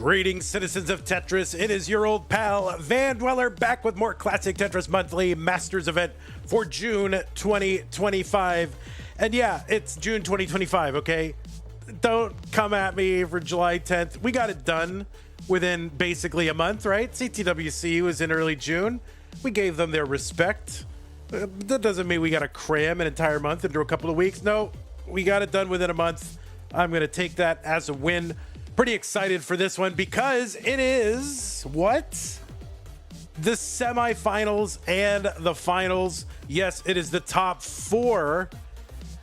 Greetings, citizens of Tetris. It is your old pal, Van Dweller, back with more Classic Tetris Monthly Masters event for June 2025. And yeah, it's June 2025, okay? Don't come at me for July 10th. We got it done within basically a month, right? CTWC was in early June. We gave them their respect. That doesn't mean we got to cram an entire month into a couple of weeks. No, we got it done within a month. I'm going to take that as a win. Pretty excited for this one because it is what? The semifinals and the finals. Yes, it is the top four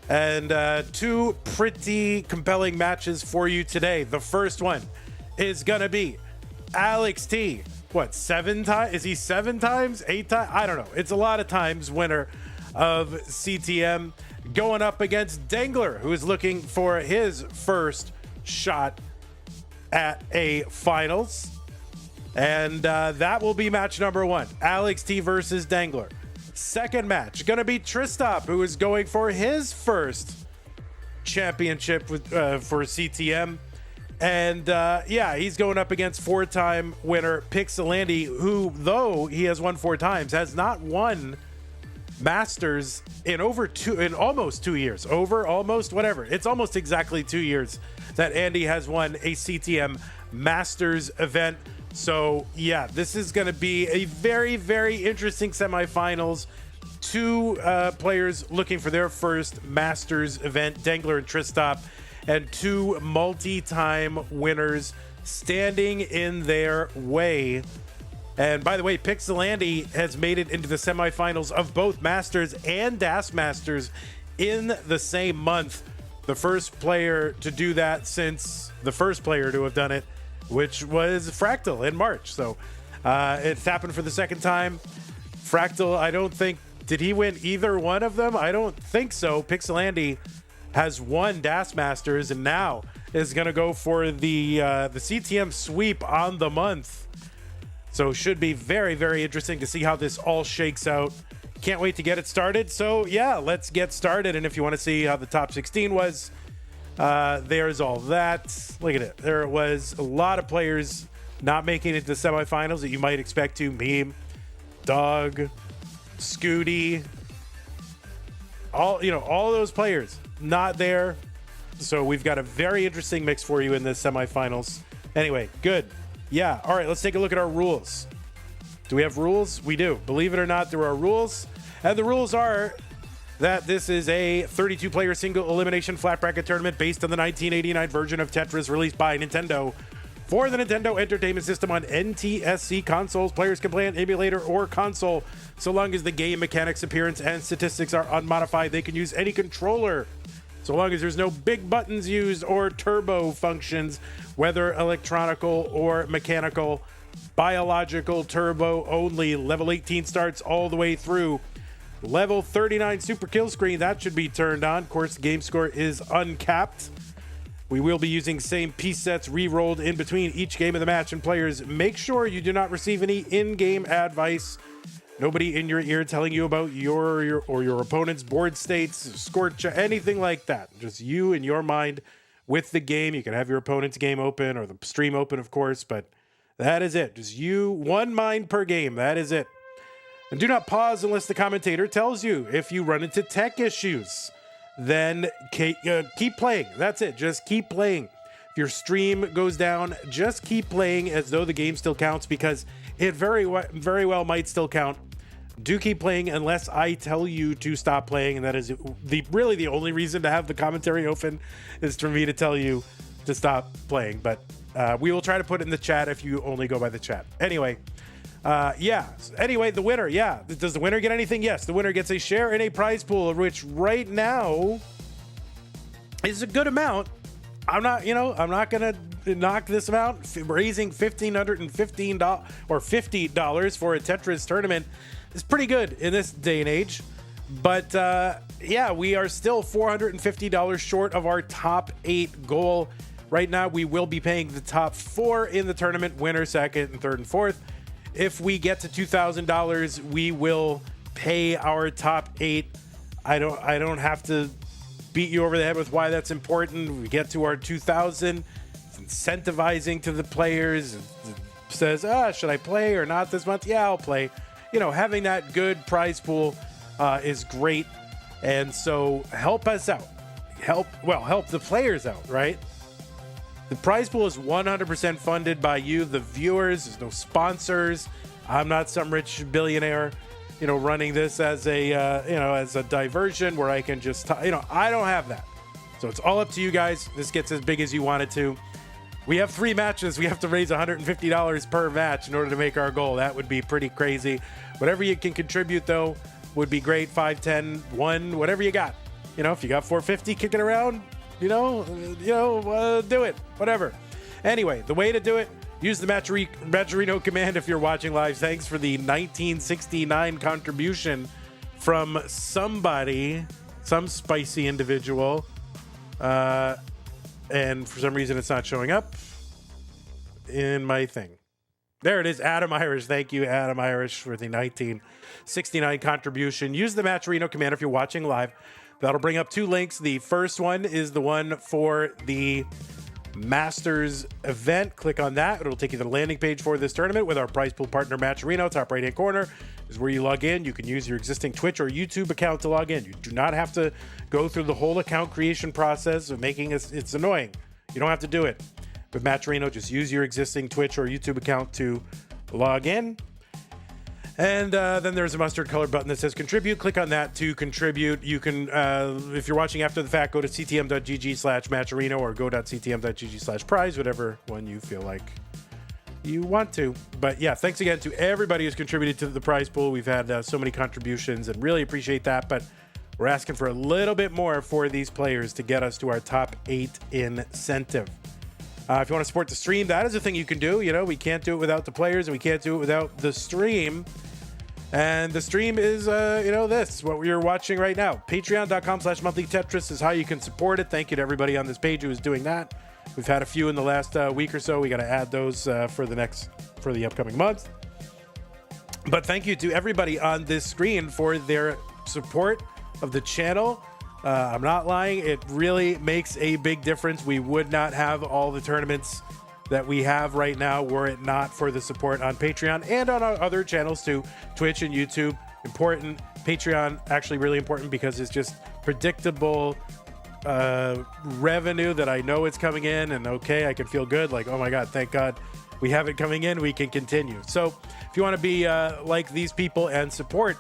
and two pretty compelling matches for you today. The first one is gonna be Alex T. What, 7 times? Is he 7 times? 8 times? I don't know. It's a lot of times winner of CTM going up against Dangler, who is looking for his first shot at a finals. And that will be match number 1. Alex T versus Dangler. Second match gonna be Tristop, who is going for his first championship with for CTM. And yeah, he's going up against 4-time winner Pixelandy, who, though he has won 4 times, has not won Masters in almost 2 years. It's almost exactly 2 years that Andy has won a CTM Masters event. So yeah, this is going to be a very, very interesting semifinals. 2 players looking for their first Masters event, Dangler and Tristop, and 2 multi-time winners standing in their way. And by the way, Pixelandy has made it into the semifinals of both Masters and DAS Masters in the same month. The first player to do that since the first player to have done it, which was Fractal in March. So it's happened for the second time. Fractal, I don't think, did he win either one of them? I don't think so. Pixelandy has won DAS Masters and now is going to go for the CTM sweep on the month. So should be very, very interesting to see how this all shakes out. Can't wait to get it started. So yeah, let's get started. And if you want to see how the top 16 was, there's all that. Look at it. There was a lot of players not making it to the semifinals that you might expect to. Meme, Dog, Scooty, all those players not there. So we've got a very interesting mix for you in the semifinals. Anyway, good. Yeah. All right, let's take a look at our rules. Do we have rules? We do. Believe it or not, there are rules. And the rules are that this is a 32-player single elimination flat bracket tournament based on the 1989 version of Tetris released by Nintendo for the Nintendo Entertainment System on NTSC consoles. Players can play on emulator or console so long as the game mechanics, appearance, and statistics are unmodified. They can use any controller so long as there's no big buttons used or turbo functions, whether electronical or mechanical. Biological turbo only. Level 18 starts all the way through level 39 super kill screen. That should be turned on. Of course, the game score is uncapped. We will be using same piece sets re-rolled in between each game of the match. And players, make sure you do not receive any in-game advice. Nobody in your ear telling you about your opponent's board states, score, anything like that. Just you and your mind with the game. You can have your opponent's game open or the stream open, of course, but that is it. Just you, one mind per game. That is it. And do not pause unless the commentator tells you. If you run into tech issues, then keep playing. That's it. Just keep playing. If your stream goes down, just keep playing as though the game still counts, because it very well might still count. Do keep playing unless I tell you to stop playing, and that is really the only reason to have the commentary open is for me to tell you to stop playing. But we will try to put it in the chat if you only go by the chat. Anyway, yeah. Anyway, the winner, yeah. Does the winner get anything? Yes, the winner gets a share in a prize pool, of which right now is a good amount. I'm not gonna knock this amount. Raising $1,515 or $50 for a Tetris tournament is pretty good in this day and age. But yeah, we are still $450 short of our top 8 goal. Right now, we will be paying the top 4 in the tournament, winner, second, and third and fourth. If we get to $2,000, we will pay our top 8. I don't have to beat you over the head with why that's important. We get to our 2,000, incentivizing to the players. It says, should I play or not this month? Yeah, I'll play. Having that good prize pool is great. And so help us out. Help the players out, right? The prize pool is 100% funded by you, the viewers. There's no sponsors. I'm not some rich billionaire, running this as a diversion where I can just, I don't have that. So it's all up to you guys. This gets as big as you want it to. We have 3 matches. We have to raise $150 per match in order to make our goal. That would be pretty crazy. Whatever you can contribute, though, would be great. 5, 10, 1, whatever you got. If you got 450, kick it around, do it. Whatever. Anyway, the way to do it, use the Matcherino command if you're watching live. Thanks for the 1969 contribution from somebody, some spicy individual. And for some reason, it's not showing up in my thing. There it is, Adam Irish. Thank you, Adam Irish, for the 1969 contribution. Use the Matcherino command if you're watching live. That'll bring up 2 links. The first one is the one for the Masters event. Click on that. It'll take you to the landing page for this tournament with our prize pool partner, Matcherino. Top right-hand corner is where you log in. You can use your existing Twitch or YouTube account to log in. You do not have to go through the whole account creation process of making it's annoying. You don't have to do it. With Matcherino, just use your existing Twitch or YouTube account to log in. And then there's a mustard colored button that says contribute. Click on that to contribute. You can, if you're watching after the fact, go to ctm.gg/Matcherino or go.ctm.gg/prize, whatever one you feel like you want to. But yeah, thanks again to everybody who's contributed to the prize pool. We've had so many contributions and really appreciate that. But we're asking for a little bit more for these players to get us to our top 8 incentive. If you want to support the stream, that is a thing you can do. We can't do it without the players, and we can't do it without the stream. And the stream is, this, what you're watching right now. Patreon.com/monthly Tetris is how you can support it. Thank you to everybody on this page who is doing that. We've had a few in the last week or so. We got to add those for the upcoming month. But thank you to everybody on this screen for their support of the channel. I'm not lying. It really makes a big difference. We would not have all the tournaments that we have right now were it not for the support on Patreon and on our other channels too, Twitch and YouTube. Important. Patreon, actually really important because it's just predictable revenue that I know it's coming in, and okay, I can feel good. Like, oh my God, thank God we have it coming in. We can continue. So if you want to be like these people and support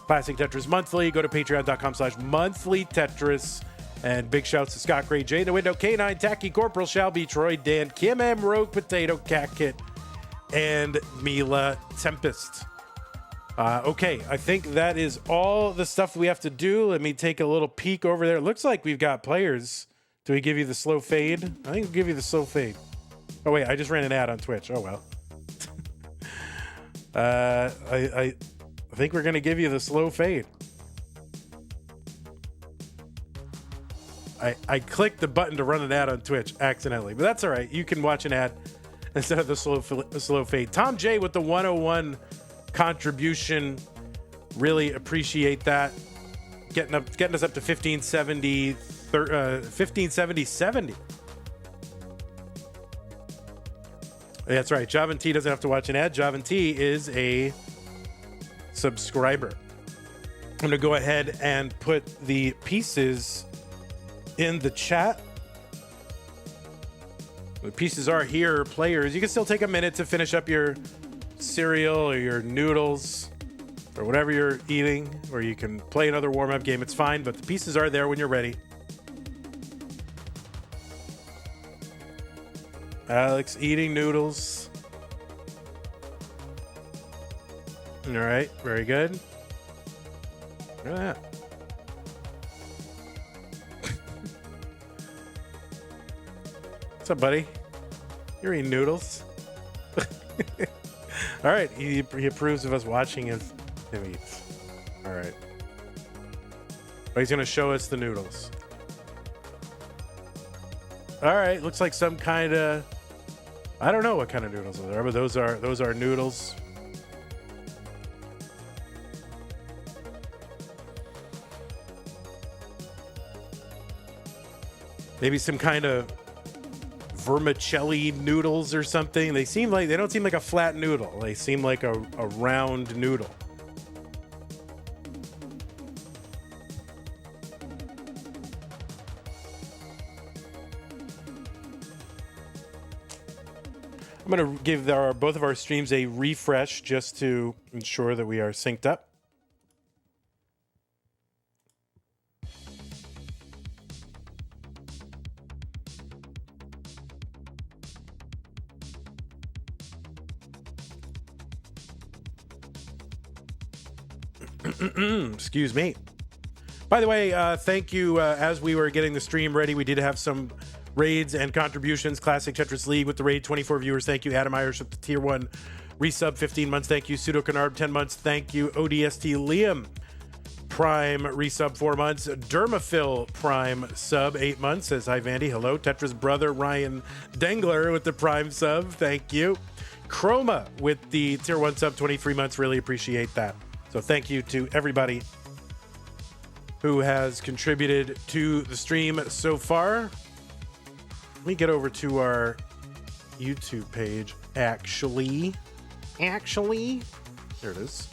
Classic Tetris Monthly, go to patreon.com/monthly Tetris. And big shouts to Scott Gray, Jay, The Window, K9, Tacky, Corporal, Shelby, Troy, Dan, Kim M, Rogue Potato, Cat Kit, and Mila Tempest. Okay, I think that is all the stuff we have to do. Let me take a little peek over there. It looks like we've got players. Do we give you the slow fade? I think we'll give you the slow fade. Oh, wait, I just ran an ad on Twitch. Oh, well. I think we're going to give you the slow fade. I clicked the button to run an ad on Twitch accidentally, but that's all right. You can watch an ad instead of the slow fade. Tom J with the 101 contribution. Really appreciate that. Getting us up to 1570, 70. That's right. Javan T doesn't have to watch an ad. Javan T is a subscriber. I'm going to go ahead and put the pieces in the chat. The pieces are here, players. You can still take a minute to finish up your cereal or your noodles or whatever you're eating, or you can play another warm-up game. It's fine, but the pieces are there when you're ready. Alex eating noodles. All right, very good. Look at that. What's up, buddy? You're eating noodles. All right, he approves of us watching him eat. All right. Oh, he's gonna show us the noodles. All right, looks like some kind of, I don't know what kind of noodles are there, but those are noodles. Maybe some kind of vermicelli noodles or something. They don't seem like a flat noodle. They seem like a round noodle. I'm going to give both of our streams a refresh just to ensure that we are synced up. Excuse me. By the way, thank you. As we were getting the stream ready, we did have some raids and contributions. Classic Tetris League with the raid, 24 viewers. Thank you. Adam Irish with the tier 1 resub, 15 months. Thank you. Pseudo Canard, 10 months. Thank you. ODST Liam Prime resub, 4 months. Dermaphil Prime sub, 8 months. Says hi, Vandy. Hello. Tetris brother Ryan Dengler with the Prime sub. Thank you. Chroma with the tier 1 sub, 23 months. Really appreciate that. So thank you to everybody who has contributed to the stream so far. Let me get over to our YouTube page. Actually, there it is.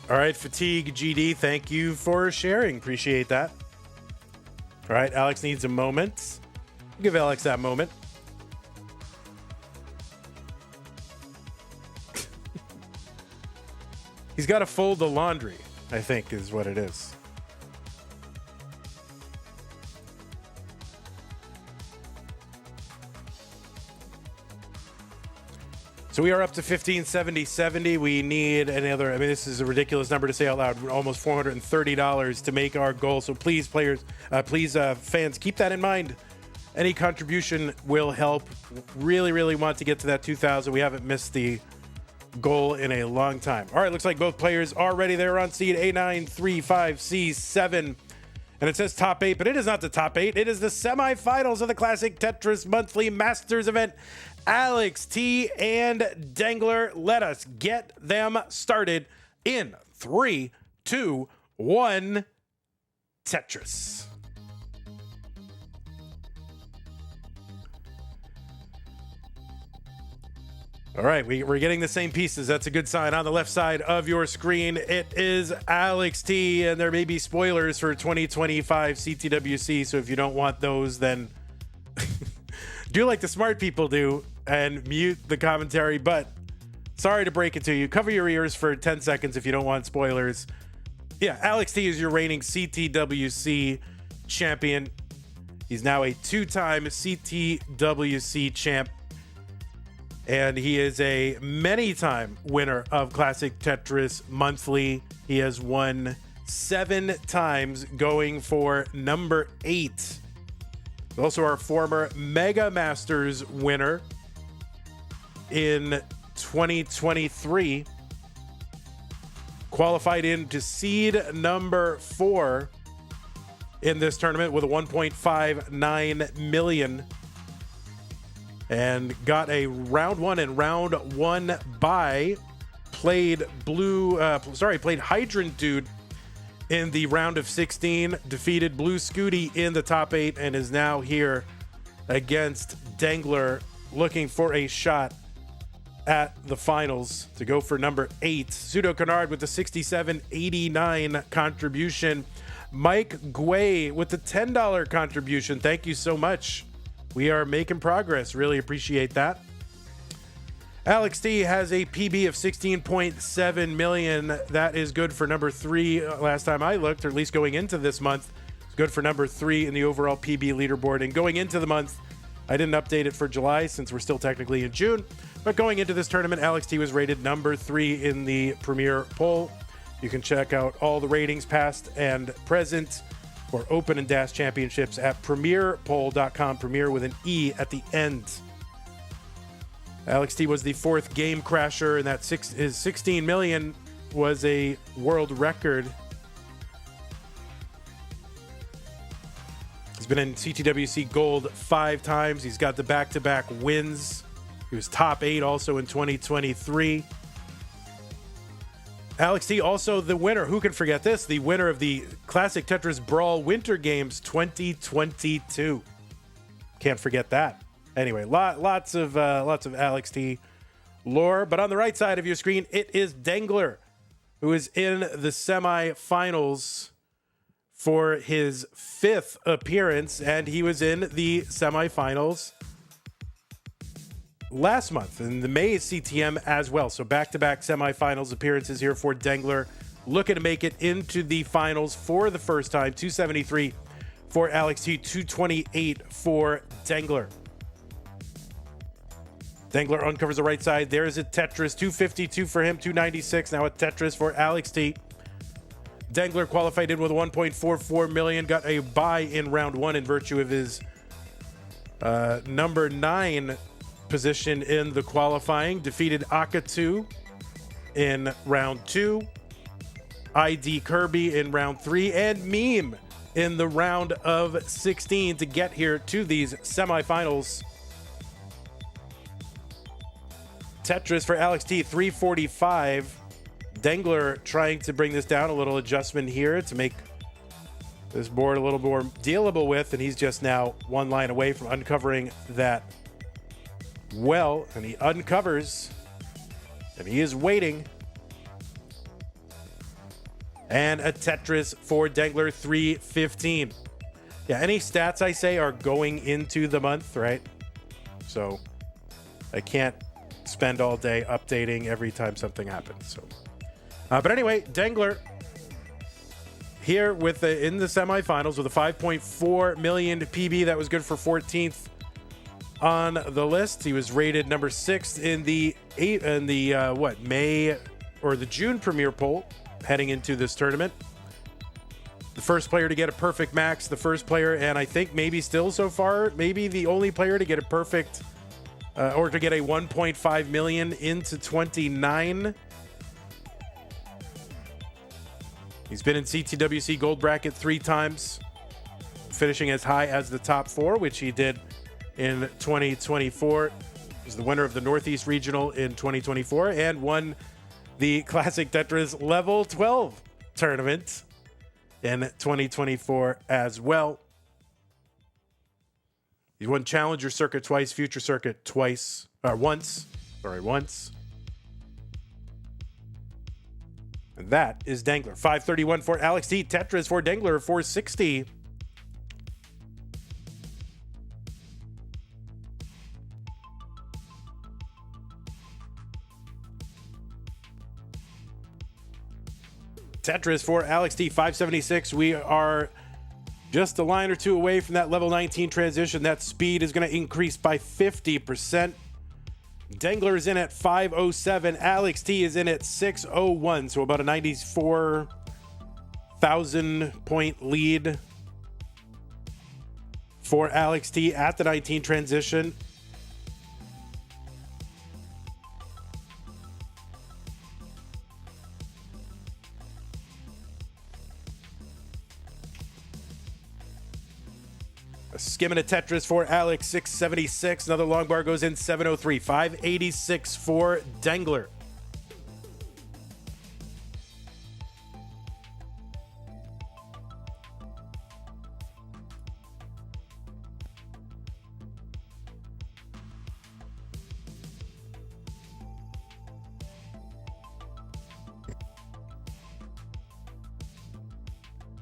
All right, Fatigue GD, thank you for sharing. Appreciate that. All right, Alex needs a moment. Give Alex that moment. He's got to fold the laundry, I think is what it is. So we are up to 1570.70. We need another, I mean, this is a ridiculous number to say out loud, almost $430 to make our goal. So please, players, fans, keep that in mind. Any contribution will help. Really, really want to get to that 2,000. We haven't missed the goal in a long time. All right, looks like both players are ready. They're on seed A935C7. And it says top 8, but it is not the top 8. It is the semifinals of the Classic Tetris Monthly Masters event. Alex T and Dengler, let us get them started in 3, 2, 1, Tetris. All right, we're getting the same pieces. That's a good sign. On the left side of your screen, it is Alex T, and there may be spoilers for 2025 CTWC, so if you don't want those, then do like the smart people do and mute the commentary, but sorry to break it to you. Cover your ears for 10 seconds if you don't want spoilers. Yeah, Alex T is your reigning CTWC champion. He's now a 2-time CTWC champ. And he is a many-time winner of Classic Tetris Monthly. He has won 7 times, going for number 8. He's also our former Mega Masters winner in 2023. Qualified into seed number 4 in this tournament with a 1.59 million. And got a round 1 and round 1 bye. Played Hydrant Dude in the round of 16. Defeated Blue Scooty in the top 8 and is now here against Dengler, looking for a shot at the finals to go for number 8. Pseudo Canard with the 67.89 contribution. Mike Guay with the $10 contribution. Thank you so much. We are making progress. Really appreciate that. Alex T has a PB of 16.7 million. That is good for number 3 last time I looked, or at least going into this month. It's good for number 3 in the overall PB leaderboard. And going into the month, I didn't update it for July since we're still technically in June. But going into this tournament, Alex T was rated number 3 in the Premier poll. You can check out all the ratings, past and present, for Open and Dash Championships at premierpoll.com, Premier with an E at the end. Alex T was the 4th game crasher, and that his 16 million was a world record. He's been in CTWC Gold 5 times. He's got the back-to-back wins. He was top 8 also in 2023. Alex T, also the winner, who can forget this, the winner of the Classic Tetris Brawl Winter Games 2022. Can't forget that. Anyway, lots of Alex T lore. But on the right side of your screen, it is Dangler, who is in the semifinals for his 5th appearance, and he was in the semifinals last month in the May CTM as well. So back-to-back semifinals appearances here for Dangler, looking to make it into the finals for the first time. 273 for Alex T, 228 for Dangler. Dangler uncovers the right side. There's a Tetris, 252 for him, 296. Now a Tetris for Alex T. Dangler qualified in with 1.44 million, got a bye in round 1 in virtue of his number 9 position in the qualifying. Defeated Akatu in round 2, ID Kirby in round 3, and Meme in the round of 16 to get here to these semifinals. Tetris for Alex T, 345. Dangler trying to bring this down, a little adjustment here to make this board a little more dealable with, and he's just now 1 line away from uncovering that well, and he uncovers, and he is waiting. And a Tetris for Dangler, 315. Yeah, any stats I say are going into the month, right? So I can't spend all day updating every time something happens. So, but anyway, Dangler here with in the semifinals with a 5.4 million PB. That was good for 14th on the list. He was rated number 6 in the May or the June Premier poll heading into this tournament. The first player to get a perfect max, the first player, and I think maybe still so far, maybe the only player to get a perfect or to get a 1.5 million into 29. He's been in CTWC Gold Bracket 3 times, finishing as high as the top 4, which he did in 2024. He's the winner of the Northeast Regional in 2024 and won the Classic Tetris Level 12 tournament in 2024 as well. He won Challenger Circuit twice, Future Circuit once. And that is Dangler. 531 for Alex T. Tetris for Dangler, 460. Tetris for Alex T, 576. We are just a line or 2 away from that level 19 transition. That speed is going to increase by 50%. Dangler is in at 507. Alex T is in at 601. So about a 94,000 point lead for Alex T at the 19 transition. Skimming a Tetris for Alex, 676. Another long bar goes in, 703. 586 for Dangler.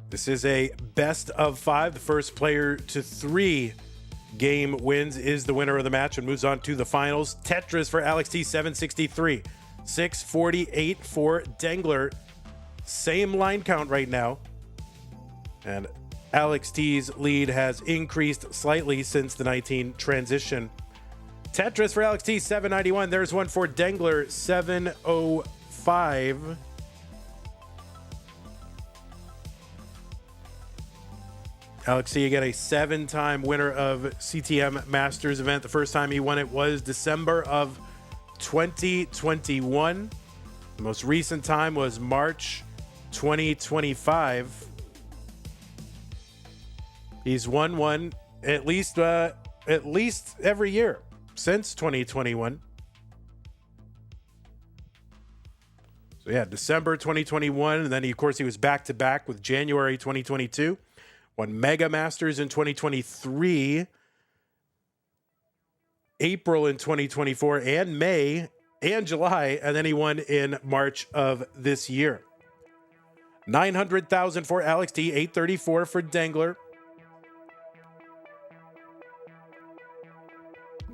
This is a best of 5. The first player to 3 game wins is the winner of the match and moves on to the finals. Tetris for Alex T, 763. 648 for Dangler. Same line count right now. And Alex T's lead has increased slightly since the 19 transition. Tetris for Alex T, 791. There's one for Dangler, 705. Alex T, again, a 7-time winner of CTM Masters event. The first time he won it was December of 2021. The most recent time was March 2025. He's won one at least every year since 2021. So yeah, December 2021, and then of course he was back to back with January 2022. Won Mega Masters in 2023, April in 2024, and May and July, and then he won in March of this year. 900,000 for Alex T, 834 for Dengler.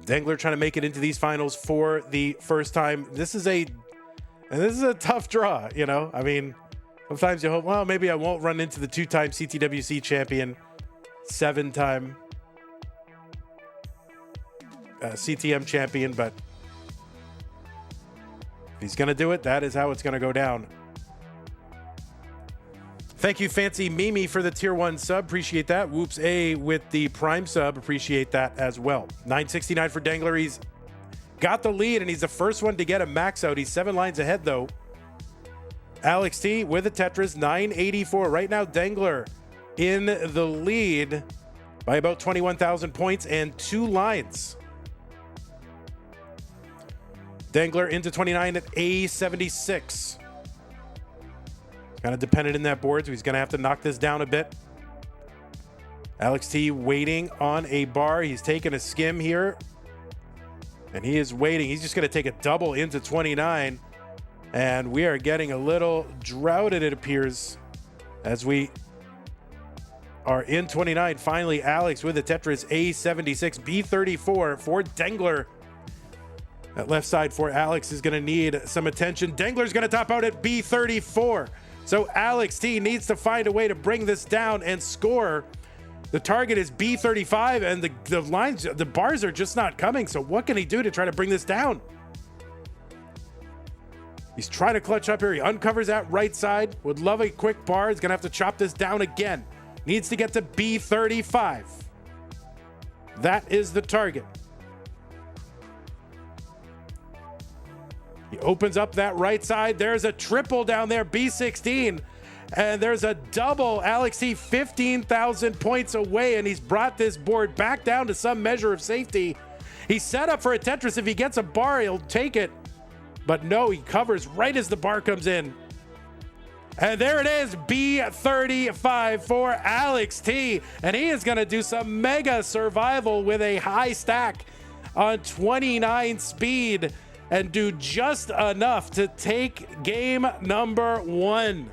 Dengler trying to make it into these finals for the first time. This is a tough draw, you know? I mean, sometimes you hope, well, maybe I won't run into the 2-time CTWC champion, 7-time CTM champion, but if he's going to do it, that is how it's going to go down. Thank you, Fancy Mimi, for the tier 1 sub. Appreciate that. Whoops A with the prime sub. Appreciate that as well. 969 for Dengler. He's got the lead, and he's the first one to get a max out. He's 7 lines ahead, though. Alex T with a Tetris, 984. Right now, Dengler in the lead by about 21,000 points and 2 lines. Dengler into 29 at A76. Kind of dependent in that board, so he's going to have to knock this down a bit. Alex T waiting on a bar. He's taking a skim here. And he is waiting. He's just going to take a double into 29. And we are getting a little droughted, it appears, as we are in 29. Finally, Alex with the Tetris A76, B34 for Dengler. That left side for Alex is going to need some attention. Dengler's going to top out at B34. So Alex T needs to find a way to bring this down and score. The target is B35, and the lines, the bars are just not coming. So what can he do to try to bring this down? He's trying to clutch up here. He uncovers that right side. Would love a quick bar. He's going to have to chop this down again. Needs to get to B35. That is the target. He opens up that right side. There's a triple down there, B16. And there's a double. Alex T 15,000 points away, and he's brought this board back down to some measure of safety. He's set up for a Tetris. If he gets a bar, he'll take it. But no, he covers right as the bar comes in. And there it is, B35 for Alex T. And he is going to do some mega survival with a high stack on 29 speed and do just enough to take game number 1.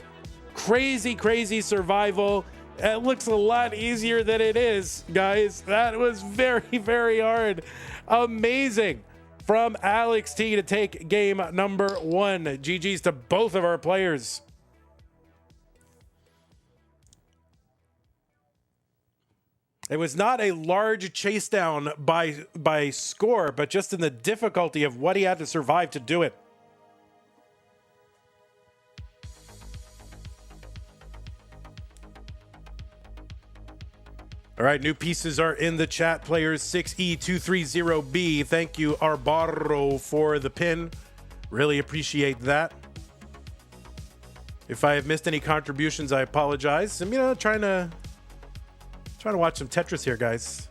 Crazy, crazy survival. It looks a lot easier than it is, guys. That was very, very hard. Amazing from Alex T to take game number 1. GG's to both of our players. It was not a large chase down by score, but just in the difficulty of what he had to survive to do it. All right, new pieces are in the chat. Players 6E230B. Thank you, Arbaro, for the pin. Really appreciate that. If I have missed any contributions, I apologize. I'm, trying to watch some Tetris here, guys.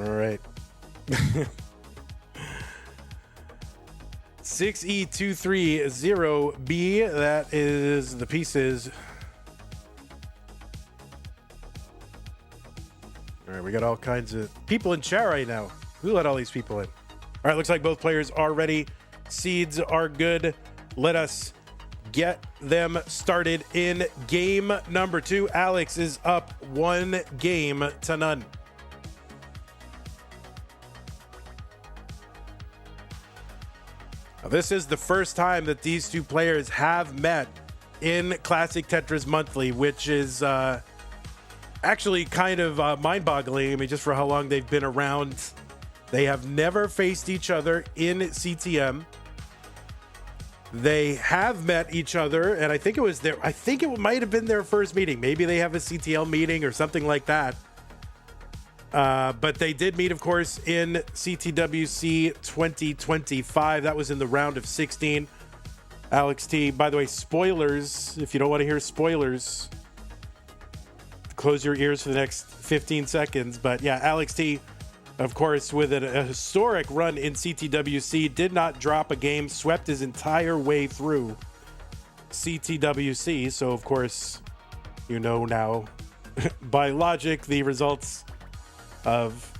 All right. 6E230B. That is the pieces. All right, we got all kinds of people in chat right now. Who let all these people in? All right, looks like both players are ready. Seeds are good. Let us get them started in game number 2. Alex is up 1 game to none. Now, this is the first time that these two players have met in Classic Tetris Monthly, which is actually kind of mind-boggling. I mean, just for how long they've been around. They have never faced each other in CTM. They have met each other, and I think it might have been their first meeting. Maybe they have a CTL meeting or something like that. But they did meet, of course, in CTWC 2025. That was in the round of 16. Alex T, by the way, spoilers. If you don't want to hear spoilers, close your ears for the next 15 seconds. But yeah, Alex T, of course, with a historic run in CTWC, did not drop a game, swept his entire way through CTWC. So, of course, you know now, by logic, the results of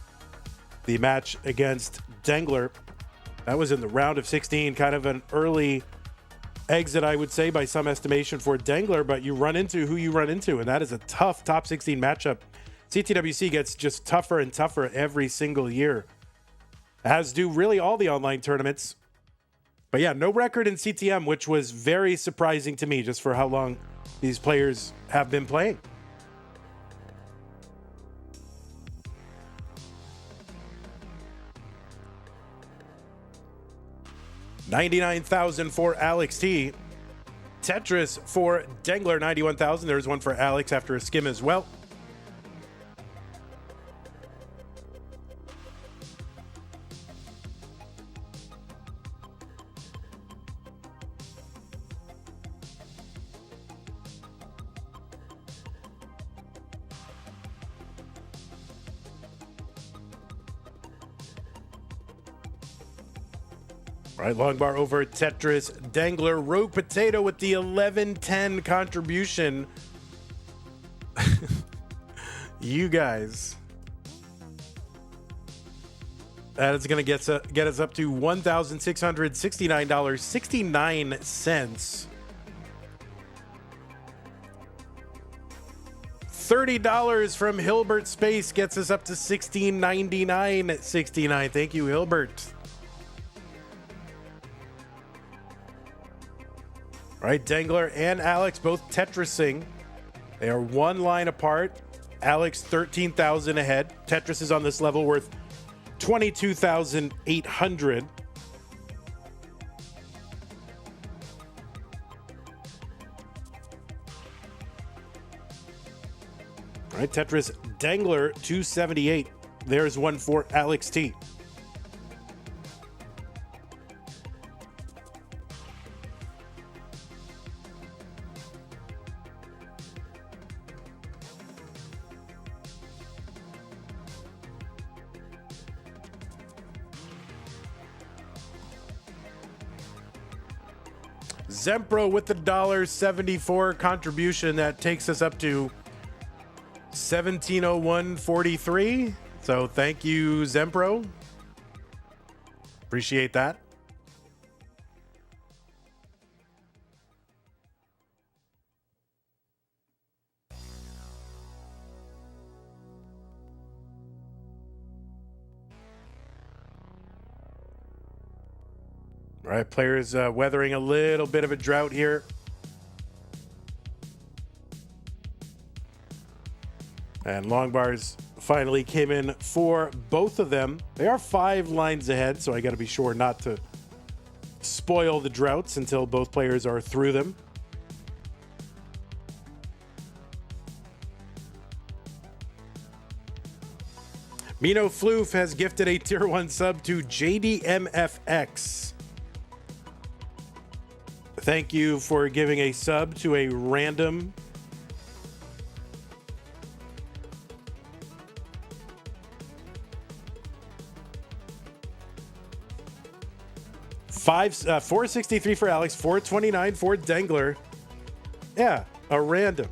the match against Dengler. That was in the round of 16, kind of an early exit, I would say, by some estimation for Dengler, but you run into who you run into, and that is a tough top 16 matchup. CTWC gets just tougher and tougher every single year, as do really all the online tournaments. But yeah, no record in CTM, which was very surprising to me just for how long these players have been playing. $99,000 for Alex T. Tetris for Dengler, $91,000. There's one for Alex after a skim as well. All right, long bar over Tetris. Dengler, Rogue Potato with the 11-10 contribution. You guys. That is going to get us up to $1,669.69. $30 from Hilbert Space gets us up to $1699.69. Thank you, Hilbert. All right, Dengler and Alex both Tetrising. They are one line apart. Alex 13,000 ahead. Tetris is on this level worth 22,800. All right, Tetris Dengler 278. There's one for Alex T. Zempro with the $1.74 contribution. That takes us up to 1701.43. So thank you, Zempro. Appreciate that. All right, players weathering a little bit of a drought here. And long bars finally came in for both of them. They are 5 lines ahead, so I got to be sure not to spoil the droughts until both players are through them. Mino Floof has gifted a tier 1 sub to JDMFX. Thank you for giving a sub to a random $463 for Alex, $429 for Dengler. Yeah, a random.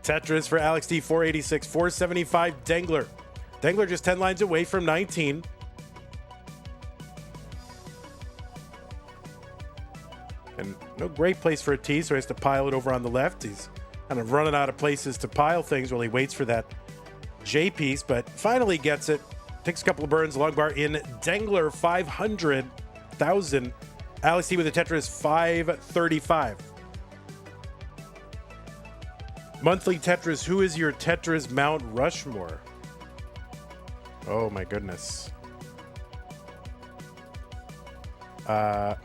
Tetris for Alex T, 486, 475 Dengler. Dengler just 10 lines away from 19. And no great place for a T, so he has to pile it over on the left. He's kind of running out of places to pile things while he waits for that J piece, but finally gets it. Takes a couple of burns. Long bar in. Dengler 500,000. Alex T with a Tetris 535. Monthly Tetris. Who is your Tetris Mount Rushmore? Oh my goodness. I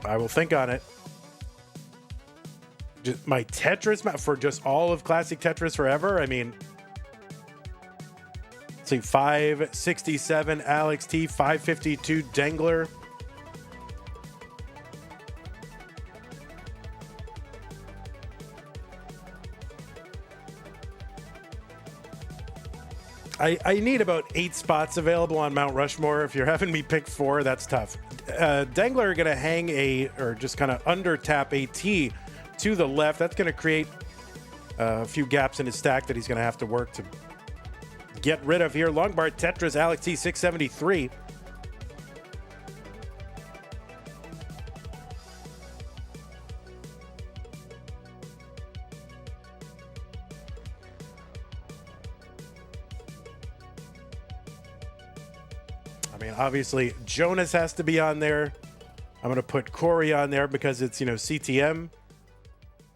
will think on it. Just my Tetris map for just all of classic Tetris forever. I mean, let's see, 567 Alex T, 552 Dengler. I need about 8 spots available on Mount Rushmore. If you're having me pick 4, that's tough. Dengler going to hang or just kind of under tap a T to the left. That's going to create a few gaps in his stack that he's going to have to work to get rid of here. Long bar Tetris, Alex T, 673. I mean, obviously, Jonas has to be on there. I'm going to put Corey on there because it's, CTM.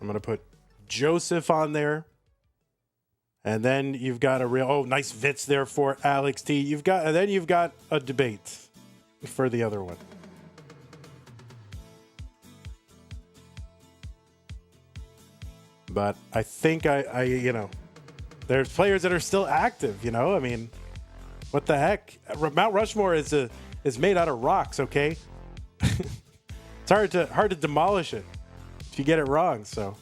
I'm going to put Joseph on there. And then you've got nice Vitz there for Alex T. And then you've got a debate for the other one. But I think there's players that are still active, I mean, what the heck? Mount Rushmore is made out of rocks, okay? It's hard to demolish it if you get it wrong, so.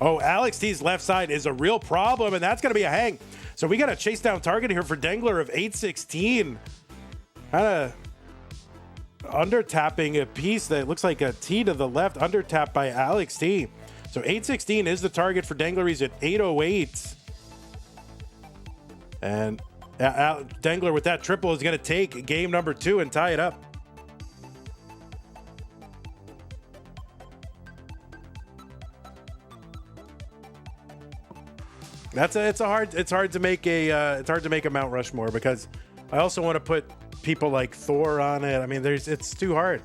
Oh, Alex T's left side is a real problem, and that's going to be a hang. So we got a chase down target here for Dengler of 816. Kind of under tapping a piece that looks like a T to the left, under tap by Alex T. So 816 is the target for Dengler. He's at 808. And Dengler with that triple is going to take game number 2 and tie it up. It's hard to make a Mount Rushmore because I also want to put people like Thor on it. I mean, it's too hard.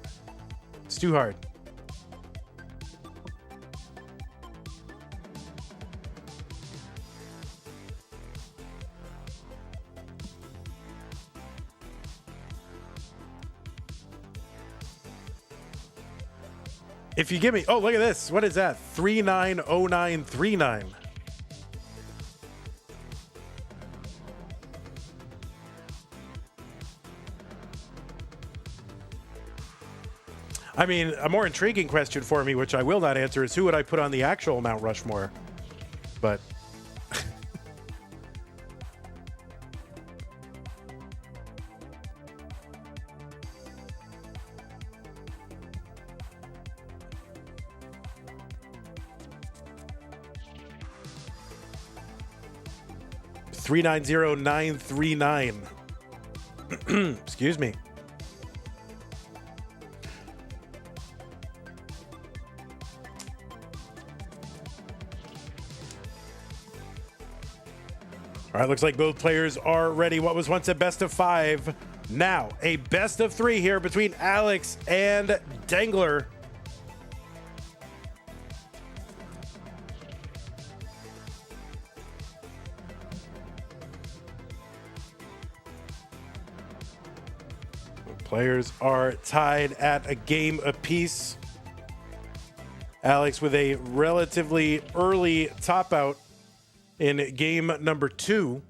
It's too hard. If you give me, look at this. What is that? 390939. I mean, a more intriguing question for me, which I will not answer, is who would I put on the actual Mount Rushmore? But 390939. Excuse me. All right, looks like both players are ready. What was once a best of 5, now a best of 3 here between Alex and Dengler. Players are tied at a game apiece. Alex with a relatively early top out in game number 2.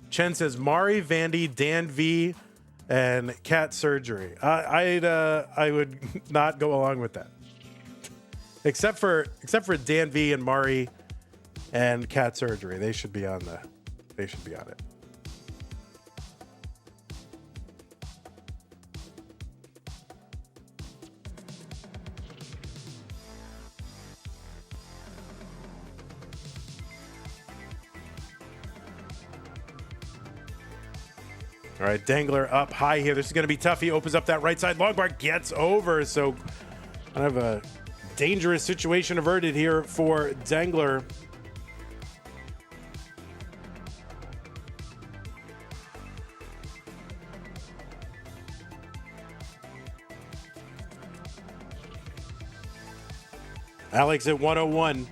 Chen says Mari, Vandy, Dan V, and cat surgery. I would not go along with that. Except for Dan V and Mari and cat surgery. They should be on it. All right, Dengler up high here. This is going to be tough. He opens up that right side. Long bar gets over. So Kind of a dangerous situation averted here for Dangler. Alex at 101.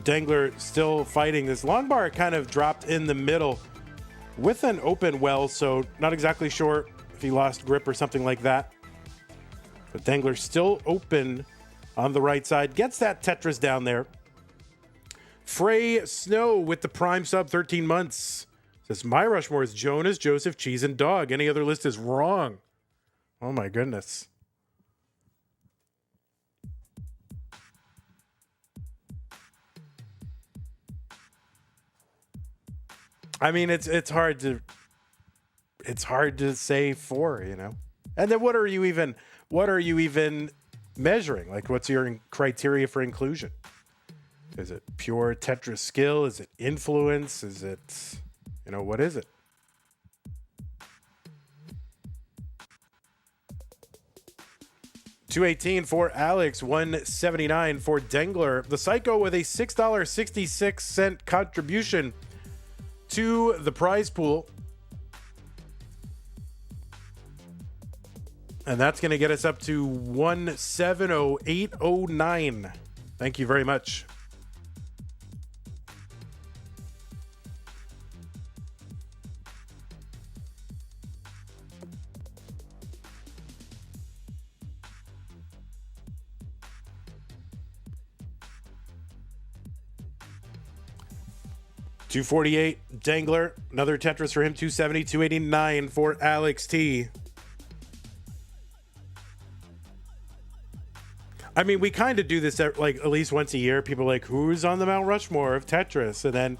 Dangler still fighting. This long bar kind of dropped in the middle with an open well, so not exactly sure if he lost grip or something like that. But Dangler still open on the right side. Gets that Tetris down there. Frey Snow with the prime sub, 13 months. Says, my Rushmore is Jonas, Joseph, Cheese, and Dog. Any other list is wrong. Oh my goodness. I mean, it's hard to say four, you know. And then what are you even measuring? Like, what's your criteria for inclusion? Is it pure Tetris skill? Is it influence? Is it, you know, what is it? $218 for Alex, $179 for Dangler. The Psycho with a $6.66 contribution to the prize pool. And that's going to get us up to 170,809. Thank you very much. $248, Dangler. Another Tetris for him. $270, $289 for Alex T. I mean, we kind of do this like at least once a year. People are like, who's on the Mount Rushmore of Tetris? And then,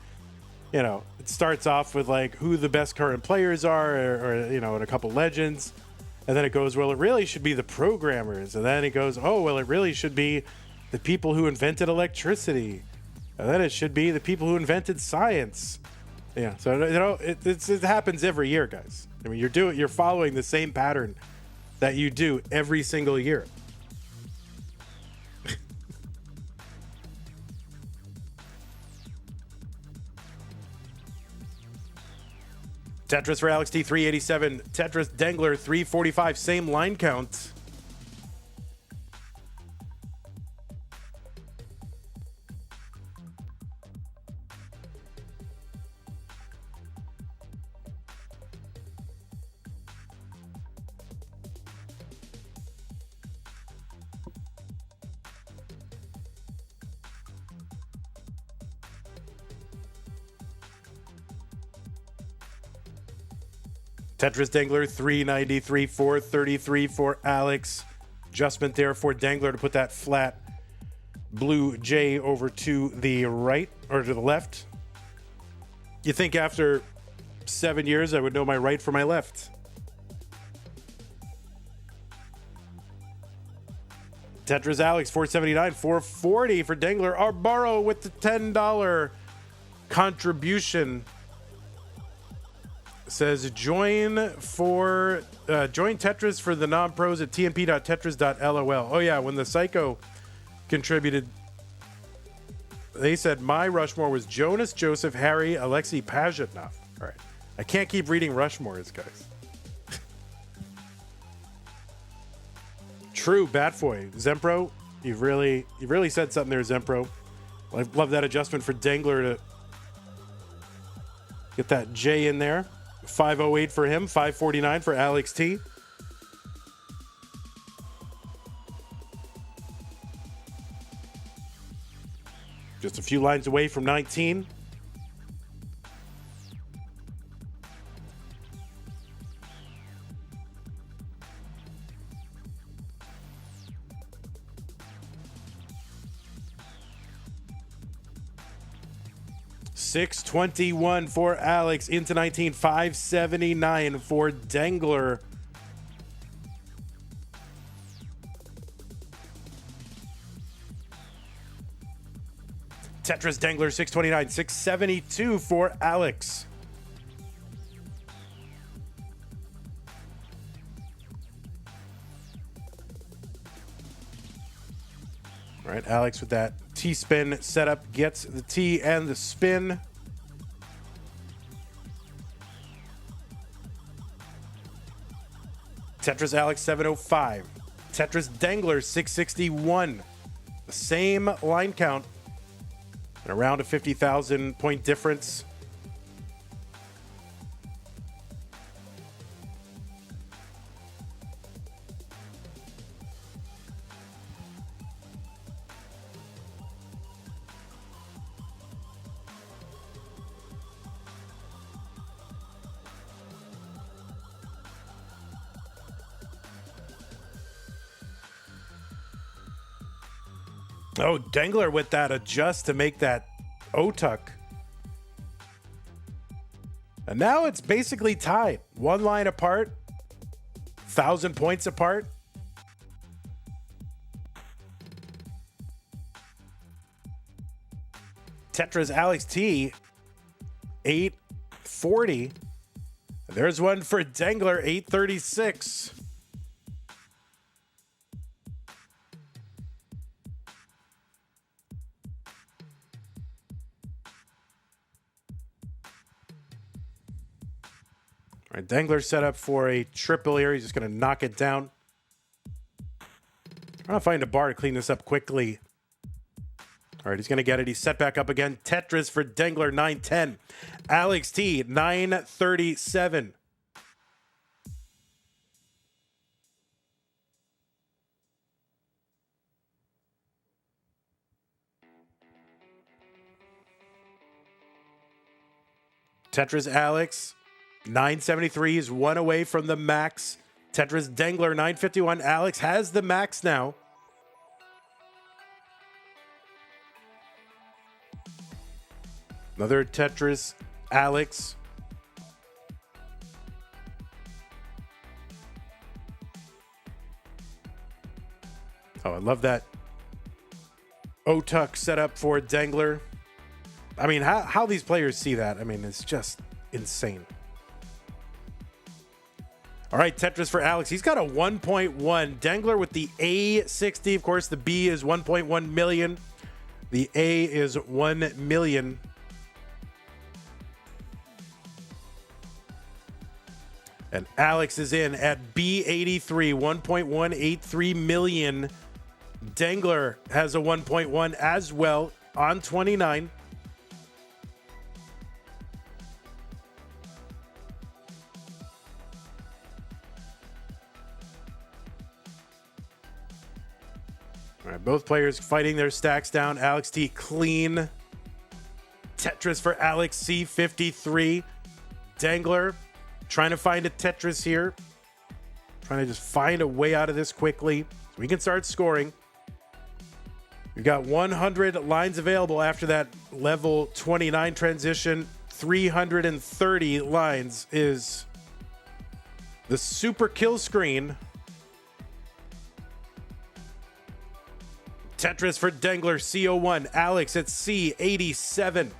you know, it starts off with like who the best current players are, or you know, and a couple legends. And then it goes, well, it really should be the programmers. And then it goes, oh, well, it really should be the people who invented electricity. And then it should be the people who invented science. Yeah, so you know, it happens every year, guys. I mean, you're following the same pattern that you do every single year. Tetris for Alex T, 387. Tetris Dangler, 345. Same line count. Tetris Dangler, 393, 433 for Alex. Adjustment there for Dangler to put that flat blue J over to the right, or to the left. You think after 7 years I would know my right from my left. Tetris Alex, 479, 440 for Dangler. Arbaro with the $10 contribution. Says join Tetris for the non-pros at tnp.tetris.lol. Oh yeah, when the Psycho contributed, they said my Rushmore was Jonas, Joseph, Harry, Alexei Pajitnov. All right, I can't keep reading Rushmores, guys. True, Batfoy, Zempro, you've really said something there, Zempro. I love that adjustment for Dangler to get that J in there. 508 for him, 549 for Alex T. Just a few lines away from 19. $621 for Alex, into 19, $579 for Dangler. Tetris Dangler, $629, $672 for Alex. All right, Alex with that T-spin setup gets the T and the spin. Tetris Alex 705. Tetris Dangler 661. The same line count and around a 50,000 point difference. Oh, Dangler with that adjust to make that O-tuck. And now it's basically tied. One line apart, 1,000 points apart. Tetris Alex T, 840. There's one for Dangler, 836. All right, Dangler set up for a triple here. He's just going to knock it down. Trying to find a bar to clean this up quickly. All right, he's going to get it. He's set back up again. Tetris for Dangler, 910. Alex T, 937. Tetris Alex, 973 is one away from the max. Tetris Dangler, 951. Alex has the max now. Another Tetris Alex. Oh, I love that O-tuck setup for Dangler. I mean, how these players see that, I mean, it's just insane. All right, Tetris for Alex. He's got a 1.1. Dangler with the A60. Of course, the B is 1.1 million. The A is 1 million. And Alex is in at B83, 1.183 million. Dangler has a 1.1 as well on 29. All right, both players fighting their stacks down. Alex T clean. Tetris for Alex C, 53. Dangler trying to find a Tetris here. Trying to just find a way out of this quickly so we can start scoring. We've got 100 lines available after that level 29 transition. 330 lines is the super kill screen. Tetris for Dangler, C01. Alex at C87.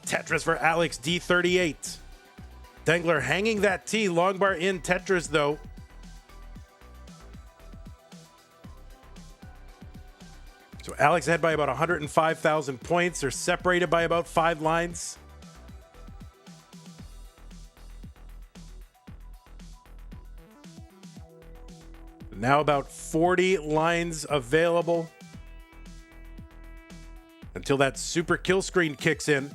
Tetris for Alex, D38. Dangler hanging that T. Long bar in Tetris, though. So Alex ahead by about 105,000 points. They're separated by about 5 lines. Now about 40 lines available until that super kill screen kicks in.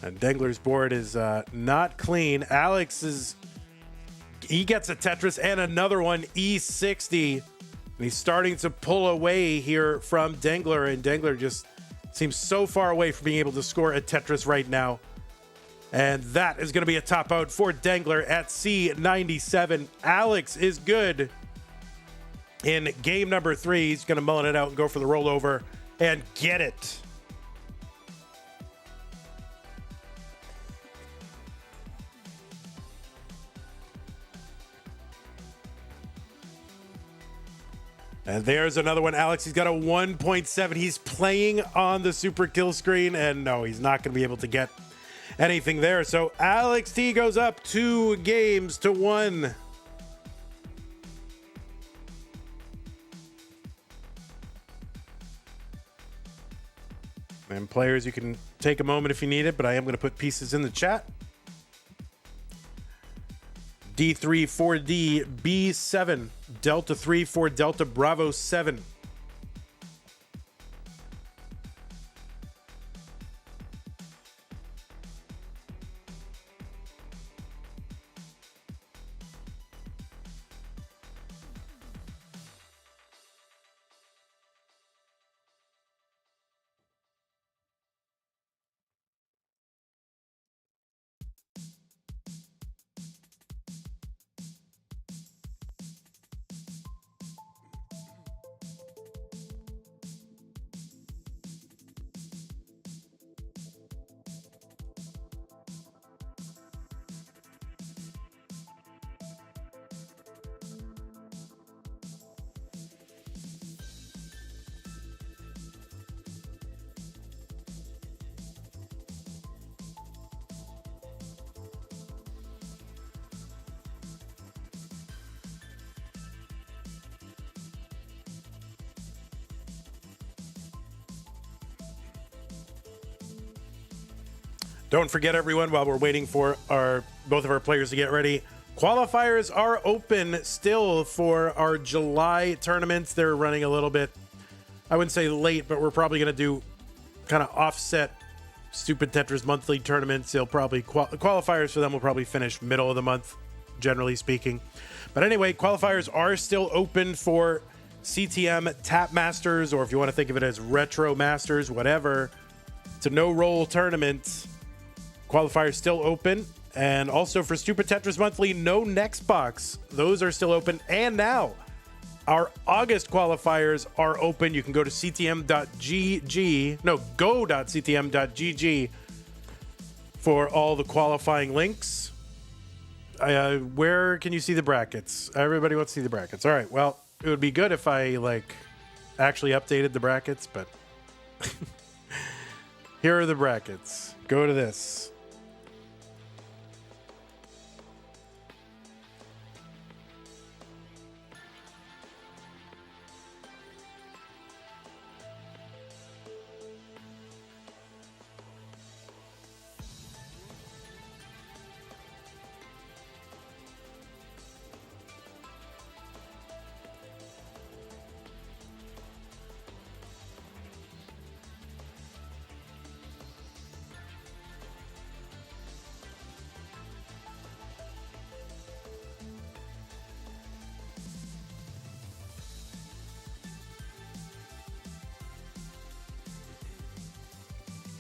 And Dangler's board is not clean. Alex he gets a Tetris and another one, E60. And he's starting to pull away here from Dangler, and Dangler just seems so far away from being able to score a Tetris right now. And that is going to be a top out for Dangler at C97. Alex is good in game number 3. He's going to mullet it out and go for the rollover and get it. And there's another one. Alex, he's got a 1.7. He's playing on the super kill screen, and no, he's not going to be able to get anything there. So Alex T goes up 2 games to 1. And players, you can take a moment if you need it, but I am going to put pieces in the chat. D3 4D B7 Delta 3 for Delta Bravo 7. Don't forget, everyone, while we're waiting for both of our players to get ready, qualifiers are open still for our July tournaments. They're running a little bit, I wouldn't say late, but we're probably going to do kind of offset Stupid Tetris monthly tournaments. They'll probably qualifiers for them will probably finish middle of the month, generally speaking. But anyway, qualifiers are still open for CTM Tap Masters, or if you want to think of it as Retro Masters, whatever. It's a no-roll tournament. Qualifiers still open. And also for Stupid Tetris Monthly, no next box. Those are still open. And now our August qualifiers are open. You can go to go.ctm.gg for all the qualifying links. Where can you see the brackets? Everybody wants to see the brackets. All right. Well, it would be good if I actually updated the brackets, but here are the brackets. Go to this.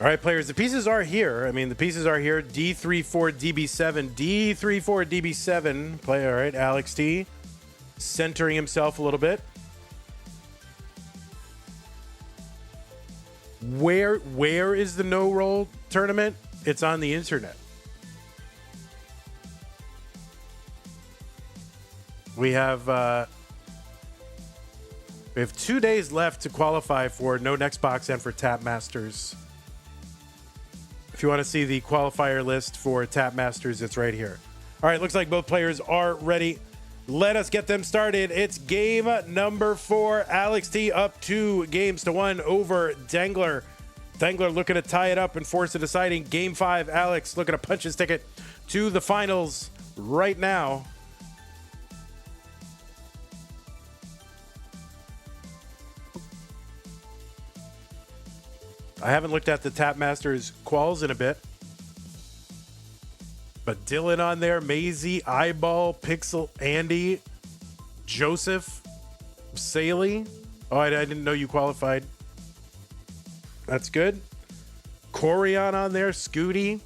All right, players, the pieces are here. I mean, the pieces are here. D34DB7. D34DB7. Play, all right, Alex T. Centering himself a little bit. Where is the no-roll tournament? It's on the internet. We have 2 days left to qualify for No Next Box and for Tap Masters. If you want to see the qualifier list for Tap Masters, it's right here. All right, looks like both players are ready. Let us get them started. It's game number 4. Alex T up 2-1 over Dangler. Dangler looking to tie it up and force a deciding. Game 5, Alex looking to punch his ticket to the finals right now. I haven't looked at the Tap Masters quals in a bit. But Dylan on there, Maisie, Eyeball, Pixel, Andy, Joseph, Saley. Oh, I didn't know you qualified. That's good. Corian on there, Scooty.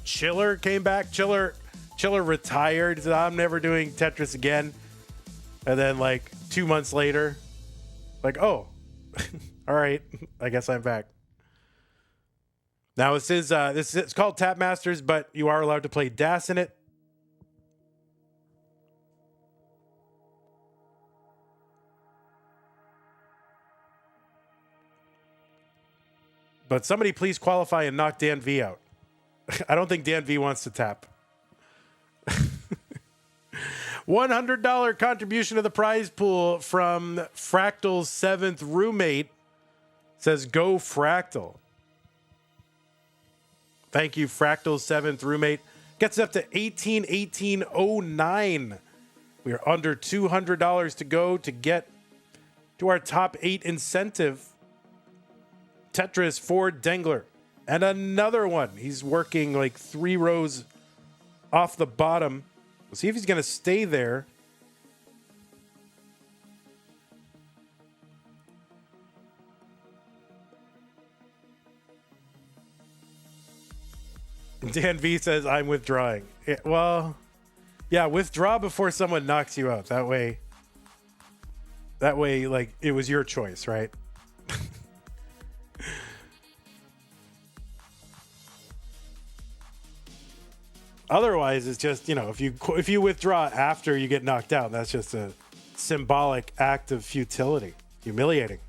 Chiller came back. Chiller retired. Said, I'm never doing Tetris again. And then 2 months later, oh, all right, I guess I'm back. Now, it's called Tap Masters, but you are allowed to play DAS in it. But somebody please qualify and knock Dan V out. I don't think Dan V wants to tap. $100 contribution to the prize pool from Fractal's 7th roommate. Says, go Fractal. Thank you, Fractal's 7th roommate. Gets up to 18,1809. We are under $200 to go to get to our top 8 incentive. Tetris for Dengler. And another one. He's working like 3 rows off the bottom. We'll see if he's going to stay there. Dan V says, I'm withdrawing. Well, yeah, withdraw before someone knocks you out. That way, like, it was your choice, right? Otherwise, it's just, if you withdraw after you get knocked out, that's just a symbolic act of futility. Humiliating.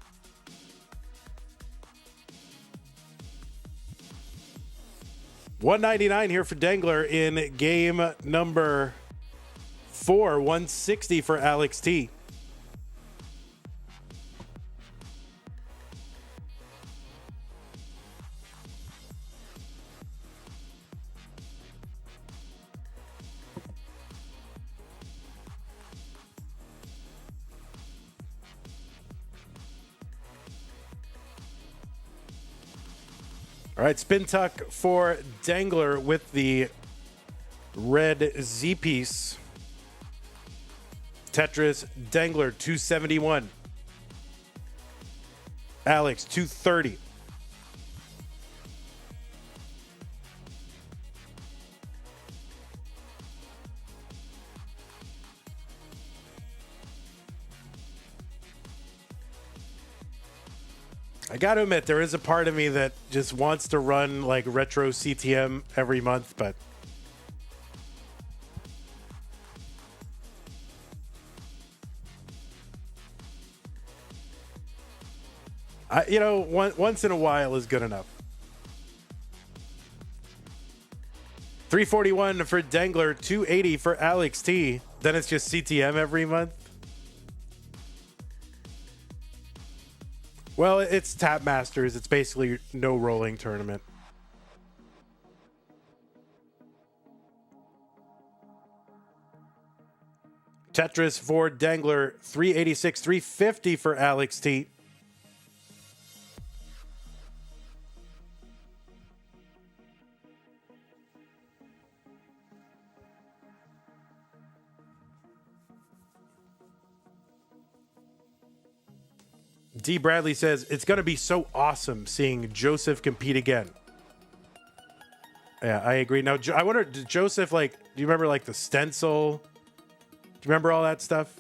$199 here for Dengler in game number 4. $160 for Alex T. All right, spin tuck for Dengler with the red Z piece. Tetris, Dengler, 271. Alex, 230. I got to admit, there is a part of me that just wants to run like retro CTM every month, but once in a while is good enough. 341 for Dengler, 280 for Alex T. Then it's just CTM every month. Well, it's Tap Masters. It's basically no rolling tournament. Tetris for Dengler, 386, 350 for Alex T. D. Bradley says, it's going to be so awesome seeing Joseph compete again. Yeah, I agree. Now, I wonder, did Joseph, do you remember, the stencil? Do you remember all that stuff?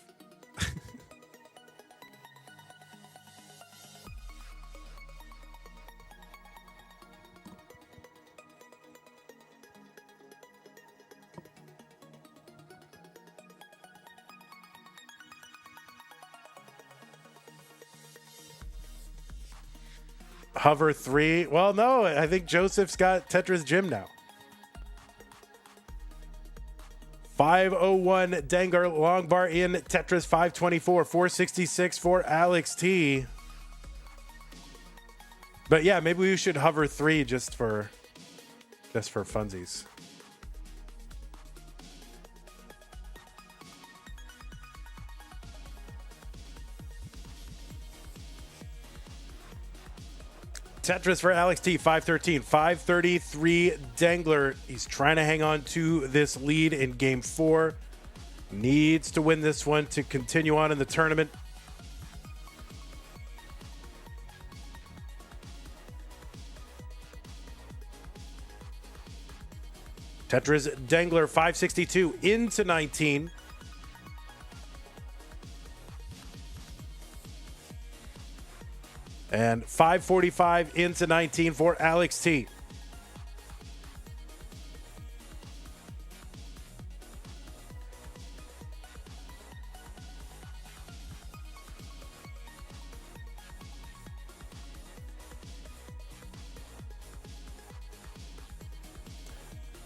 Hover 3. Well, no, I think Joseph's got Tetris Gym now. 501 Dengler, long bar in Tetris, 524, 466 for Alex T. But yeah, maybe we should hover 3 just for funsies. Tetris for Alex T, 513. 533 Dengler. He's trying to hang on to this lead in game 4. Needs to win this one to continue on in the tournament. Tetris Dengler, 562 into 19. And 545 into 19 for Alex T.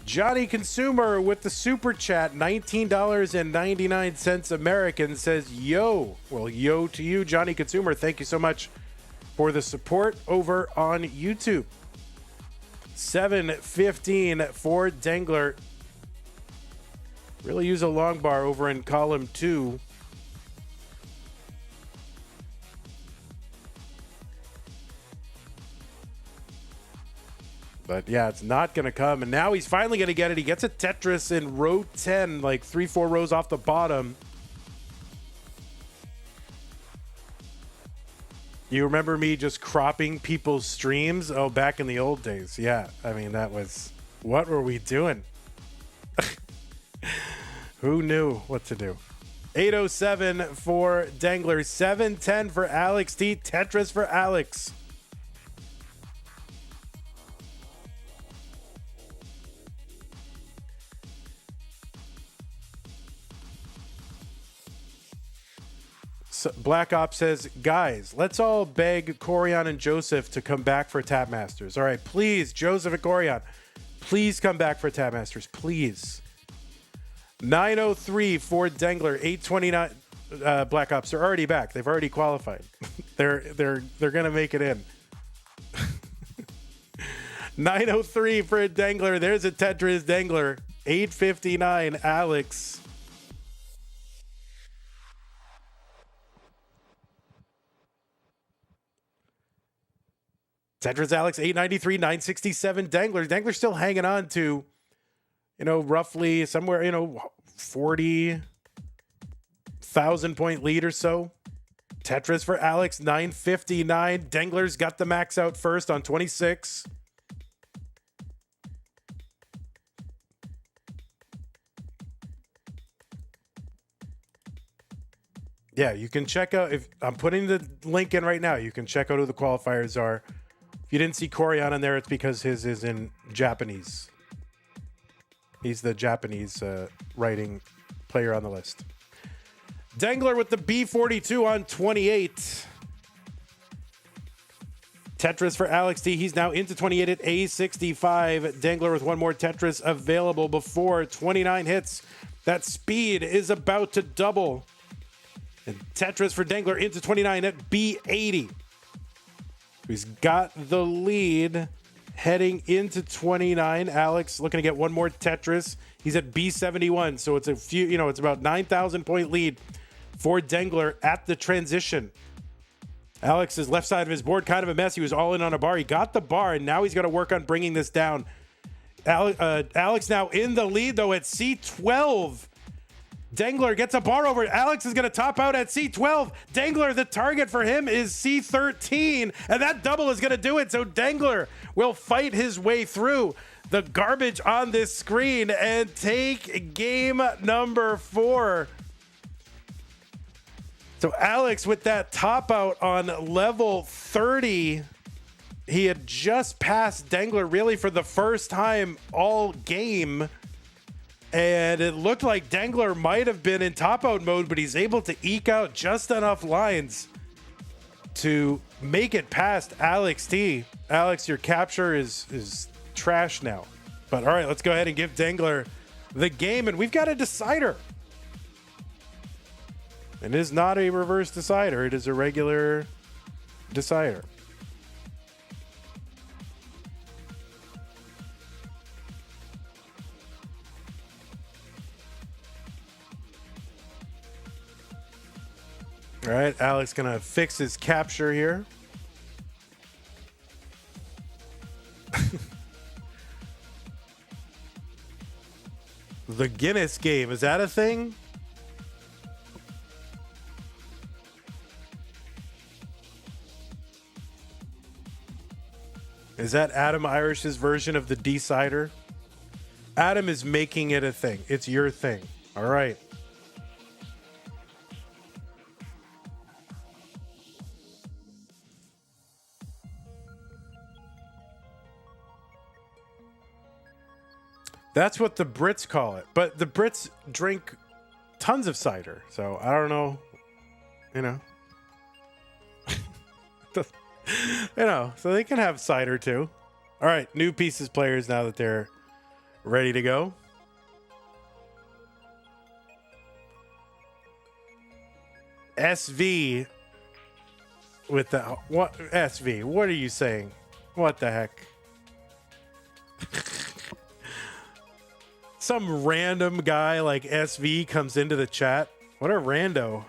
Johnny Consumer with the super chat, $19.99 American, says, yo. Well, yo to you, Johnny Consumer. Thank you so much for the support over on YouTube. 715 for Dengler. Really use a long bar over in column 2. But yeah, it's not going to come. And now he's finally going to get it. He gets a Tetris in row 10, like 3-4 rows off the bottom. You remember me just cropping people's streams? Oh, back in the old days. Yeah, I mean, that was... What were we doing? Who knew what to do? 807 for Dengler. 710 for Alex T. Tetris for Alex. So Black Ops says, guys, let's all beg Corian and Joseph to come back for Tap Masters. All right, please, Joseph and Corian, please come back for Tap Masters, please. 903 for Dengler. 829 Black Ops. They're already back. They've already qualified. they're gonna make it in. 903 for Dengler. There's a Tetris Dengler. 859 Alex. Tetris Alex 893, 967 Dengler. Dengler's still hanging on to, roughly somewhere, 40,000 point lead or so. Tetris for Alex 959. Dengler's got the max out first on 26. Yeah, you can check out, if I'm putting the link in right now, you can check out who the qualifiers are. If you didn't see Corian in there, it's because his is in Japanese. He's the Japanese writing player on the list. Dengler with the B42 on 28. Tetris for Alex T. He's now into 28 at A65. Dengler with one more Tetris available before 29 hits. That speed is about to double. And Tetris for Dengler into 29 at B80. He's got the lead heading into 29. Alex looking to get one more Tetris. He's at B71, so it's a few, it's about 9,000 point lead for Dengler at the transition. Alex's left side of his board, kind of a mess. He was all in on a bar. He got the bar, and now he's got to work on bringing this down. Alex now in the lead, though, at C12. Dengler gets a bar over it. Alex is going to top out at C12. Dengler, the target for him is C13, and that double is going to do it. So Dengler will fight his way through the garbage on this screen and take game number 4. So Alex with that top out on level 30. He had just passed Dengler really for the first time all game. And it looked like Dengler might have been in top out mode, but he's able to eke out just enough lines to make it past Alex T. Alex, your capture is trash now. But all right, let's go ahead and give Dengler the game. And we've got a decider. It is not a reverse decider. It is a regular decider. All right, Alex gonna fix his capture here. The Guinness game, is that a thing? Is that Adam Irish's version of the decider? Adam is making it a thing. It's your thing. All right. That's what the Brits call it. But the Brits drink tons of cider. So I don't know. So they can have cider too. All right. New pieces players now that they're ready to go. SV with the what SV? What are you saying? What the heck? Some random guy like SV comes into the chat. What a rando.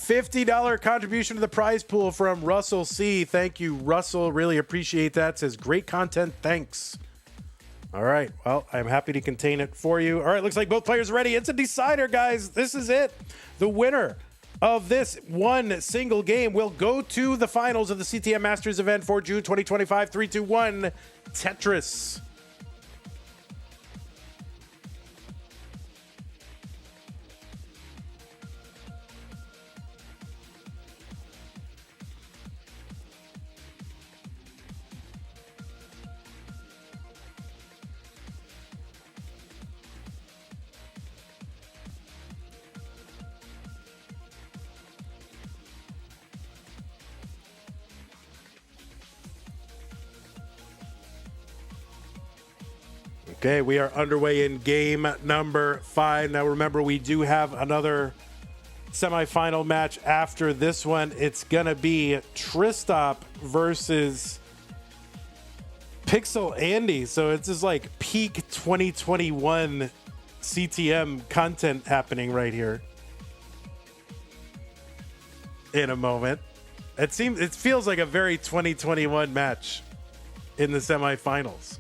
$50 contribution to the prize pool from Russell C. Thank you, Russell. Really appreciate that. Says great content. Thanks. All right. Well, I'm happy to contain it for you. All right. Looks like both players are ready. It's a decider, guys. This is it. The winner of this one single game will go to the finals of the CTM Masters event for June 2025. 3, 2, 1. Tetris. Okay, we are underway in game number 5. Now, remember, we do have another semifinal match after this one. It's going to be Tristop versus Pixel Andy. So it's just like peak 2021 CTM content happening right here in a moment. It feels like a very 2021 match in the semifinals.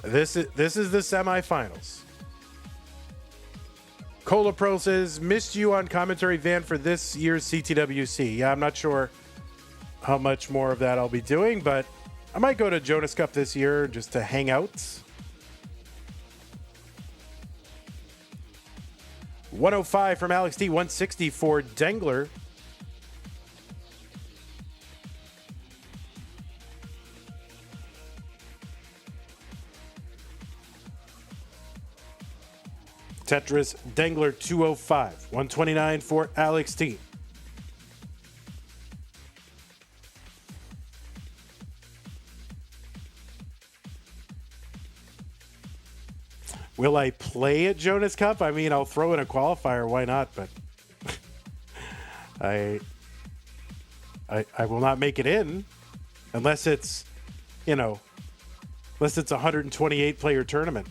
This is the semifinals. Cola Pro says, missed you on commentary, Van, for this year's CTWC. Yeah, I'm not sure how much more of that I'll be doing, but I might go to Jonas Cup this year just to hang out. 105 from Alex T, 160 for Dengler. Tetris Dengler 205, 129 for Alex T. Will I play at Jonas Cup? I mean, I'll throw in a qualifier. Why not? But I will not make it in unless it's, unless it's a 128 player tournament.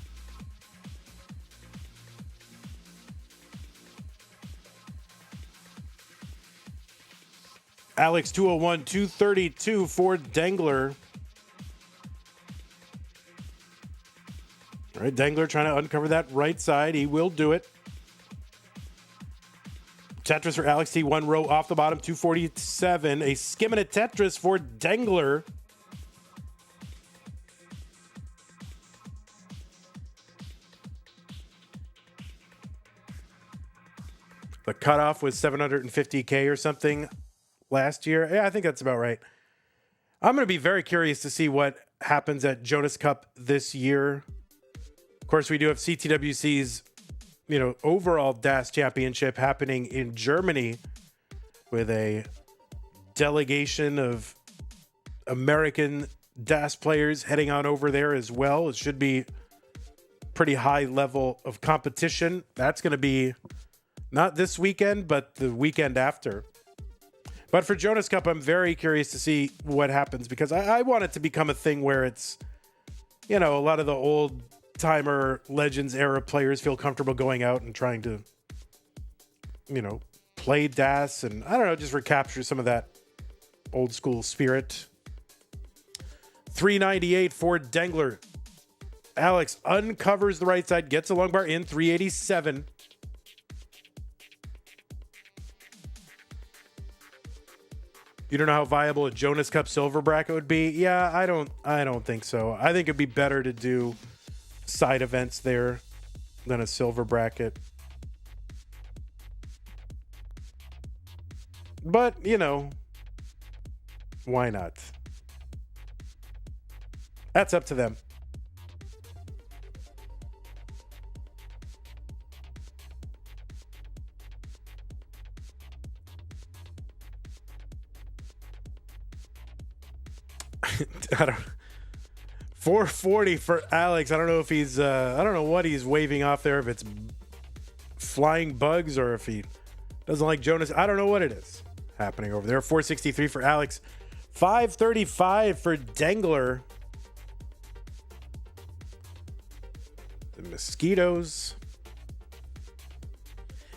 Alex 201, 232 for Dengler. All right, Dengler trying to uncover that right side. He will do it. Tetris for Alex T, 1 row off the bottom, 247. A skimming at Tetris for Dengler. The cutoff was 750K or something last year. Yeah, I think that's about right. I'm going to be very curious to see what happens at Jonas Cup this year. Of course, we do have CTWC's, overall DAS championship happening in Germany with a delegation of American DAS players heading on over there as well. It should be pretty high level of competition. That's going to be not this weekend, but the weekend after. But for Jonas Cup, I'm very curious to see what happens because I want it to become a thing where it's, a lot of the old timer Legends era players feel comfortable going out and trying to, play DAS and I don't know, just recapture some of that old school spirit. 398 for Dengler. Alex uncovers the right side, gets a long bar in, 387. You don't know how viable a Jonas Cup silver bracket would be? Yeah, I don't think so. I think it'd be better to do side events there than a silver bracket. But, why not? That's up to them. I don't 440 for Alex. I don't know if he's I don't know what he's waving off there, if it's flying bugs or if he doesn't like Jonas. I don't know what it is happening over there. 463 for Alex. 535 for Dengler. The Mosquitoes.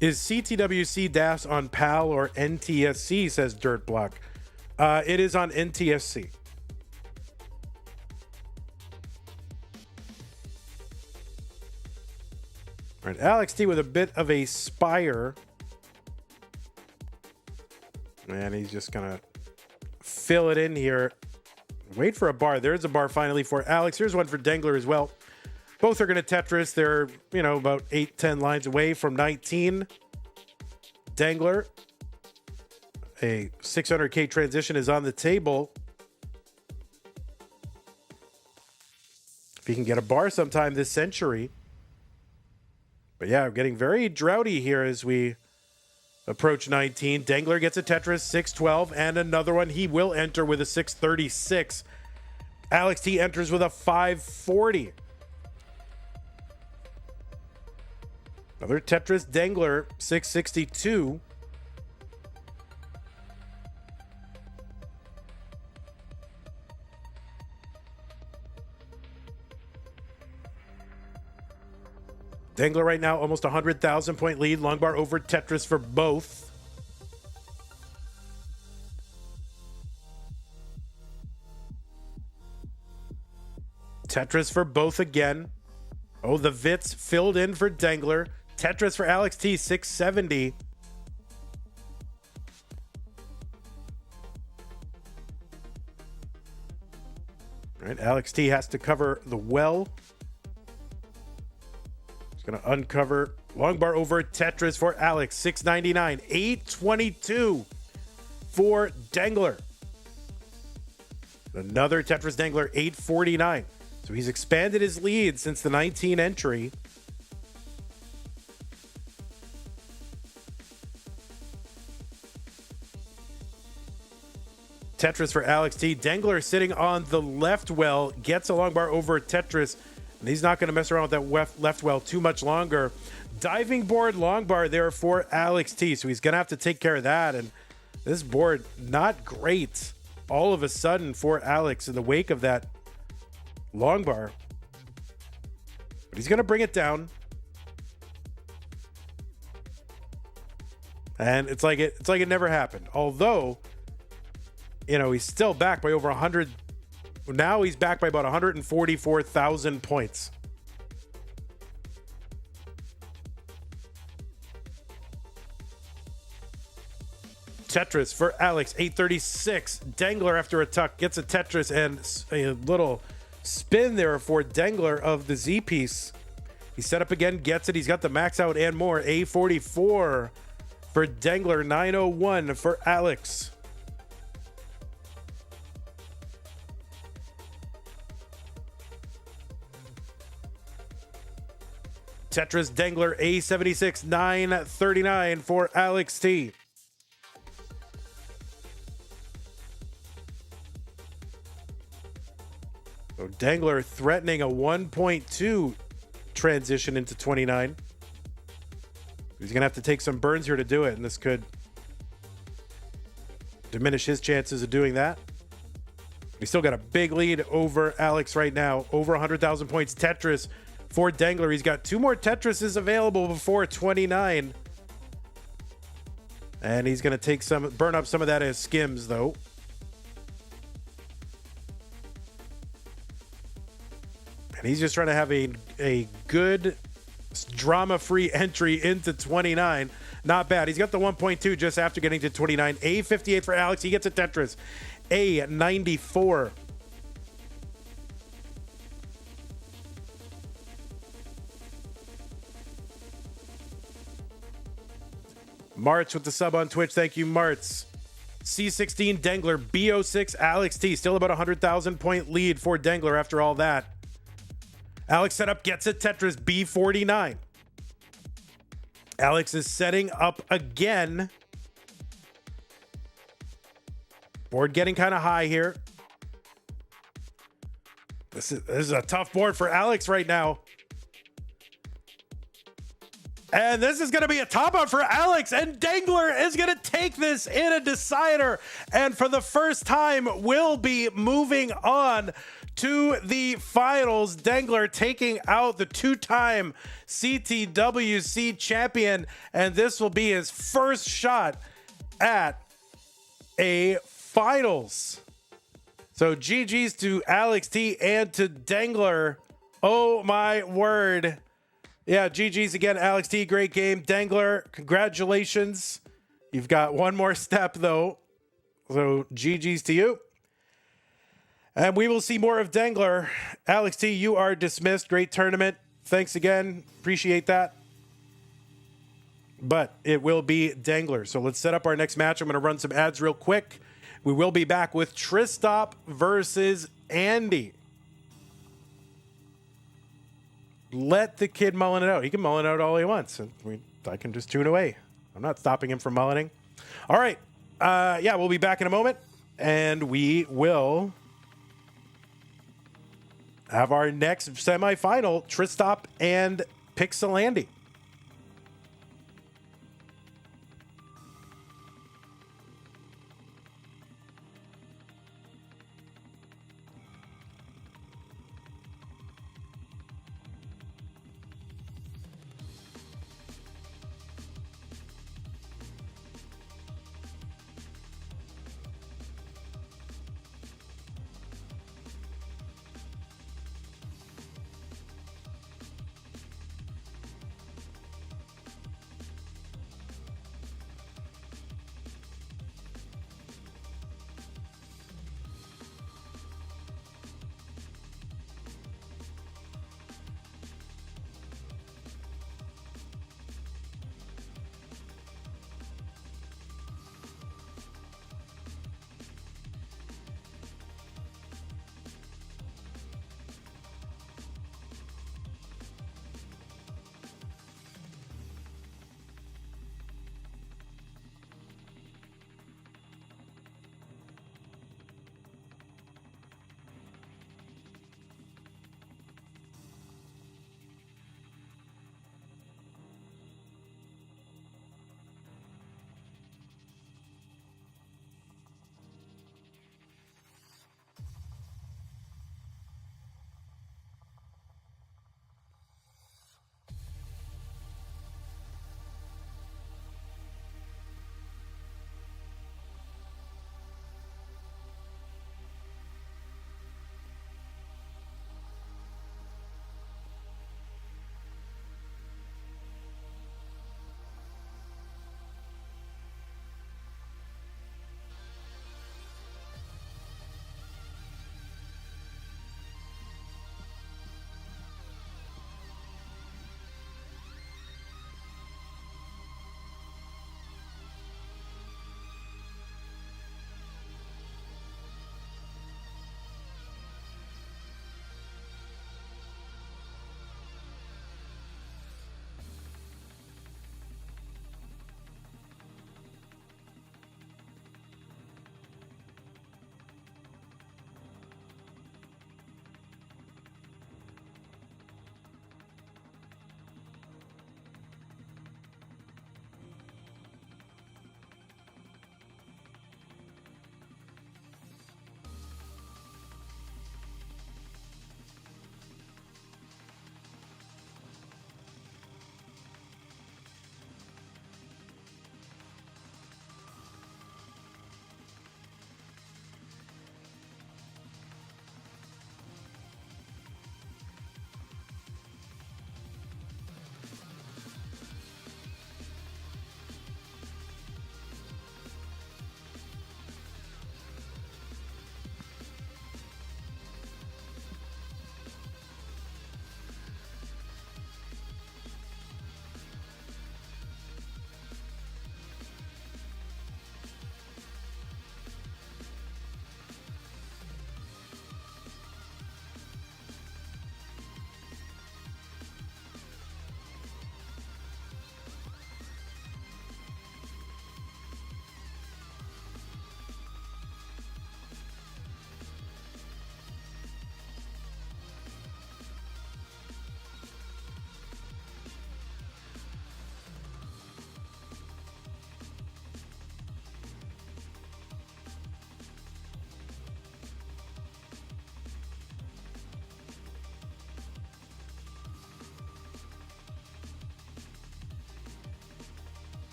Is CTWC DAFs on PAL or NTSC, says Dirt Block. It is on NTSC. All right, Alex T with a bit of a spire. And he's just going to fill it in here. Wait for a bar. There's a bar finally for Alex. Here's one for Dengler as well. Both are going to Tetris. They're, about 8-10 lines away from 19. Dengler, a 600K transition is on the table. If he can get a bar sometime this century. But yeah, we're getting very droughty here as we approach 19. Dengler gets a Tetris, 612, and another one. He will enter with a 636. Alex T enters with a 540. Another Tetris Dengler, 662. Dengler right now, almost 100,000 point lead. Long bar over Tetris for both. Tetris for both again. Oh, the Vits filled in for Dengler. Tetris for Alex T, 670. All right, Alex T has to cover the well. He's going to uncover long bar over Tetris for Alex, 699. 822 for Dengler. Another Tetris Dengler, 849. So he's expanded his lead since the 19 entry. Tetris for Alex T. Dengler sitting on the left well, gets a long bar over Tetris, and he's not going to mess around with that left well too much longer. Diving board long bar there for Alex T. So he's going to have to take care of that. And this board, not great all of a sudden for Alex in the wake of that long bar. But he's going to bring it down. And it's like it never happened. Although, he's still back by over 100. Now he's back by about 144,000 points. Tetris for Alex, 836. Dengler after a tuck gets a Tetris and a little spin there for Dengler of the Z piece. He set up again, gets it. He's got the max out and more. A44 for Dengler, 901 for Alex. Tetris Dengler, A76, 939 for Alex T. So Dengler threatening a 1.2 transition into 29. He's going to have to take some burns here to do it, and this could diminish his chances of doing that. He's still got a big lead over Alex right now, over 100,000 points. Tetris for Dengler. He's got two more Tetrises available before 29. And he's going to burn up some of that as skims, though. And he's just trying to have a good, drama-free entry into 29. Not bad. He's got the 1.2 just after getting to 29. A58 for Alex. He gets a Tetris. A94. Martz with the sub on Twitch. Thank you, Martz. C16 Dengler, B06 Alex T. Still about 100,000 point lead for Dengler after all that. Alex set up, gets it. Tetris, B49. Alex is setting up again. Board getting kind of high here. This is a tough board for Alex right now. And this is going to be a top out for Alex. And Dengler is going to take this in a decider. And for the first time, will be moving on to the finals. Dengler taking out the two-time CTWC champion. And this will be his first shot at a finals. So GG's to Alex T and to Dengler. Oh my word. Yeah, GG's again, Alex T. Great game. Dengler, congratulations. You've got one more step, though. So GG's to you. And we will see more of Dengler. Alex T., you are dismissed. Great tournament. Thanks again. Appreciate that. But it will be Dengler. So let's set up our next match. I'm going to run some ads real quick. We will be back with Tristop versus Andy. Let the kid mullen it out. He can mullen out all he wants. And I can just tune away. I'm not stopping him from mullening. All right. Yeah, we'll be back in a moment. And we will have our next semifinal, Tristop and Pixelandy.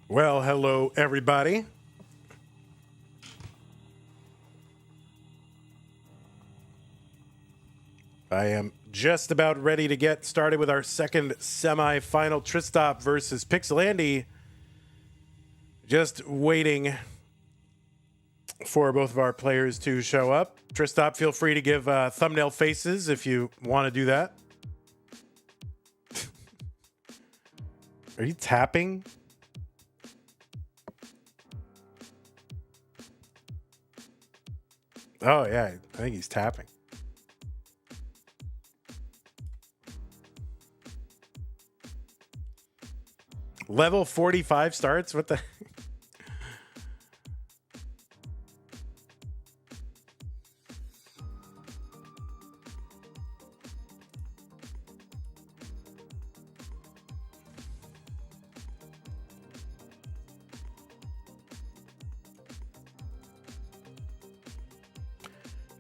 Well, hello, everybody. I am just about ready to get started with our second semifinal. Tristop versus Pixelandy. Just waiting for both of our players to show up. Tristop, feel free to give thumbnail faces if you want to do that. Are you tapping? Oh, yeah, I think he's tapping. Level 45 starts? What the?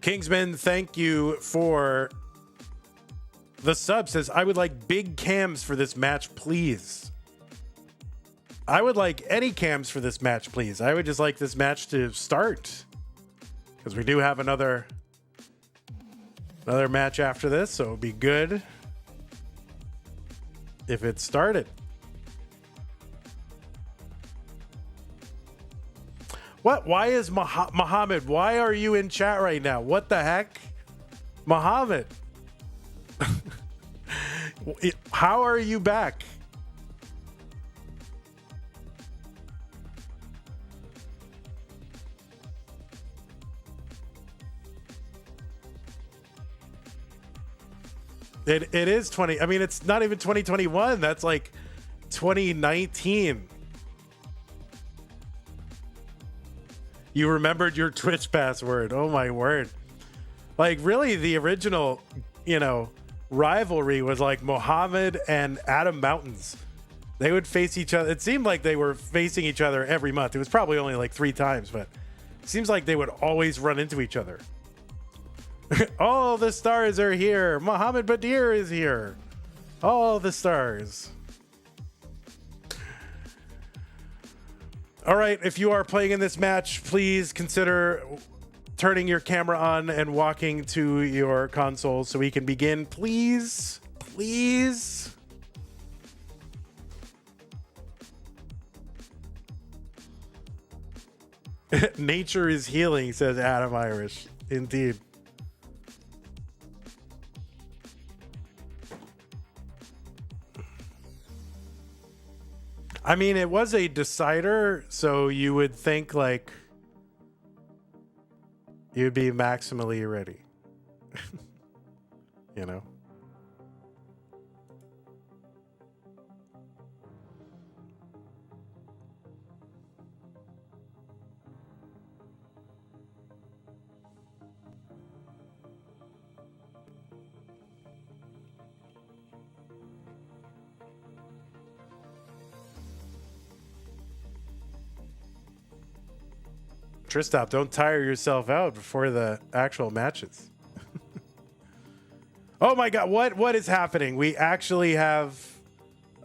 Kingsman, thank you for the sub. Says, I would like big cams for this match, please. I would like any cams for this match, please. I would just like this match to start, because we do have another match after this, so it would be good if it started. What? Why is Muhammad? Why are you in chat right now? What the heck? Muhammad. How are you back? It is 20. I mean, it's not even 2021. That's like 2019. You remembered your Twitch password. Oh my word. Like, really, the original, rivalry was like Mohammed and Adam Mountains. They would face each other. It seemed like they were facing each other every month. It was probably only like 3 times, but it seems like they would always run into each other. All the stars are here. Mohammed Badir is here. All the stars. All right, if you are playing in this match, please consider turning your camera on and walking to your console so we can begin. Please, please. Nature is healing, says Adam Irish. Indeed. I mean, it was a decider, so you would think like you'd be maximally ready. you know? Tristop, don't tire yourself out before the actual matches. Oh my god, what is happening? We actually have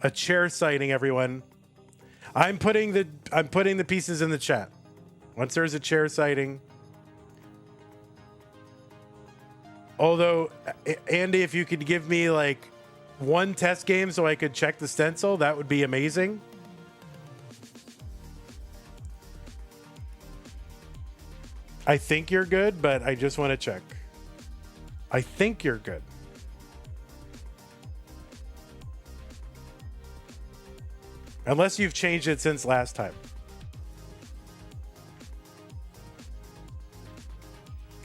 a chair sighting, everyone. I'm putting the pieces in the chat. Once there's a chair sighting. Although, Andy, if you could give me like one test game so I could check the stencil, that would be amazing. I think you're good, but I just want to check. I think you're good. Unless you've changed it since last time.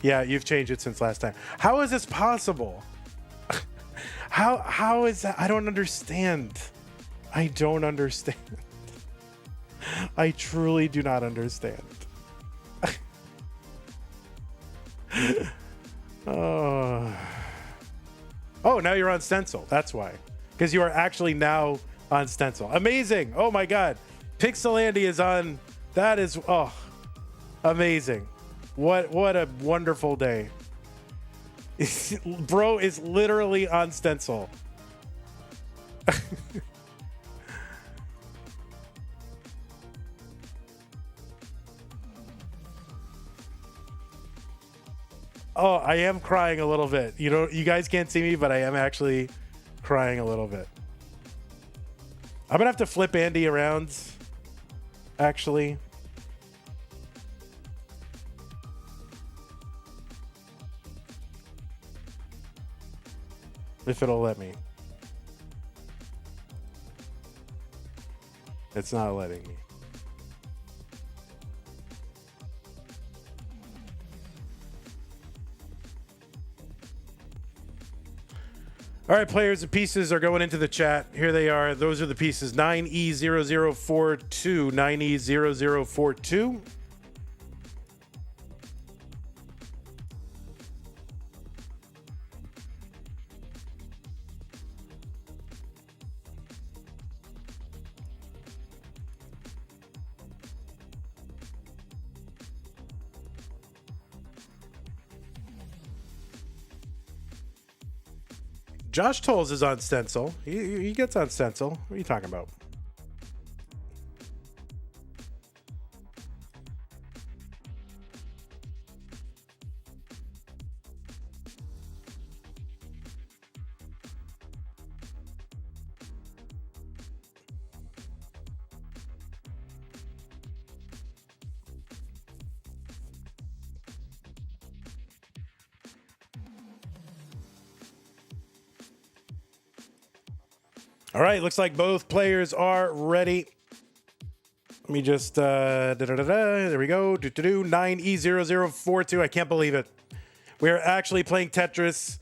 Yeah, you've changed it since last time. How is this possible? How is that? I don't understand. I don't understand. I truly do not understand. Oh, now you're on stencil. That's why. Because you are actually now on stencil. Amazing. Oh my god. Pixelandy is on. That is amazing. What a wonderful day. Bro is literally on stencil. Oh, I am crying a little bit. You guys can't see me, but I am actually crying a little bit. I'm gonna have to flip Andy around, actually. If it'll let me. It's not letting me. All right, players, the pieces are going into the chat. Here they are. Those are the pieces. 9E0042. 9E0042. Josh Tolles is on stencil. He gets on stencil. What are you talking about? All right, looks like both players are ready. Let me just, there we go. 9E0042. I can't believe it. We're actually playing Tetris.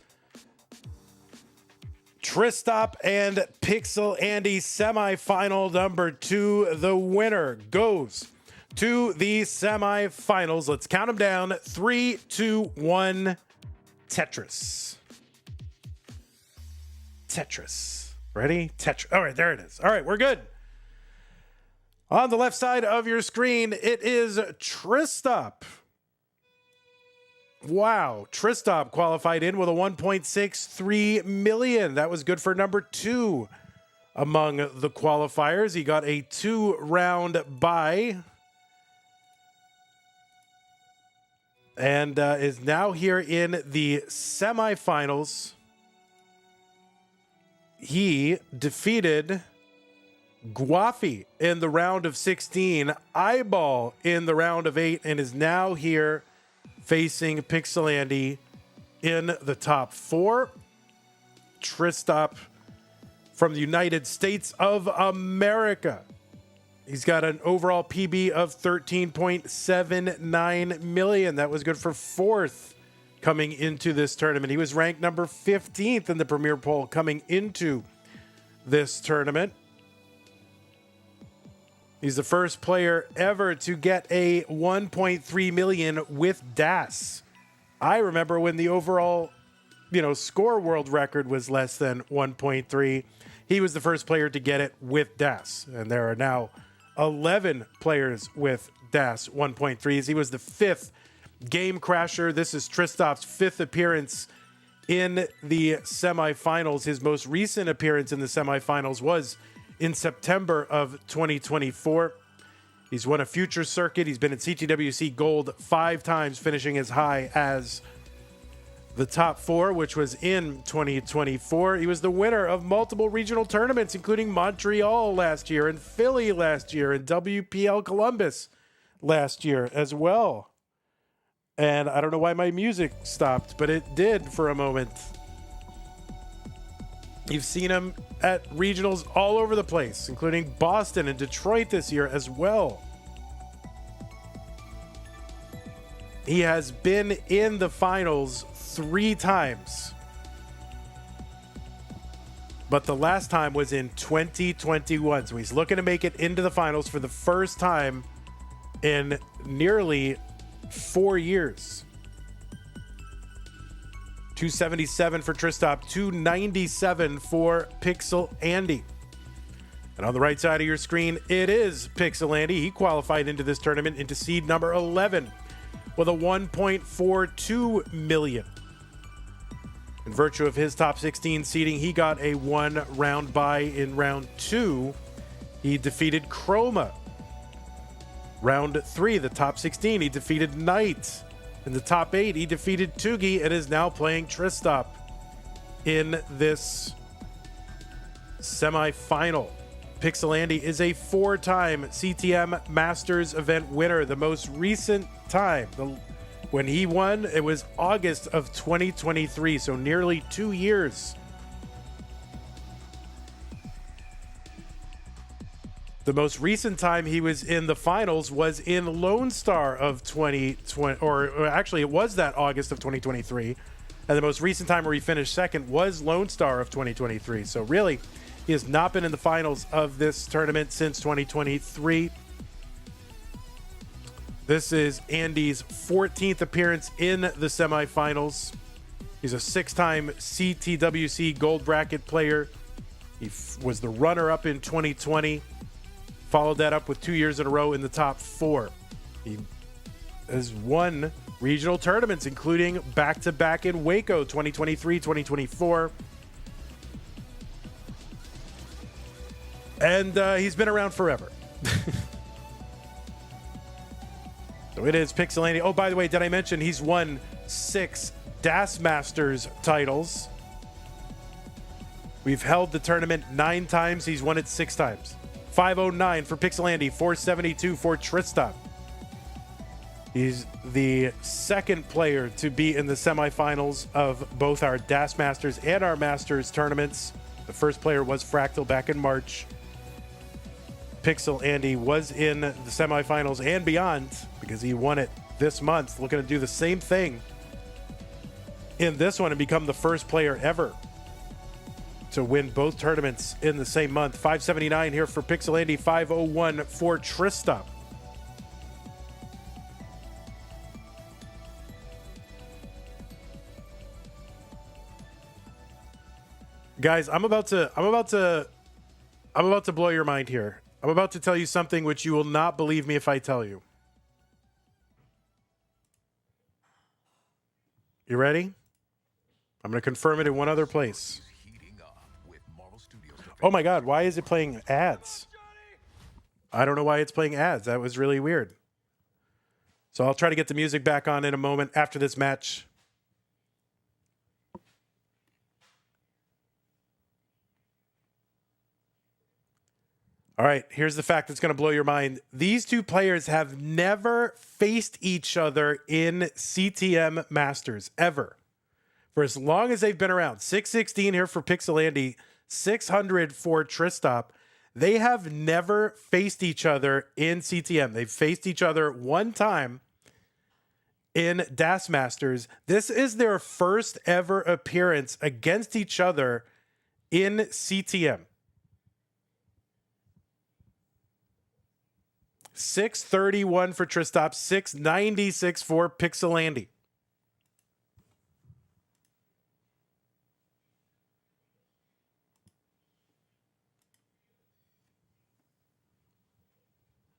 Tristop and Pixel Andy semifinal number 2. The winner goes to the semifinals. Let's count them down. 3, 2, 1. Tetris. Tetris. Ready? Tetris. All right, there it is. All right, we're good. On the left side of your screen, it is Tristop. Wow. Tristop qualified in with a 1.63 million. That was good for number 2 among the qualifiers. He got a 2-round bye and is now here in the semifinals. He defeated Guafi in the round of 16, Eyeball in the round of 8, and is now here facing Pixel Andy in the top 4. Tristop from the United States of America. He's got an overall PB of 13.79 million. That was good for 4th coming into this tournament. He was ranked number 15th in the Premier poll coming into this tournament. He's the first player ever to get a 1.3 million with DAS. I remember when the overall, score world record was less than 1.3. He was the first player to get it with DAS. And there are now 11 players with DAS 1.3s. He was the 5th Game Crasher. This is Tristop's 5th appearance in the semifinals. His most recent appearance in the semifinals was in September of 2024. He's won a future circuit. He's been in CTWC Gold 5 times, finishing as high as the top 4, which was in 2024. He was the winner of multiple regional tournaments, including Montreal last year and Philly last year and WPL Columbus last year as well. And I don't know why my music stopped, but it did for a moment. You've seen him at regionals all over the place, including Boston and Detroit this year as well. He has been in the finals 3 times. But the last time was in 2021. So he's looking to make it into the finals for the first time in nearly 4 years. 277 for Tristop, 297 for Pixel Andy. And on the right side of your screen, it is Pixel Andy. He qualified into this tournament into seed number 11 with a 1.42 million. In virtue of his top 16 seeding, he got a 1-round bye in round 2. He defeated Chroma. Round 3, the top 16, he defeated Knight. In the top 8, he defeated Tugi and is now playing Tristop in this semifinal. Pixelandy is a 4-time CTM Masters event winner. The most recent time when he won, it was August of 2023, so nearly 2 years. The most recent time he was in the finals was in Lone Star of 2020, or actually it was that August of 2023. And the most recent time where he finished second was Lone Star of 2023. So really, he has not been in the finals of this tournament since 2023. This is Andy's 14th appearance in the semifinals. He's a 6-time CTWC Gold Bracket player. He was the runner-up in 2020. Followed that up with 2 years in a row in the top 4. He has won regional tournaments, including back-to-back in Waco 2023, 2024. And he's been around forever. So it is Pixelandy. Oh, by the way, did I mention he's won 6 DAS Masters titles? We've held the tournament 9 times. He's won it 6 times. 509 for Pixelandy, 472 for Tristop. He's the second player to be in the semifinals of both our DAS Masters and our Masters tournaments. The first player was Fractal back in March. Pixelandy was in the semifinals and beyond because he won it this month. Looking to do the same thing in this one and become the first player ever to win both tournaments in the same month. 579 here for Pixelandy, 501 for Tristop. Guys, I'm about to blow your mind here. I'm about to tell you something which you will not believe me if I tell you. You ready? I'm going to confirm it in one other place. Oh my God, why is it playing ads? I don't know why it's playing ads. That was really weird. So I'll try to get the music back on in a moment after this match. All right, here's the fact that's going to blow your mind. These two players have never faced each other in CTM Masters, ever. For as long as they've been around. 616 here for Pixelandy, 600 for Tristop. They have never faced each other in CTM. They've faced each other one time in DAS Masters. This is their first ever appearance against each other in CTM. 631 for Tristop, 696 for Pixelandy.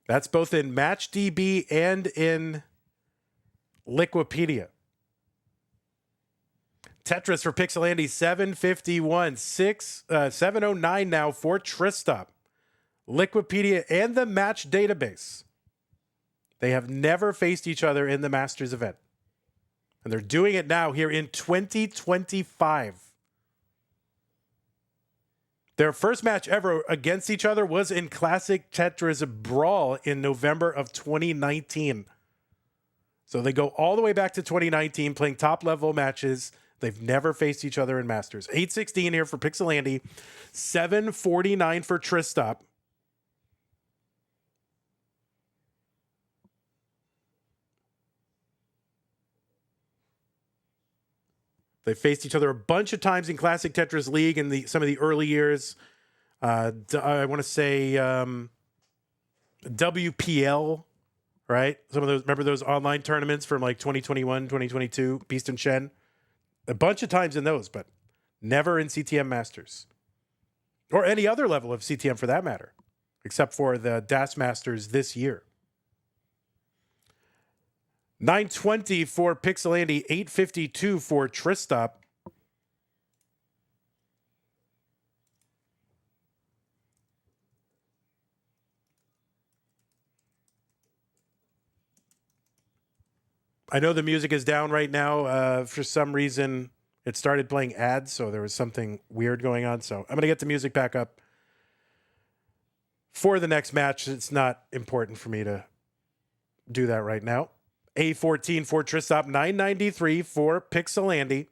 That's both in MatchDB and in Liquipedia. Tetris for Pixelandy, 751. 709 now for Tristop. Liquipedia and the Match Database. They have never faced each other in the Masters event. And they're doing it now here in 2025. Their first match ever against each other was in Classic Tetris Brawl in November of 2019. So they go all the way back to 2019 playing top-level matches. They've never faced each other in Masters. 816 here for Pixelandy. 749 for Tristop. They faced each other a bunch of times in Classic Tetris League in some of the early years. I want to say WPL, right? Some of those, remember those online tournaments from like 2021, 2022, Beast and Shen? A bunch of times in those, but never in CTM Masters. Or any other level of CTM for that matter, except for the DAS Masters this year. 920 for Pixelandy, 852 for Tristop. I know the music is down right now. For some reason, it started playing ads, so there was something weird going on. So I'm going to get the music back up for the next match. It's not important for me to do that right now. A14 for Tristop, 993 for Pixelandy.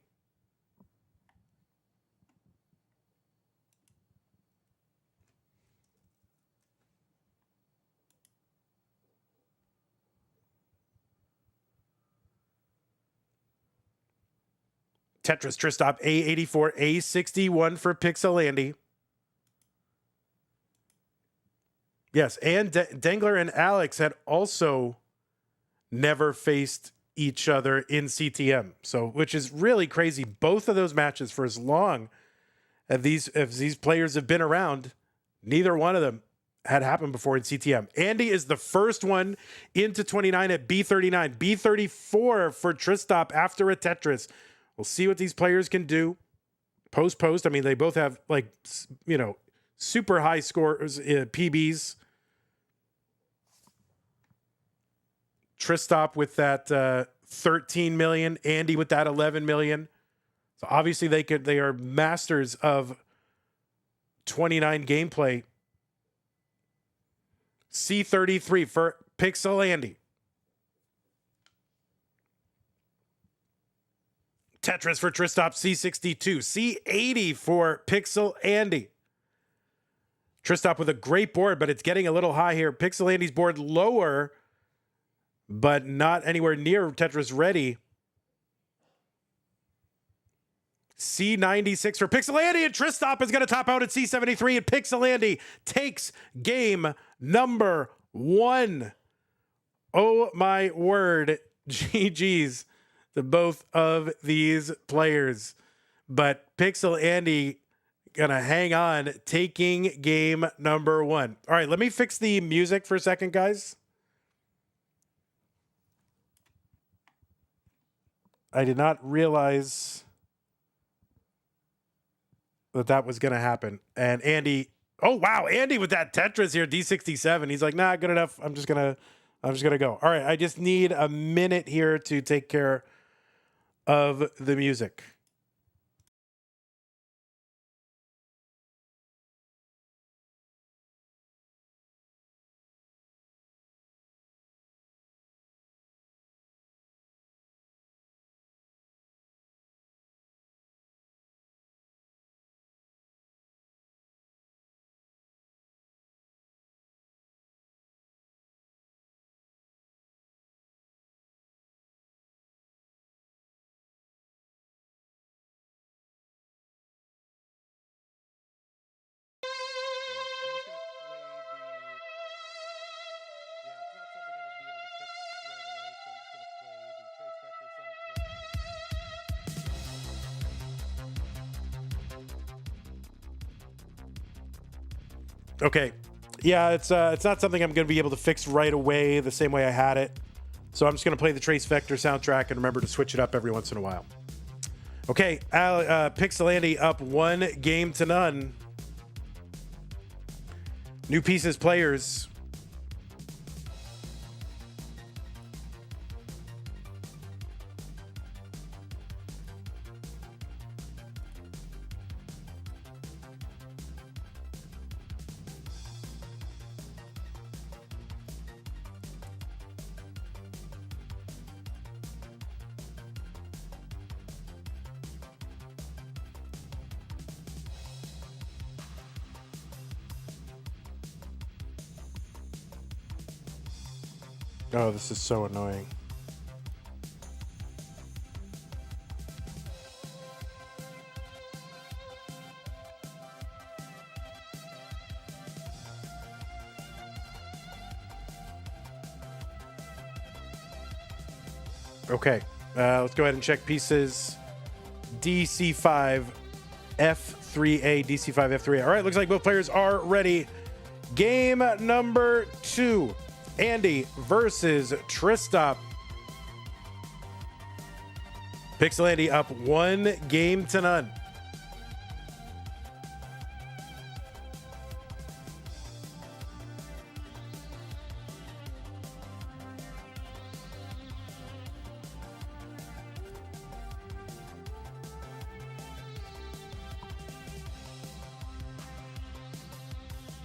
Tetris Tristop, A84, A61 for Pixelandy. Yes, and Dengler and Alex had also never faced each other in CTM. So, which is really crazy. Both of those matches, for as long as these players have been around, neither one of them had happened before in CTM. Andy is the first one into 29 at B39. B34 for Tristop after a Tetris. We'll see what these players can do post. I mean, they both have, like, you know, super high scores, PBs. Tristop with that 13 million, Andy with that 11 million. So obviously they are masters of 29 gameplay. C33 for Pixelandy. Tetris for Tristop, C62. C80 for Pixelandy. Tristop with a great board, but it's getting a little high here. Pixelandy's board lower, but not anywhere near Tetris ready. C96 for Pixelandy, and Tristop is going to top out at C73, and Pixelandy takes game number 1. Oh my word. GG's to both of these players. But Pixelandy gonna hang on, taking game number 1. All right, let me fix the music for a second, guys. I did not realize that was going to happen. And Andy, oh wow, Andy with that Tetris here, D67. He's like, nah, good enough. I'm just gonna go. All right, I just need a minute here to take care of the music. Okay. Yeah, it's not something I'm going to be able to fix right away the same way I had it. So I'm just going to play the Trace Vector soundtrack and remember to switch it up every once in a while. Okay, Pixelandy up 1-0. New pieces, players. Oh, this is so annoying. Okay, let's go ahead and check pieces. DC5 F3A, DC5 F3A. All right, looks like both players are ready. Game number 2. Andy versus Tristop. Pixelandy up 1-0.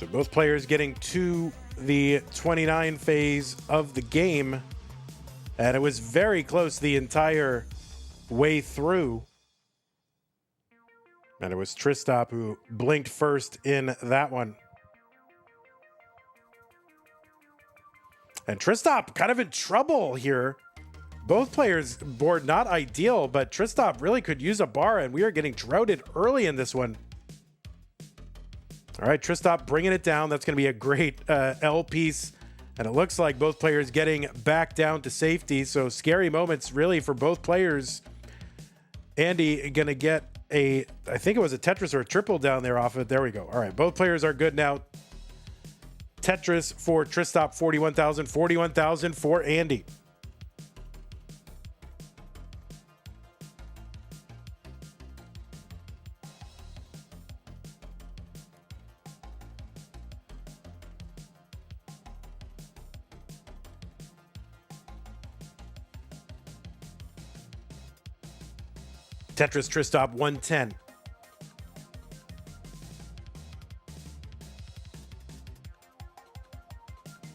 So both players getting to the 29 phase of the game. And it was very close the entire way through. And it was Tristop who blinked first in that one. And Tristop kind of in trouble here. Both players board not ideal, but Tristop really could use a bar, and we are getting droughted early in this one. All right, Tristop bringing it down. That's going to be a great L piece. And it looks like both players getting back down to safety. So scary moments really for both players. Andy going to get I think it was a Tetris or a triple down there off it. There we go. All right, both players are good now. Tetris for Tristop, 41,000. 41,000 for Andy. Tetris Tristop 110.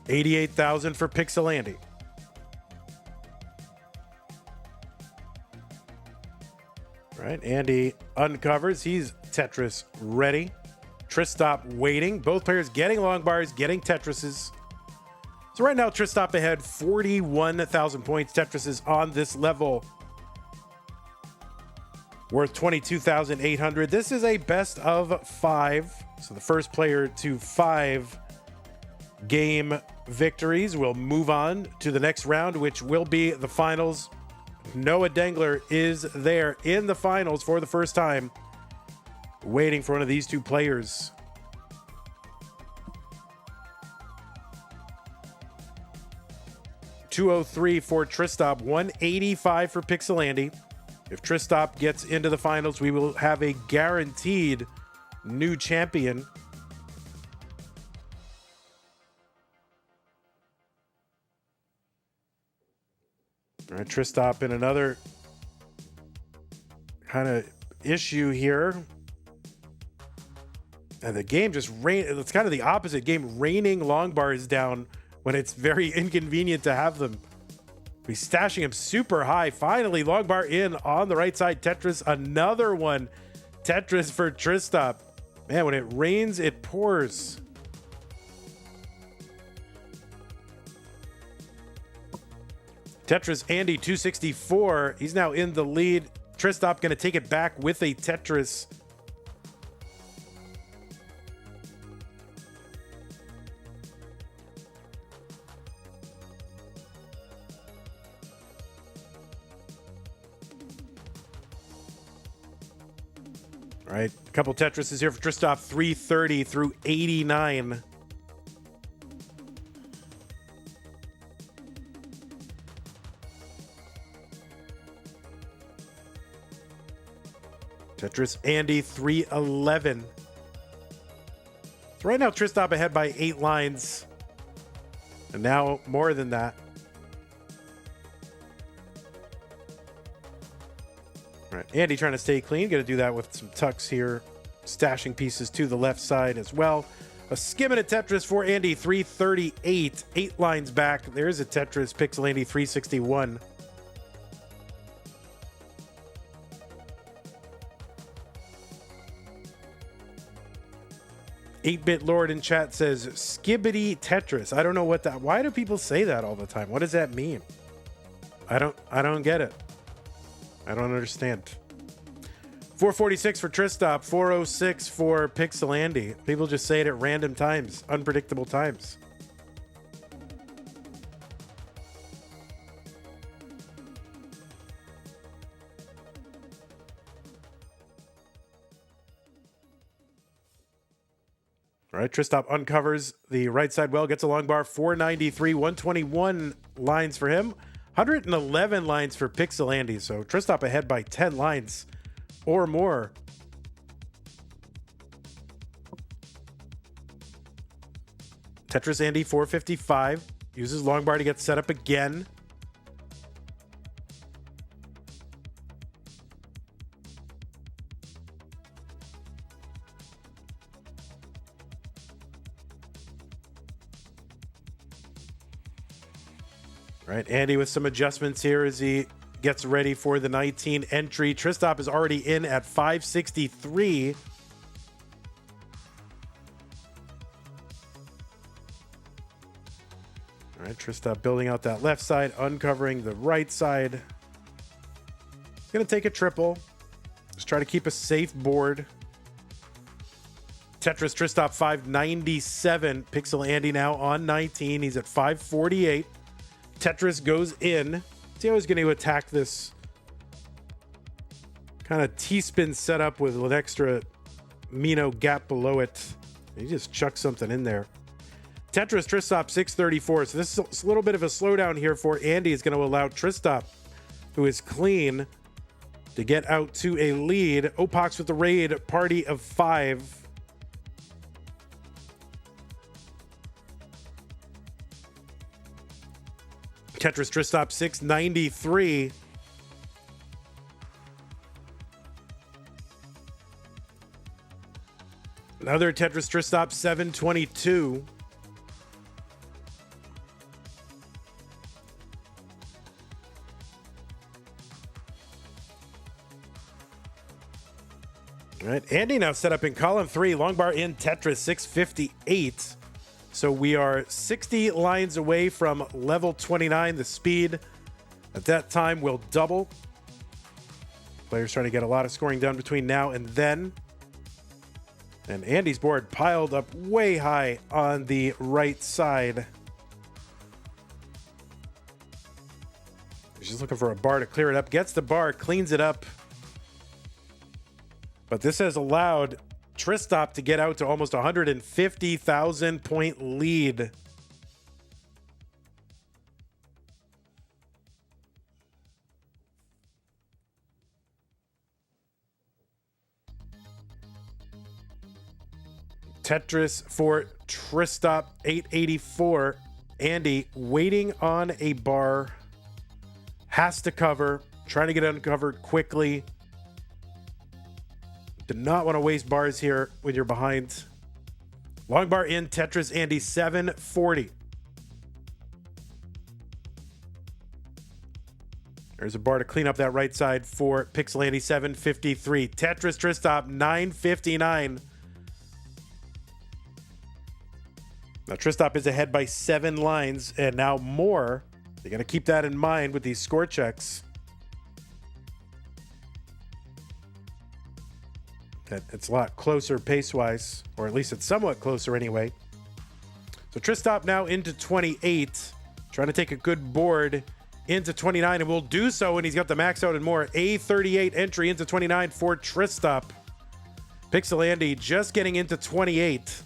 $88,000 for Pixel Andy. Right, Andy uncovers. He's Tetris ready. Tristop waiting. Both players getting long bars, getting Tetrises. So right now, Tristop ahead, 41,000 points. Tetris is on this level, worth 22,800. This is a best of 5. So the first player to 5 game victories will move on to the next round, which will be the finals. Noah Dengler is there in the finals for the first time, waiting for one of these two players. $203 for Tristop, $185 for Pixel Andy. If Tristop gets into the finals, we will have a guaranteed new champion. All right, Tristop in another kind of issue here. And the game just it's kind of the opposite game, raining long bars down when it's very inconvenient to have them. He's stashing him super high. Finally, long bar in on the right side. Tetris, another one. Tetris for Tristop. Man, when it rains, it pours. Tetris Andy 264. He's now in the lead. Tristop going to take it back with a Tetris. All right, a couple Tetrises here for Tristop, 330 through 89. Tetris Andy 311. So right now Tristop ahead by 8 lines. And now more than that. All right, Andy trying to stay clean. Going to do that with some tucks here. Stashing pieces to the left side as well. A skimming at Tetris for Andy 338. 8 lines back. There's a Tetris Pixel Andy 361. 8-Bit Lord in chat says skibbity Tetris. I don't know what that, why do people say that all the time? What does that mean? I don't get it. I don't understand. 446 for Tristop, 406 for Pixel Andy. People just say it at random times, unpredictable times. All right, Tristop uncovers the right side well, gets a long bar, 493, 121 lines for him, 111 lines for Pixel Andy. So Tristop ahead by 10 lines or more. Tetris Andy, 455, uses long bar to get set up again. Right, Andy with some adjustments here as he gets ready for the 19 entry. Tristop is already in at 563. All right, Tristop building out that left side, uncovering the right side. He's going to take a triple. Just try to keep a safe board. Tetris Tristop 597. Pixel Andy now on 19. He's at 548. Tetris goes in. See how he's going to attack this kind of T-spin setup with an extra Mino gap below it. He just chucks something in there. Tetris Tristop 634. So this is a little bit of a slowdown here for Andy. Is going to allow Tristop, who is clean, to get out to a lead. Opox with the raid, party of 5. Tetris Tristop 693. Another Tetris Tristop 722. All right, Andy now set up in column 3. Long bar in Tetris 658. So we are 60 lines away from level 29. The speed at that time will double. Players trying to get a lot of scoring done between now and then. And Andy's board piled up way high on the right side. He's just looking for a bar to clear it up. Gets the bar, cleans it up. But this has allowed Tristop to get out to almost 150,000 point lead. Tetris for Tristop 884. Andy waiting on a bar. Has to cover. Trying to get uncovered quickly. Do not want to waste bars here when you're behind. Long bar in Tetris Andy 740. There's a bar to clean up that right side for Pixel Andy 753. Tetris Tristop 959. Now Tristop is ahead by 7 lines and now more. They're going to keep that in mind with these score checks. That it's a lot closer pace-wise, or at least it's somewhat closer anyway. So Tristop now into 28, trying to take a good board into 29, and will do so when he's got the max out and more. A38 entry into 29 for Tristop. Pixel Andy just getting into 28.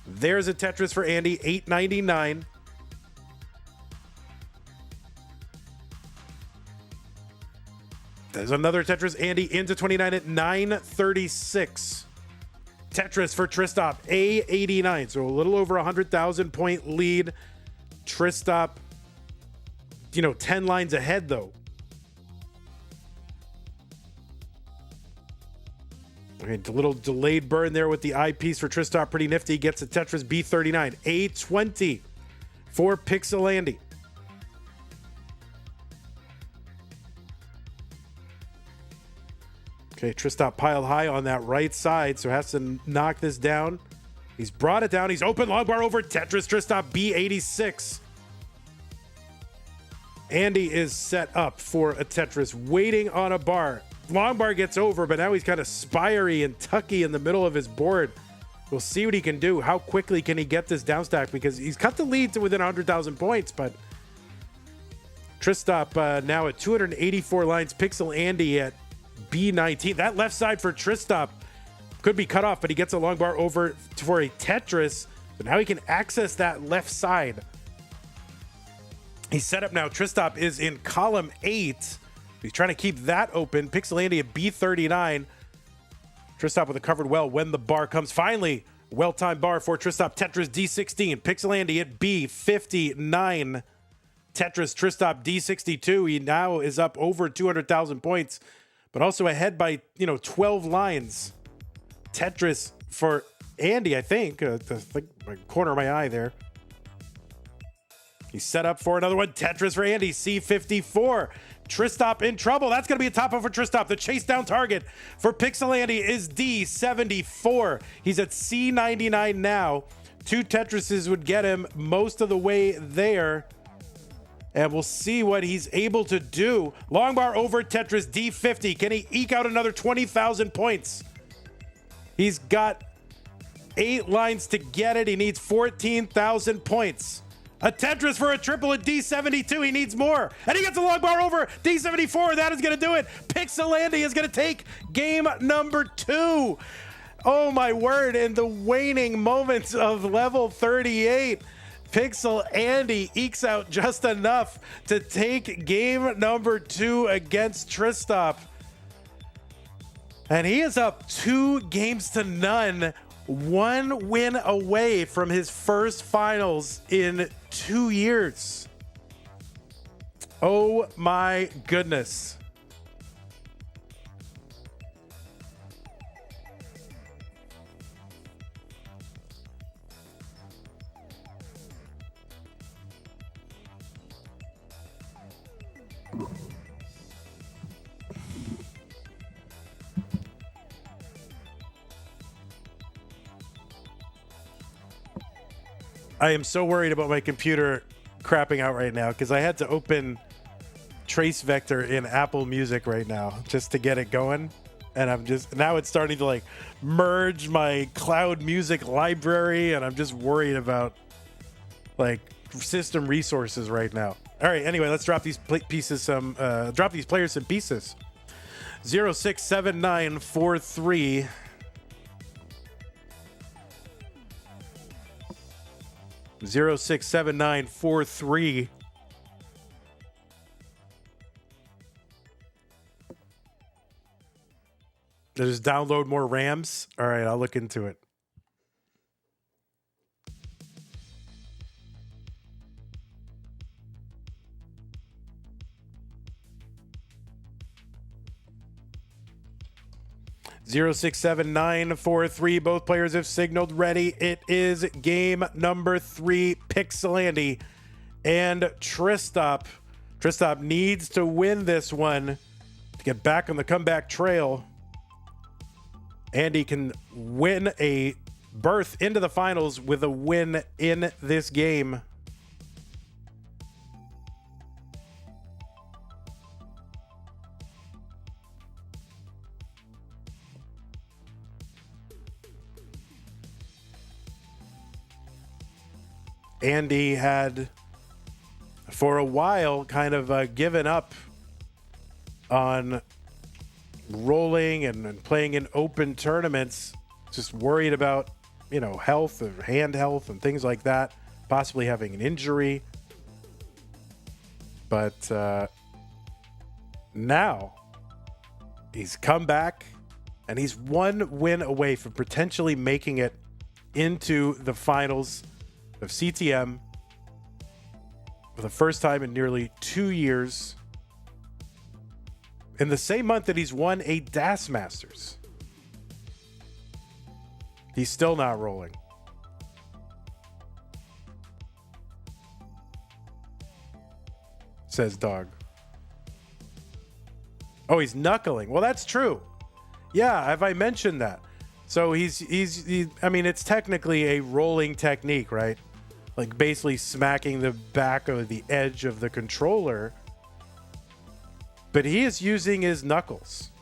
There's a Tetris for Andy, 899. There's another Tetris Andy into 29 at 936. Tetris for Tristop, A89. So a little over 100,000 point lead. Tristop, 10 lines ahead though. Okay, a little delayed burn there with the eyepiece for Tristop. Pretty nifty. Gets a Tetris B39. A20 for Pixel Andy. Okay, Tristop piled high on that right side, so has to knock this down. He's brought it down. He's open long bar over Tetris. Tristop B86. Andy is set up for a Tetris, waiting on a bar. Long bar gets over, but now he's kind of spiry and tucky in the middle of his board. We'll see what he can do. How quickly can he get this downstack? Because he's cut the lead to within 100,000 points, but Tristop now at 284 lines. Pixel Andy at B19. That left side for Tristop could be cut off, but he gets a long bar over for a Tetris. So now he can access that left side. He's set up now. Tristop is in column 8. He's trying to keep that open. Pixel Andy at B39. Tristop with a covered well when the bar comes. Finally, well-timed bar for Tristop. Tetris D16. Pixel Andy at B59. Tetris Tristop D62. He now is up over 200,000 points, but also ahead by 12 lines. Tetris for Andy, I think. The corner of my eye there. He's set up for another one. Tetris for Andy, C54. Tristop in trouble. That's going to be a top up for Tristop. The chase down target for Pixel Andy is D74. He's at C99 now. 2 Tetrises would get him most of the way there. And we'll see what he's able to do. Long bar over Tetris, D50. Can he eke out another 20,000 points? He's got 8 lines to get it. He needs 14,000 points. A Tetris for a triple at D72. He needs more. And he gets a long bar over D74. That is going to do it. Pixel Andy is going to take game number 2. Oh, my word. In the waning moments of level 38, Pixel Andy ekes out just enough to take game number 2 against Tristop. And he is up 2 games to none. 1 win away from his first finals in 2 years. Oh my goodness. I am so worried about my computer crapping out right now because I had to open Trace Vector in Apple Music right now just to get it going. And I'm just, now it's starting to like merge my cloud music library, and I'm just worried about like system resources right now. All right, anyway, let's drop these pieces drop these players some pieces. 067943. 067943. Just download more RAMs. All right, I'll look into it. Zero 067943. Both players have signaled ready. It is game number 3. Pixel Andy and Tristop. Tristop needs to win this one to get back on the comeback trail. Andy can win a berth into the finals with a win in this game. Andy had, for a while, kind of given up on rolling and playing in open tournaments, just worried about, you know, health or hand health and things like that, possibly having an injury. But now he's come back and he's 1 win away from potentially making it into the finals of CTM for the first time in nearly 2 years, in the same month that he's won a DAS Masters. He's still not rolling. Says Dog. Oh, he's knuckling. Well, that's true. Yeah, have I mentioned that? So he's I mean, it's technically a rolling technique, right? Like basically smacking the back of the edge of the controller. But he is using his knuckles.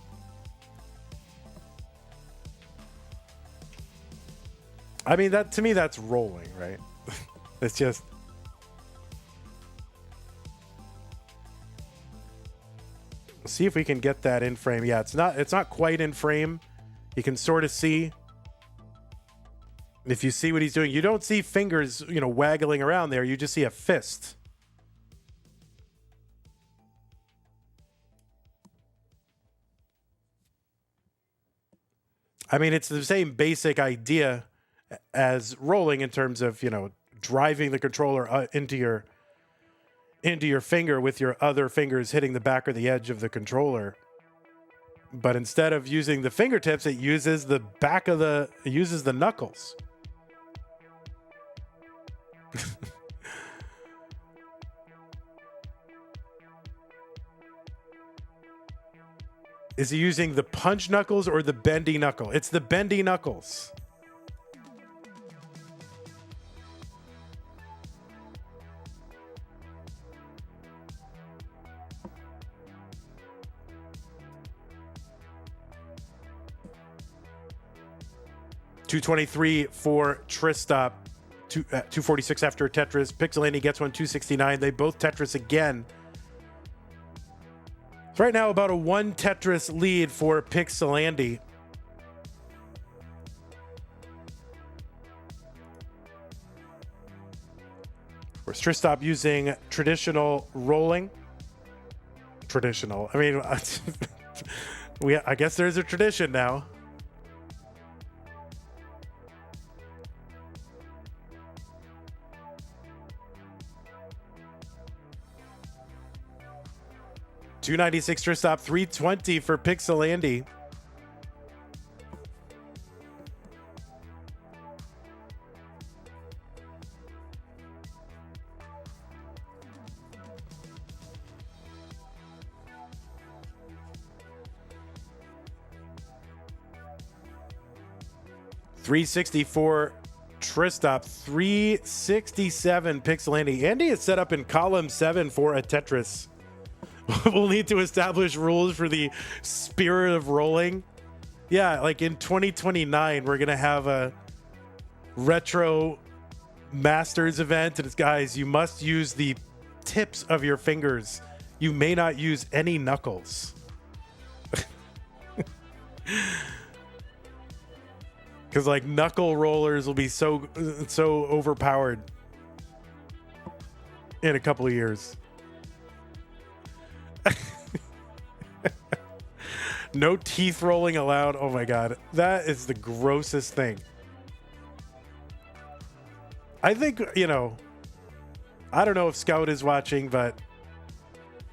I mean, that to me, that's rolling, right? It's just. Let's see if we can get that in frame. Yeah, it's not quite in frame. You can sort of see. If you see what he's doing, you don't see fingers, you know, waggling around there. You just see a fist. I mean, it's the same basic idea as rolling in terms of, you know, driving the controller into your finger with your other fingers hitting the back or the edge of the controller. But instead of using the fingertips, it uses the knuckles. Is he using the punch knuckles or the bendy knuckle? It's the bendy knuckles. $223 for Tristop. 246 after Tetris. Pixelani gets one, 269. They both Tetris again. It's right now about a 1 Tetris lead for Pixelandi. Of course, Tristop using traditional rolling. Traditional. I mean, I guess there's a tradition now. $296 Tristop, $320 for Pixelandi. $360 for Tristop, $367 Pixelandi. Andy is set up in column 7 for a Tetris. We'll need to establish rules for the spirit of rolling. Yeah, like in 2029, we're going to have a retro masters event. And it's, guys, you must use the tips of your fingers. You may not use any knuckles. Because like knuckle rollers will be so overpowered in a couple of years. No teeth rolling allowed. Oh my god, that is the grossest thing. I think, you know, I don't know if Scout is watching, but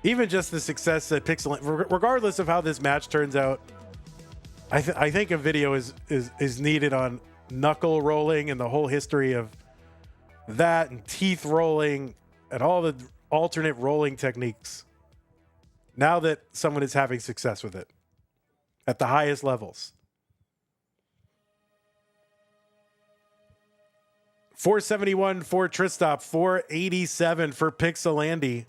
even just the success that Pixel, regardless of how this match turns out, I think a video is needed on knuckle rolling and the whole history of that, and teeth rolling and all the alternate rolling techniques. Now that someone is having success with it at the highest levels. $471 for Tristop, $487 for Pixelandi.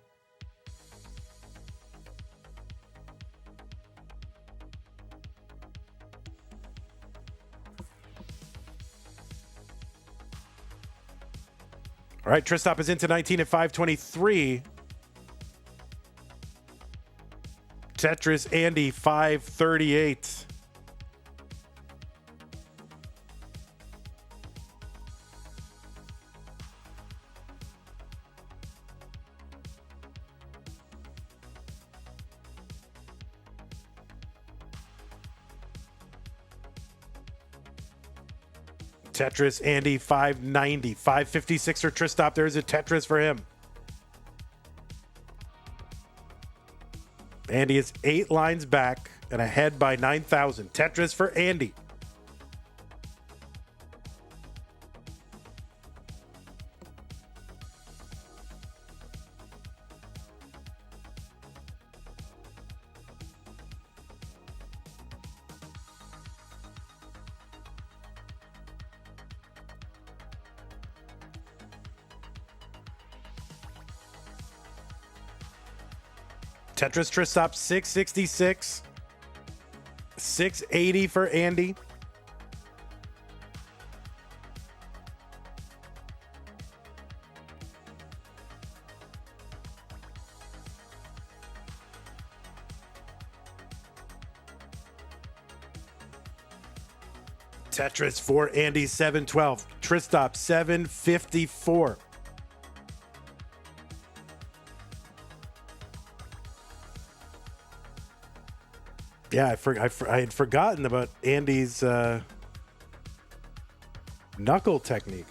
All right, Tristop is into 19 at 523. Tetris Andy, 538. Tetris Andy, 590. 556 for Tristop. There's a Tetris for him. Andy is 8 lines back and ahead by 9,000. Tetris for Andy. Tetris Tristop, 666. 680 for Andy. Tetris for Andy, 712. Tristop, 754. Yeah, I had forgotten about Andy's knuckle technique.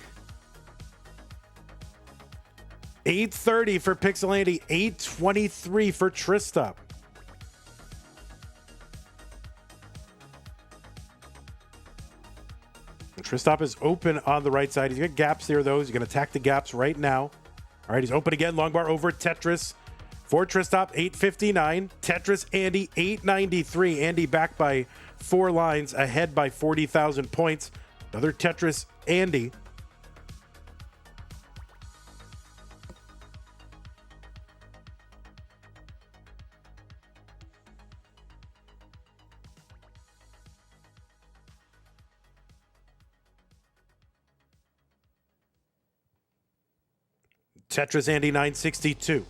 830 for Pixel Andy, 823 for Tristop. Tristop is open on the right side. He's got gaps there, though. He's going to attack the gaps right now. All right, he's open again. Long bar over Tetris. For Tristop, 859. Tetris Andy, 893. Andy back by 4 lines, ahead by 40,000 points. Another Tetris Andy. Tetris Andy, 962.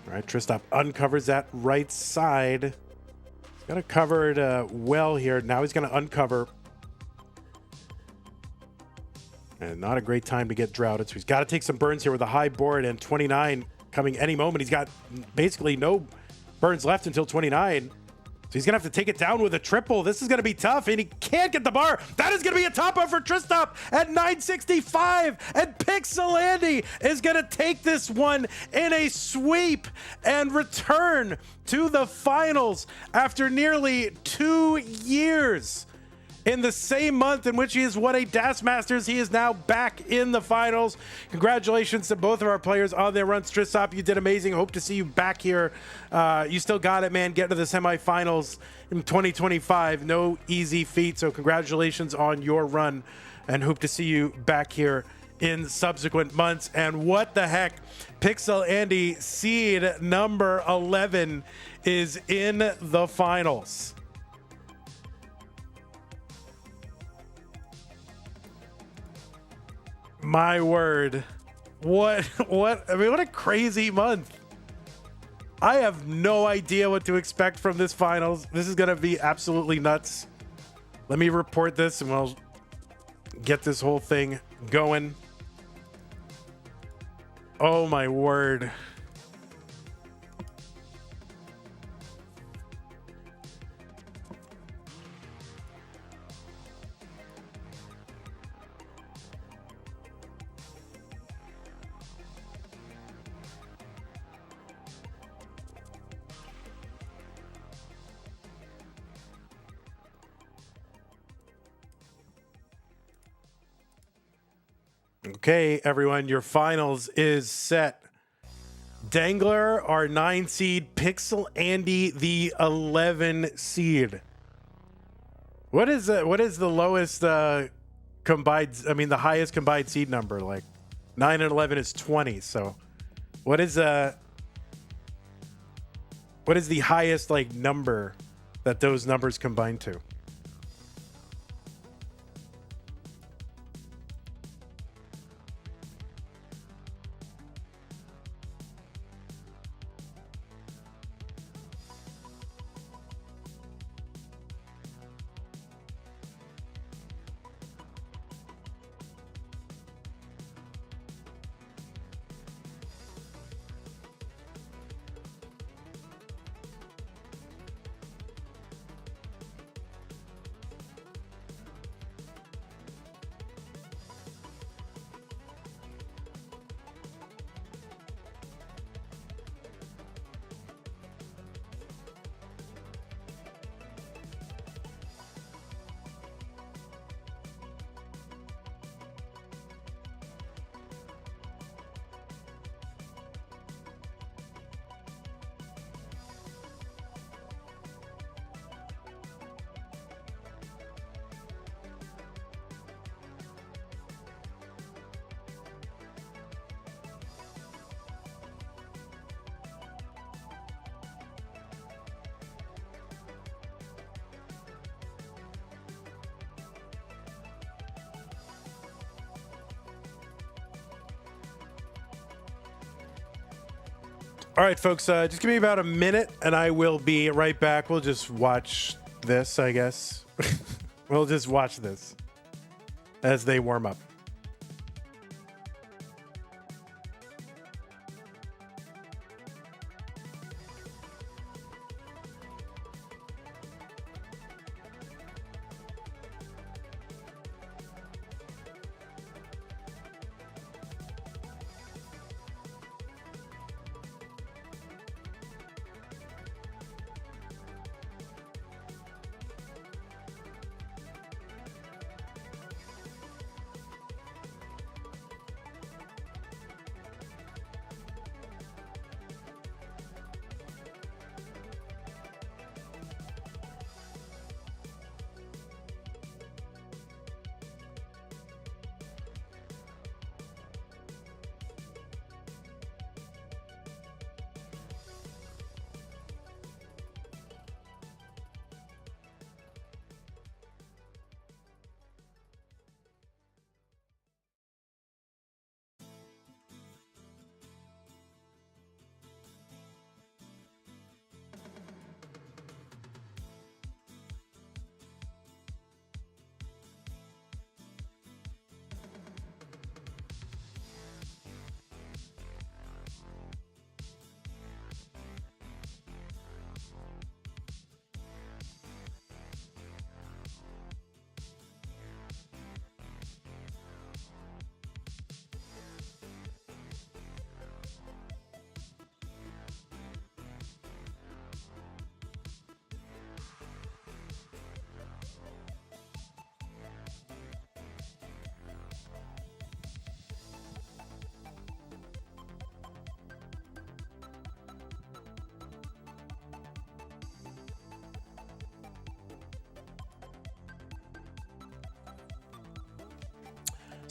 All right, Tristop uncovers that right side. He's got it covered well here. Now he's going to uncover. And not a great time to get droughted. So he's got to take some burns here with a high board, and 29 coming any moment. He's got basically no burns left until 29. So he's going to have to take it down with a triple. This is going to be tough, and he can't get the bar. That is going to be a top bar for Tristop at 965. And Pixel Andy is going to take this one in a sweep and return to the finals after nearly 2 years. In the same month in which he has won a DAS Masters, he is now back in the finals. Congratulations to both of our players on their runs. Tristop, you did amazing. Hope to see you back here. You still got it, man. Get to the semifinals in 2025. No easy feat, so congratulations on your run, and hope to see you back here in subsequent months. And what the heck? Pixel Andy, seed number 11, is in the finals. My word. What I mean, what a crazy month. I have no idea what to expect from this finals. This is going to be absolutely nuts. Let me report this and we'll get this whole thing going. Oh my word. Okay, everyone, your finals is set. Dangler, our 9 seed, Pixel Andy, the 11 seed. What is the lowest combined, I mean the highest combined seed number? Like 9 and 11 is 20. So what is the highest like number that those numbers combine to? All right, folks, just give me about a minute and I will be right back. We'll just watch this, I guess. We'll just watch this as they warm up.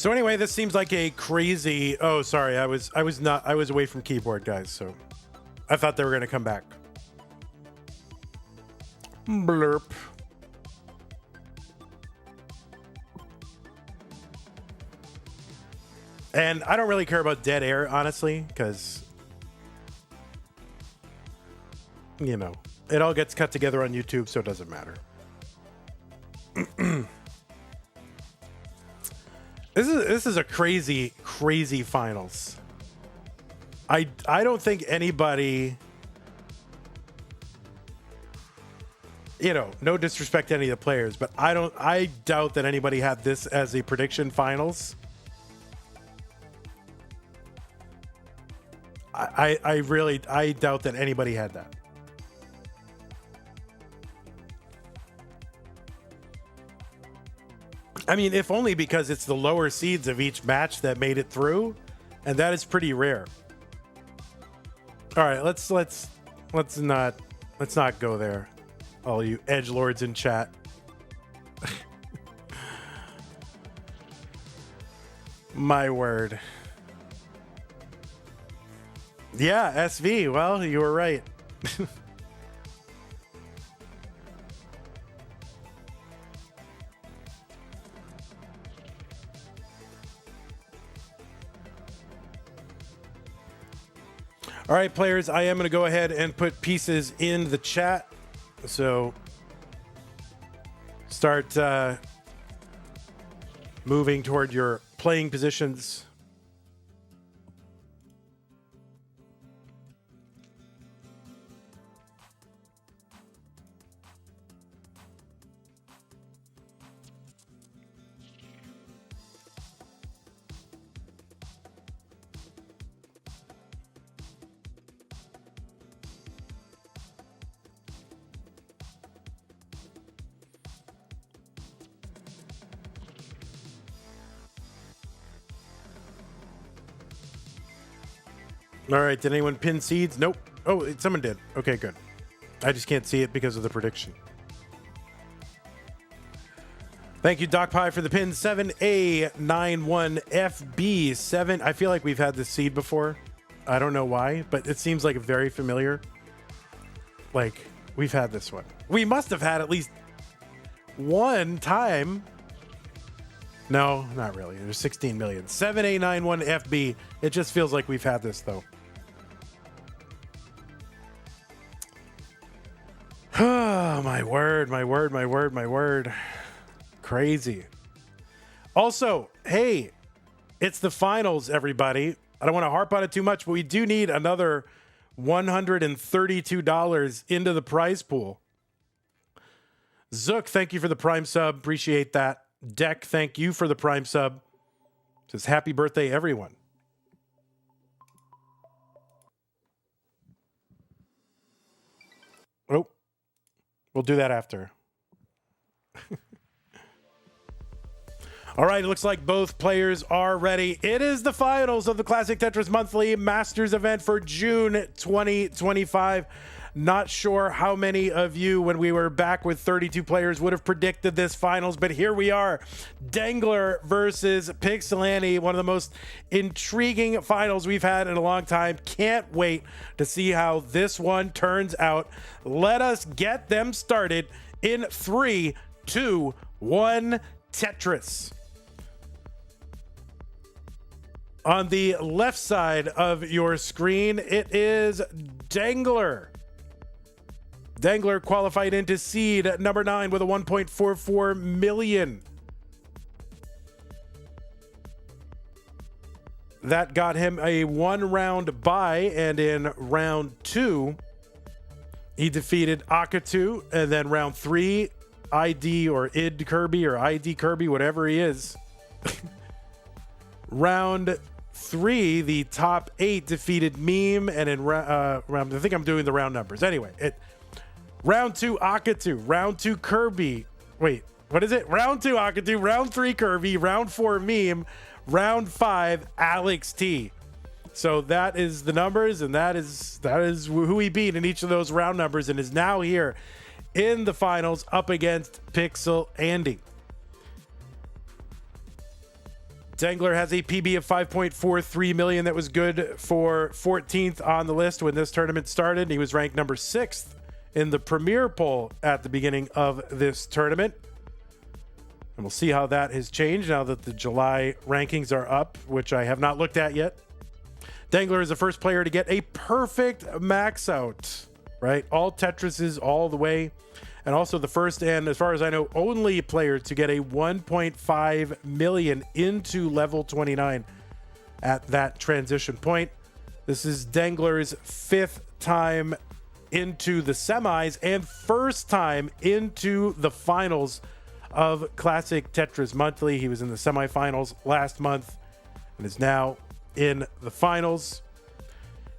So anyway, this seems like a crazy. Oh, sorry, I was away from keyboard, guys. So I thought they were gonna come back. Blurp. And I don't really care about dead air, honestly, because, you know, it all gets cut together on YouTube, so it doesn't matter. This is a crazy finals. I don't think anybody, you know, no disrespect to any of the players, but I doubt that anybody had this as a prediction finals. I doubt that anybody had that. I mean, if only because it's the lower seeds of each match that made it through, and that is pretty rare. All right, let's not go there. All you edgelords in chat. My word. Yeah, SV. Well, you were right. All right, players, I am going to go ahead and put pieces in the chat. So start moving toward your playing positions. All right, did anyone pin seeds? Nope. Oh, someone did. Okay, good. I just can't see it because of the prediction. Thank you, Doc Pie, for the pin. 7A91FB7. I feel like we've had this seed before. I don't know why, but it seems like very familiar. Like, we've had this one. We must have had at least one time. No, not really. There's 16 million. 7A91FB. It just feels like we've had this, though. Oh, my word, my word, my word, my word. Crazy. Also, hey, it's the finals, everybody. I don't want to harp on it too much, but we do need another $132 into the prize pool. Zook, thank you for the Prime sub. Appreciate that. Deck, thank you for the Prime sub. Says happy birthday, everyone. Oh, we'll do that after. All right, it looks like both players are ready. It is the finals of the Classic Tetris Monthly Masters event for June 2025. Not sure how many of you, when we were back with 32 players, would have predicted this finals, but here we are. Dangler versus Pixelani, one of the most intriguing finals we've had in a long time. Can't wait to see how this one turns out. Let us get them started in 3, 2, 1, Tetris. On the left side of your screen, it is Dangler. Dangler qualified into seed number 9 with a 1.44 million. That got him a 1-round bye, and in round 2, he defeated Akatu, and then round 3, ID or ID Kirby, whatever he is. Round 3, the top 8 defeated Meme, and in round, I think I'm doing the round numbers. Anyway, round 2, Akatu. Round 2, Kirby. Wait, what is it? Round 2, Akatu. Round 3, Kirby. Round 4, Meme. Round 5, Alex T. So that is the numbers, and that is who he beat in each of those round numbers, and is now here in the finals up against Pixel Andy. Dengler has a PB of 5.43 million. That was good for 14th on the list when this tournament started. He was ranked number 6th in the Premier poll at the beginning of this tournament. And we'll see how that has changed now that the July rankings are up, which I have not looked at yet. Dengler is the first player to get a perfect max out, right? All Tetrises all the way. And also the first, and as far as I know, only player to get a 1.5 million into level 29 at that transition point. This is Dengler's 5th time into the semis and first time into the finals of Classic Tetris Monthly. He was in the semifinals last month and is now in the finals.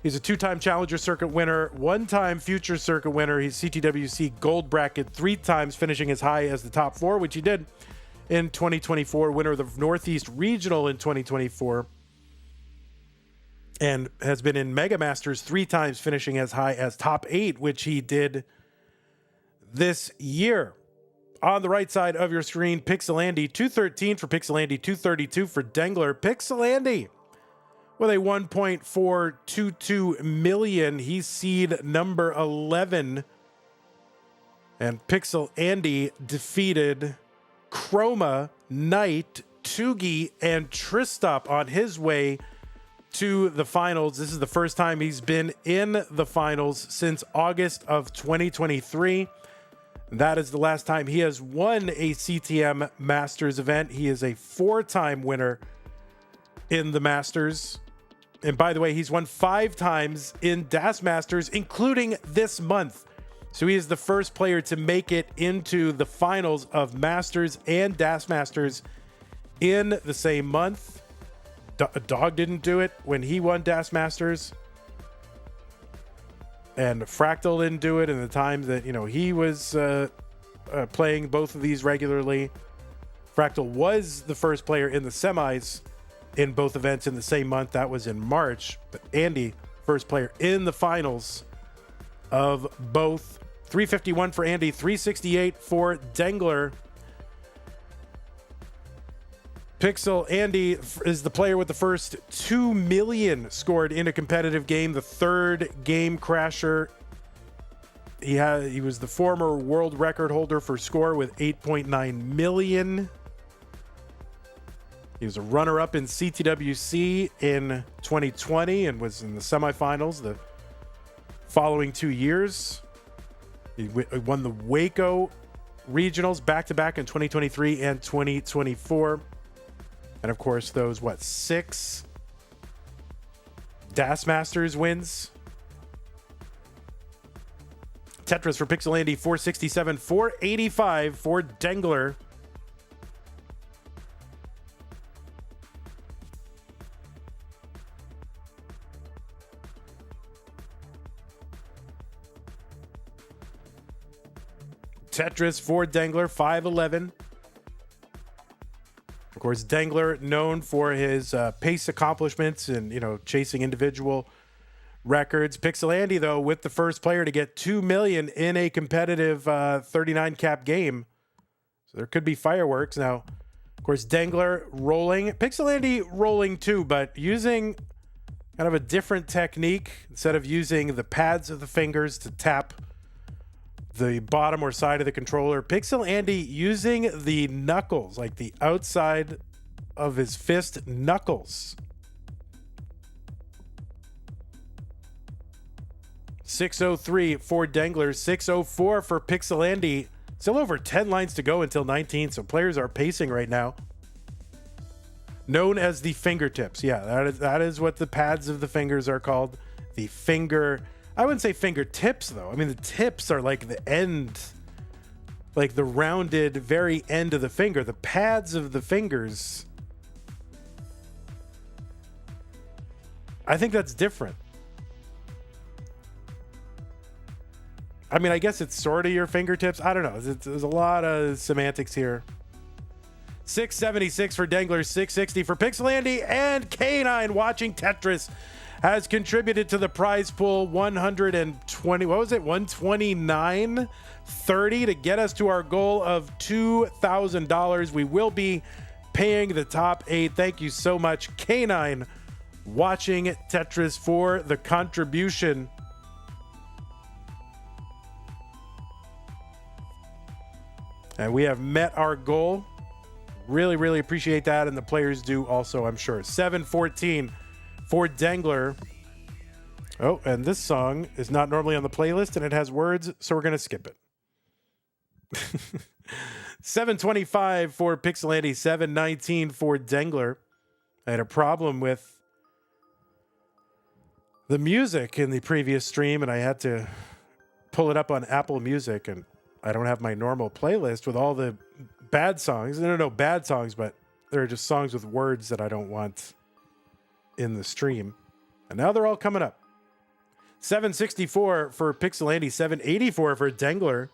He's a 2-time Challenger Circuit winner, 1-time Future Circuit winner. He's CTWC Gold Bracket 3 times, finishing as high as the top 4, which he did in 2024. Winner of the Northeast Regional in 2024. And has been in Mega Masters 3 times, finishing as high as top 8, which he did this year. On the right side of your screen, Pixel Andy, 213 for Pixel Andy, 232 for Dengler. Pixel Andy with a 1.422 million. He's seed number 11. And Pixel Andy defeated Chroma, Knight, Tugi, and Tristop on his way to the finals. This is the first time he's been in the finals since August of 2023. That is the last time he has won a CTM Masters event. He is a 4-time winner in the Masters. And by the way, he's won 5 times in DAS Masters, including this month. So he is the first player to make it into the finals of Masters and DAS Masters in the same month. Dog didn't do it when he won DAS Masters. And Fractal didn't do it in the time that, he was playing both of these regularly. Fractal was the first player in the semis in both events in the same month. That was in March. But Andy, first player in the finals of both. 351 for Andy, 368 for Dengler. Pixel Andy is the player with the first 2 million scored in a competitive game, the 3rd game crasher. He was the former world record holder for score with 8.9 million. He was a runner-up in CTWC in 2020 and was in the semifinals the following 2 years. He won the Waco regionals back-to-back in 2023 and 2024. And of course, those, 6 DAS Masters wins. Tetris for Pixel Andy, 467, 485 for Dengler. Tetris for Dengler, 511. Of course, Dengler known for his pace accomplishments and, chasing individual records. Pixel Andy, though, with the first player to get 2 million in a competitive 39 cap game. So there could be fireworks. Now, of course, Dengler rolling. Pixel Andy rolling too, but using kind of a different technique. Instead of using the pads of the fingers to tap the bottom or side of the controller, Pixel Andy using the knuckles, like the outside of his fist knuckles. 603 for Dengler, 604 for Pixel Andy. Still over 10 lines to go until 19, so players are pacing right now. Known as the fingertips. Yeah, that is what the pads of the fingers are called. The finger... I wouldn't say fingertips, though. I mean, the tips are like the end, like the rounded very end of the finger. The pads of the fingers, I think that's different. I mean, I guess it's sort of your fingertips. I don't know. There's a lot of semantics here. 676 for Dengler, 660 for Pixel Andy, and K9 watching Tetris has contributed to the prize pool 120, what was it? 129.30 to get us to our goal of $2,000. We will be paying the top 8. Thank you so much, K9, watching Tetris, for the contribution. And we have met our goal. Really, really appreciate that. And the players do also, I'm sure. 714 for Dangler. Oh, and this song is not normally on the playlist, and it has words, so we're going to skip it. 725 for Pixel Andy. 719 for Dangler. I had a problem with the music in the previous stream, and I had to pull it up on Apple Music, and I don't have my normal playlist with all the bad songs. No bad songs, but there are just songs with words that I don't want in the stream. And now they're all coming up. 764 for Pixel Andy, 784 for Dangler.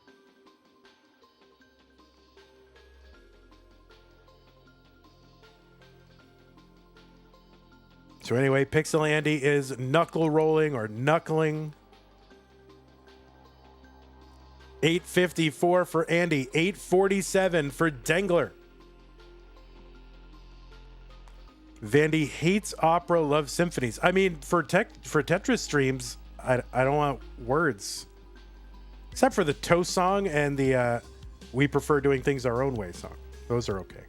So anyway, Pixel Andy is knuckle rolling or knuckling. 854 for Andy, 847 for Dangler. Vandy hates opera, loves symphonies. I mean, for Tetris streams, I don't want words. Except for the Toe song and the We Prefer Doing Things Our Own Way song. Those are okay.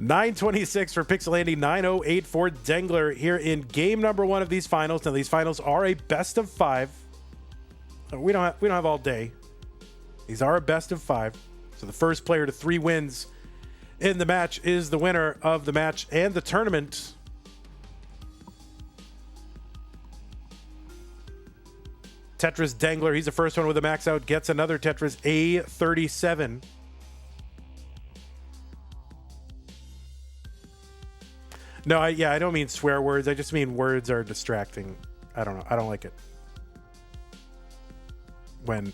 926 for Pixel Andy, 908 for Dangler here in game number 1 of these finals. Now, these finals are a best of 5. We don't have all day. These are a best of 5. So the first player to 3 wins in the match is the winner of the match and the tournament. Tetris Dangler, he's the first one with a max out, gets another Tetris A37. No, I don't mean swear words. I just mean words are distracting. I don't know. I don't like it. When,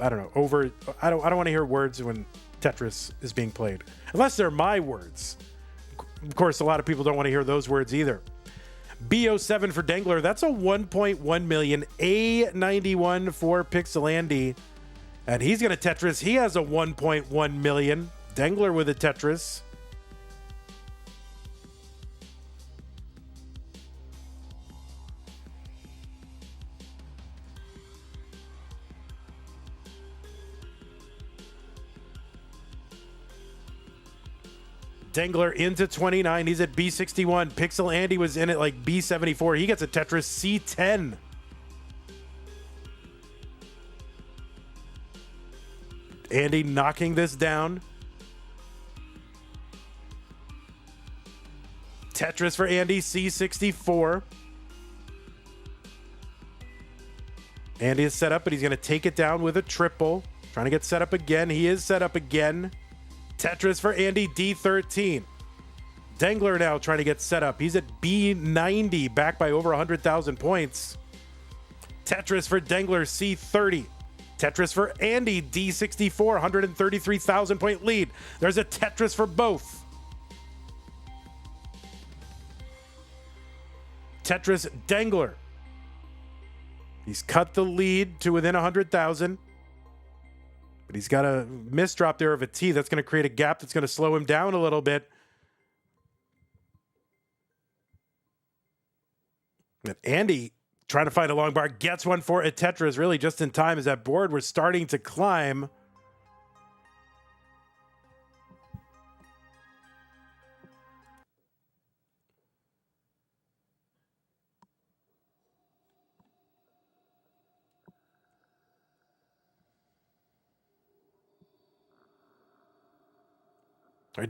I don't know, I don't want to hear words when Tetris is being played. Unless they're my words. Of course, a lot of people don't want to hear those words either. B07 for Dangler. That's a 1.1 million. A91 for Pixel Andy. And he's going to Tetris. He has a 1.1 million. Dangler with a Tetris. Dangler into 29. He's at B61. Pixel Andy was in at like B74. He gets a Tetris C10. Andy knocking this down. Tetris for Andy, C64. Andy is set up, but he's going to take it down with a triple. Trying to get set up again. He is set up again. Tetris for Andy, D13. Dangler now trying to get set up. He's at B90, back by over 100,000 points. Tetris for Dangler, C30. Tetris for Andy, D64, 133,000 point lead. There's a Tetris for both. Tetris Dangler. He's cut the lead to within 100,000. But he's got a misdrop there of a T. That's going to create a gap that's going to slow him down a little bit. And Andy trying to find a long bar. Gets one for a Tetris really just in time as that board was starting to climb.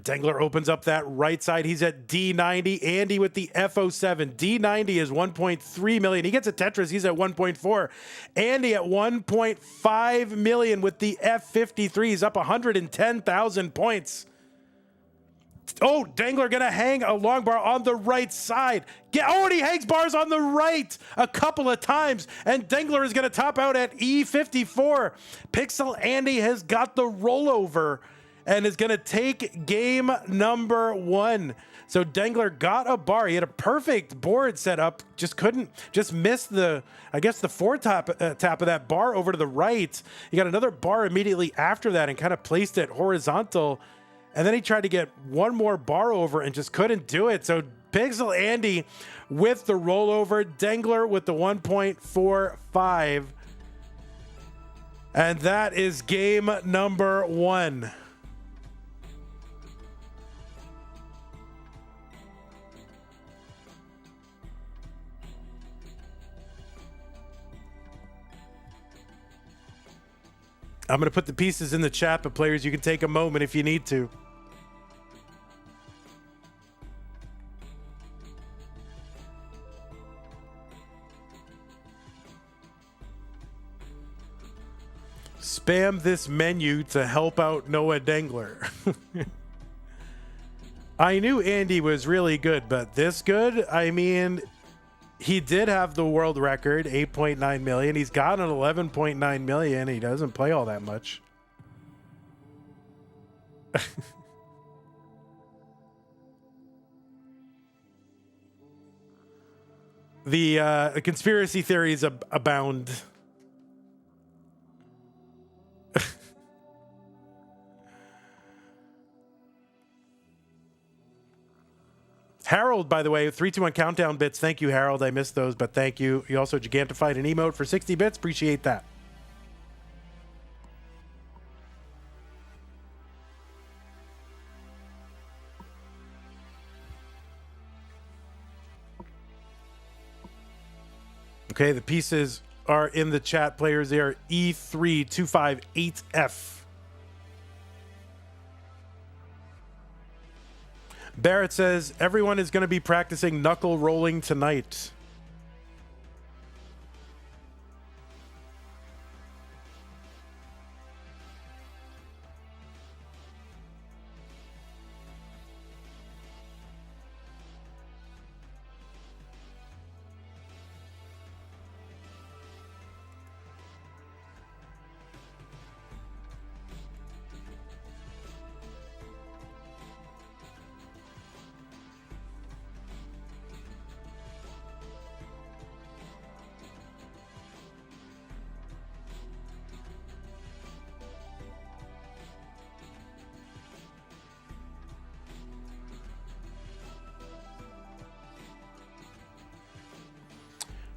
Dangler opens up that right side. He's at D90. Andy with the F07. D90 is 1.3 million. He gets a Tetris. He's at 1.4. Andy at 1.5 million with the F53. He's up 110,000 points. Oh, Dangler going to hang a long bar on the right side. And he hangs bars on the right a couple of times. And Dangler is going to top out at E54. Pixel Andy has got the rollover and is going to take game number 1. So Dangler got a bar. He had a perfect board set up. Just missed the four tap of that bar over to the right. He got another bar immediately after that and kind of placed it horizontal. And then he tried to get one more bar over and just couldn't do it. So Pixel Andy with the rollover, Dengler with the 1.45. And that is game number 1. I'm going to put the pieces in the chat, but players, you can take a moment if you need to. Spam this menu to help out Noah Dengler. I knew Andy was really good, but this good? I mean, he did have the world record, 8.9 million. He's got an 11.9 million. He doesn't play all that much. The conspiracy theories abound. Harold, by the way, 321 countdown bits. Thank you, Harold. I missed those, but thank you. You also gigantified an emote for 60 bits. Appreciate that. Okay, the pieces are in the chat, players. They are E3258F. Barrett says, everyone is going to be practicing knuckle rolling tonight.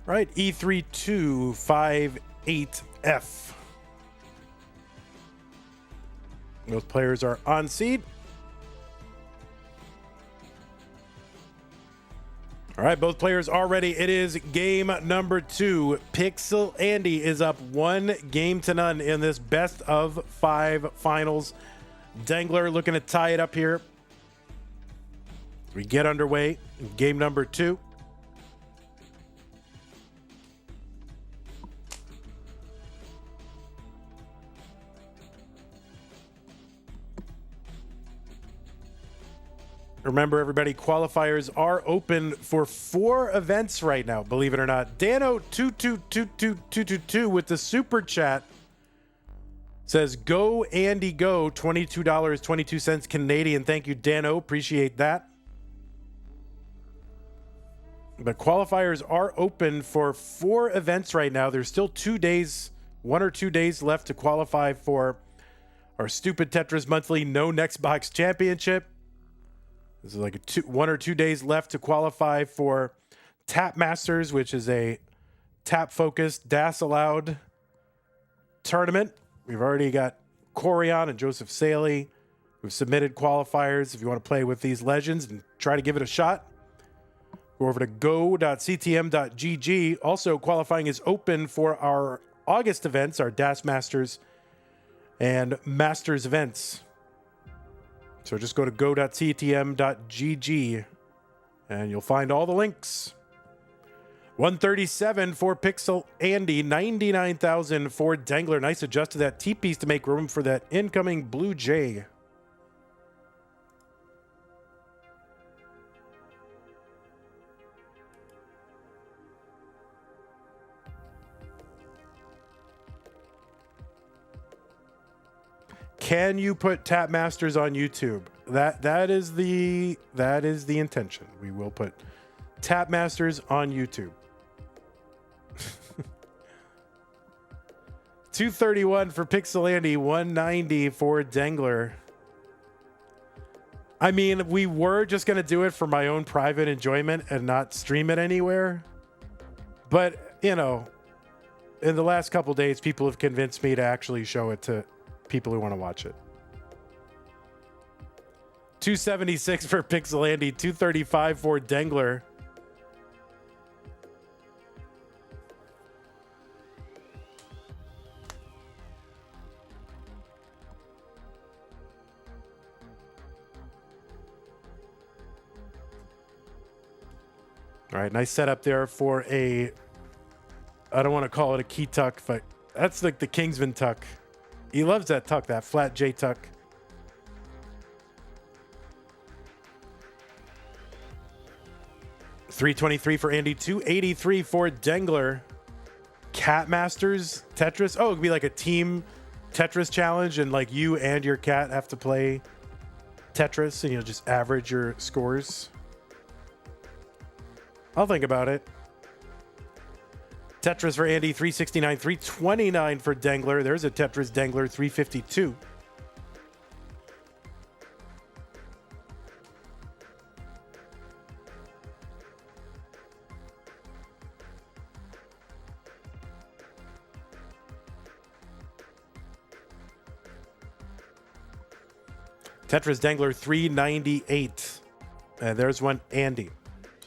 All right, E3258F. Those players are on seed. All right, both players are ready. It is game number 2. Pixel Andy is up 1-0 in this best of 5 finals. Dengler looking to tie it up here. We get underway in game number 2. Remember, everybody, qualifiers are open for 4 events right now, believe it or not. Dano222222 with the super chat says, go Andy go, $22.22 Canadian. Thank you, Dano. Appreciate that. But qualifiers are open for 4 events right now. There's still 2 days, 1 or 2 days left to qualify for our Stupid Tetris Monthly No Next Box Championship. This is like 1 or 2 days left to qualify for Tap Masters, which is a tap-focused, DAS-allowed tournament. We've already got Corian and Joseph Saley who've submitted qualifiers. If you want to play with these legends and try to give it a shot, go over to go.ctm.gg. Also, qualifying is open for our August events, our DAS Masters and Masters events. So just go to go.ctm.gg and you'll find all the links. 137 for Pixel Andy, 99,000 for Dengler. Nice adjust to that T-piece to make room for that incoming Blue Jay. Can you put Tap Masters on YouTube? That is the intention. We will put Tap Masters on YouTube. 231 for Pixel Andy, 190 for Dengler. I mean, we were just going to do it for my own private enjoyment and not stream it anywhere. But, you know, in the last couple days, people have convinced me to actually show it to people who want to watch it. 276 for Pixel Andy, 235 for Dengler. All right, nice setup there for a, I don't want to call it a key tuck, but that's like the Kingsman tuck. He loves that tuck, that flat J tuck. $323 for Andy, $283 for Dengler. Cat Masters Tetris. Oh, it could be like a team Tetris challenge, and like you and your cat have to play Tetris, and you'll just average your scores. I'll think about it. Tetris for Andy, 369, 329 for Dengler. There's a Tetris Dengler, 352. Tetris Dengler, 398. And there's one Andy.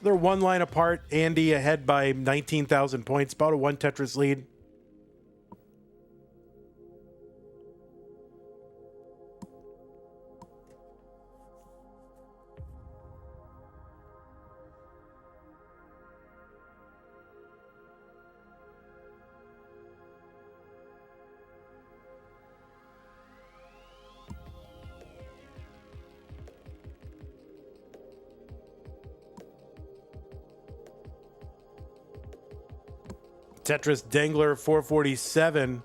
They're one line apart. Andy ahead by 19,000 points. About a one Tetris lead. Tetris Dengler, 447.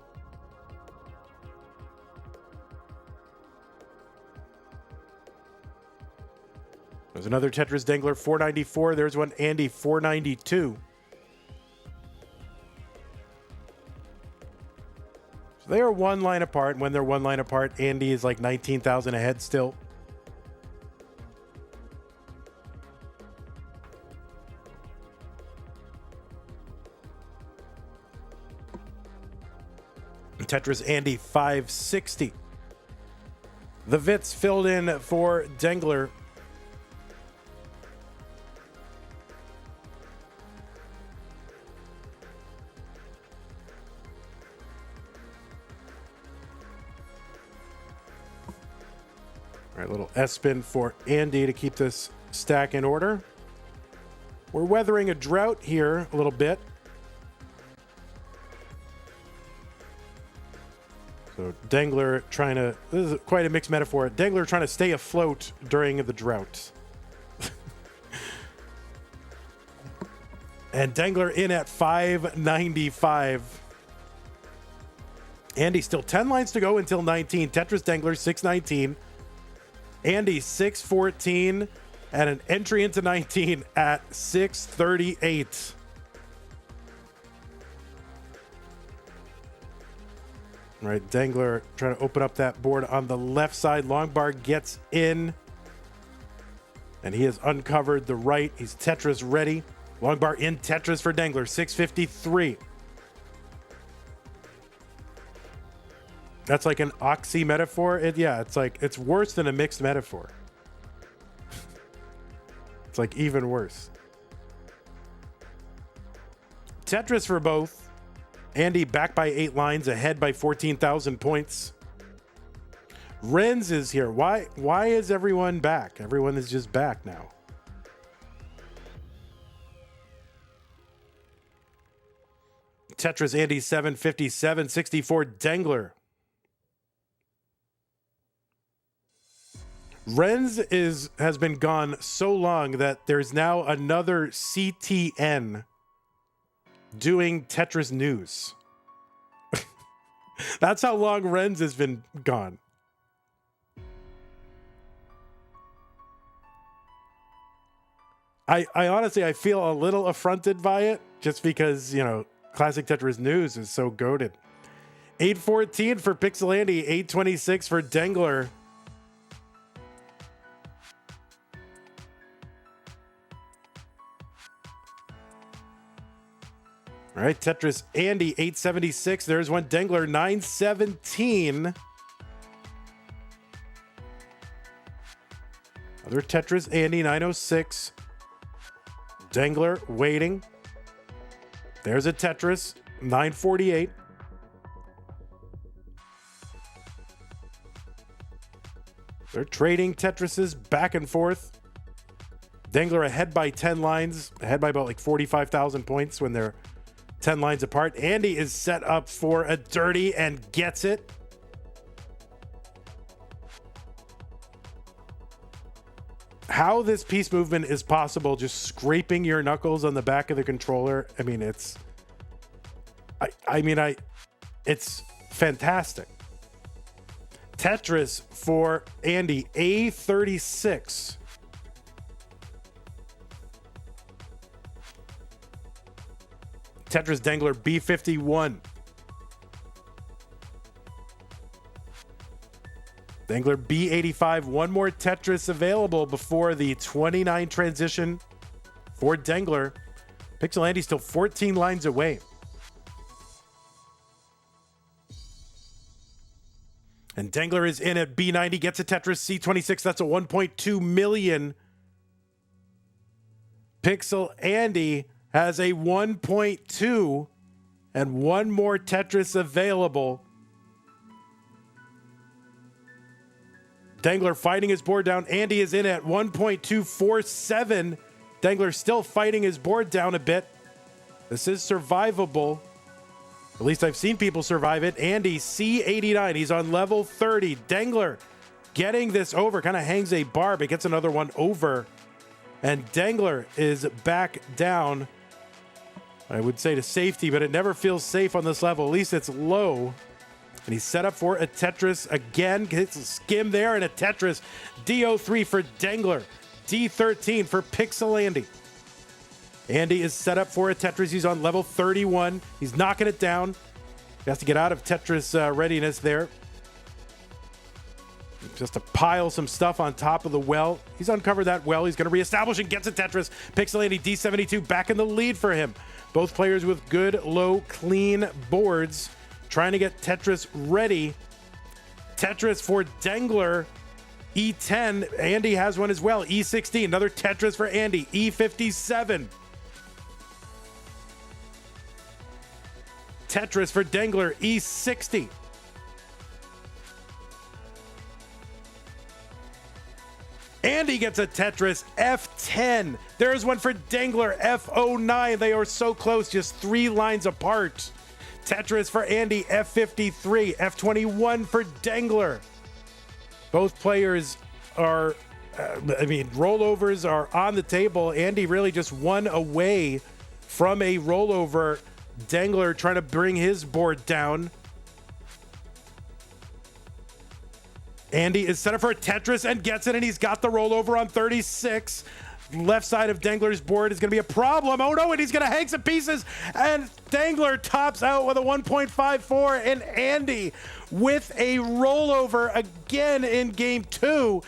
There's another Tetris Dengler, 494. There's one Andy, 492. So they are one line apart. When they're one line apart, Andy is like 19,000 ahead still. Tetris Andy, 560. The Vits filled in for Dengler. All right, little S-spin for Andy to keep this stack in order. We're weathering a drought here a little bit. So Dengler trying to, this is quite a mixed metaphor. Dengler trying to stay afloat during the drought. And Dengler in at 595. Andy still 10 lines to go until 19. Tetris Dengler 619. Andy 614. And an entry into 19 at 638. All right, Dengler trying to open up that board on the left side. Longbar gets in. And he has uncovered the right. He's Tetris ready. Longbar in Tetris for Dengler, 653. That's like an oxy metaphor. It's like, it's worse than a mixed metaphor. It's like even worse. Tetris for both. Andy back by 8 lines, ahead by 14,000 points. Renz is here. Why is everyone back? Everyone is just back now. Tetris Andy 757, 64 Dengler. Renz has been gone so long that there's now another CTN doing Tetris news. That's how long Renz has been gone. I honestly, I feel a little affronted by it just because, you know, Classic Tetris news is so goated. 814 for Pixel Andy, 826 for Dengler. All right, Tetris Andy 876. There's one. Dengler 917. Other Tetris Andy 906. Dengler waiting. There's a Tetris 948. They're trading Tetrises back and forth. Dengler ahead by 10 lines, ahead by about like 45,000 points when they're 10 lines apart. Andy is set up for a dirty and gets it. How this piece movement is possible, just scraping your knuckles on the back of the controller. I mean, it's fantastic. Tetris for Andy, A36. Tetris Dengler, B51. Dengler, B85. One more Tetris available before the 29 transition for Dengler. Pixel Andy still 14 lines away. And Dengler is in at B90, gets a Tetris C26. That's a 1.2 million. Pixel Andy has a 1.2 and one more Tetris available. Dengler fighting his board down. Andy is in at 1.247. Dengler still fighting his board down a bit. This is survivable. At least I've seen people survive it. Andy, C89. He's on level 30. Dengler getting this over. Kind of hangs a bar, but gets another one over. And Dengler is back down. I would say to safety, but it never feels safe on this level. At least it's low. And he's set up for a Tetris again. Gets a skim there and a Tetris. D03 for Dengler. D13 for Pixel Andy. Andy is set up for a Tetris. He's on level 31. He's knocking it down. He has to get out of Tetris readiness there. Just to pile some stuff on top of the well. He's uncovered that well. He's going to reestablish and gets a Tetris. Pixel Andy, D72, back in the lead for him. Both players with good, low, clean boards. Trying to get Tetris ready. Tetris for Dengler. E10. Andy has one as well. E16. Another Tetris for Andy. E57. Tetris for Dengler. E60. Andy gets a Tetris. F10. There's one for Dengler. F09. They are so close. Just 3 lines apart. Tetris for Andy. F53. F21 for Dengler. Both players are, rollovers are on the table. Andy really just one away from a rollover. Dengler trying to bring his board down. Andy is set up for a Tetris and gets it, and he's got the rollover on 36. Left side of Dengler's board is going to be a problem. Oh no, and he's going to hang some pieces, and Dengler tops out with a 1.54, and Andy with a rollover again in game 2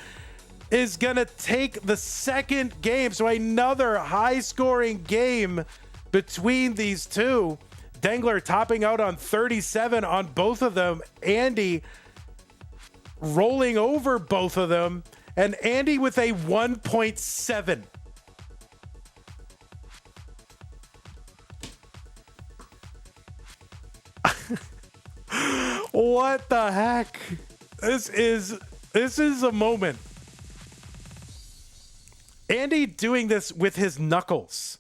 is going to take the second game. So another high-scoring game between these two. Dengler topping out on 37 on both of them. Andy rolling over both of them, and Andy with a 1.7. What the heck? This is a moment. Andy doing this with his knuckles.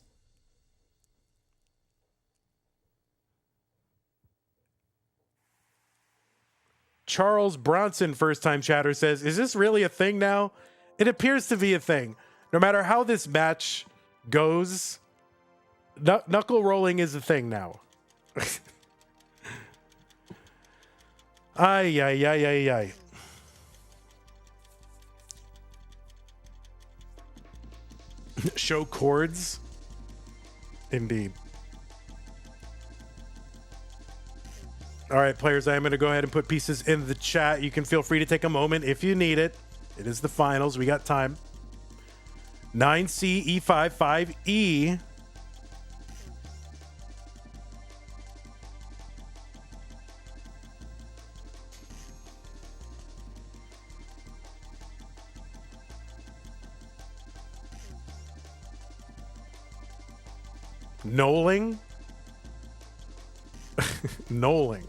Charles Bronson, first time chatter, says, is this really a thing now? It appears to be a thing. No matter how this match goes, knuckle rolling is a thing now. Ay, ay, ay, ay, ay. Show chords. Indeed. All right, players, I am going to go ahead and put pieces in the chat. You can feel free to take a moment if you need it. It is the finals. We got time. 9C, E5, 5E. Knolling? Knolling.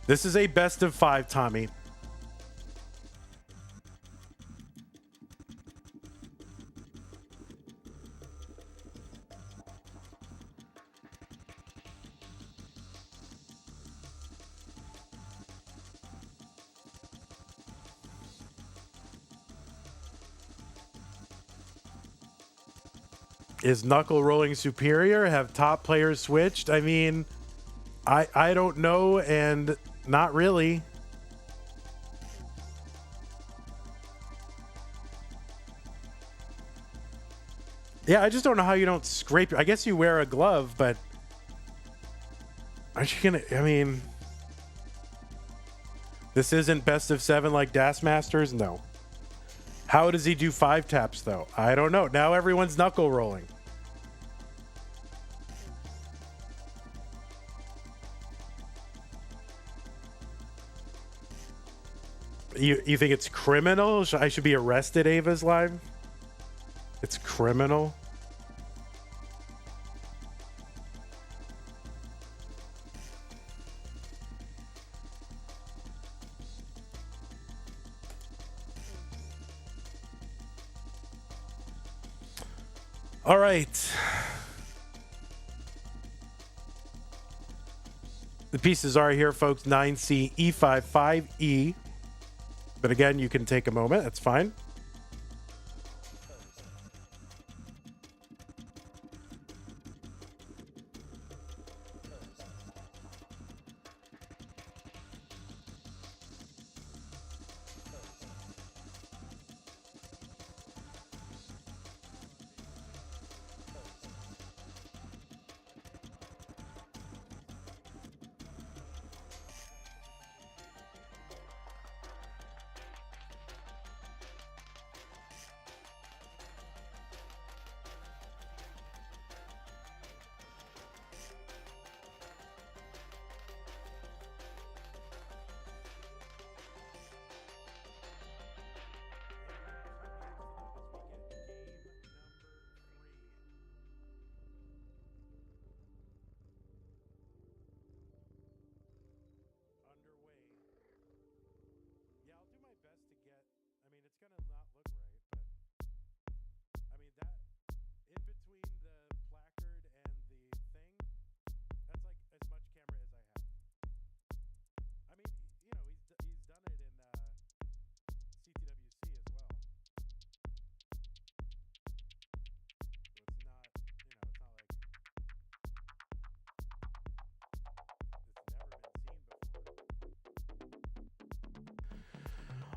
This is a best of 5, Tommy. Is knuckle rolling superior? Have top players switched? I mean, I don't know, and not really. Yeah, I just don't know how you don't scrape. I guess you wear a glove, but aren't you gonna? I mean, this isn't best of 7 like Das Masters. No. How does he do 5 taps though? I don't know. Now everyone's knuckle rolling. You think it's criminal? I should be arrested, Ava's live? It's criminal? All right. The pieces are here, folks. 9C, E5, 5E. But again, you can take a moment. That's fine.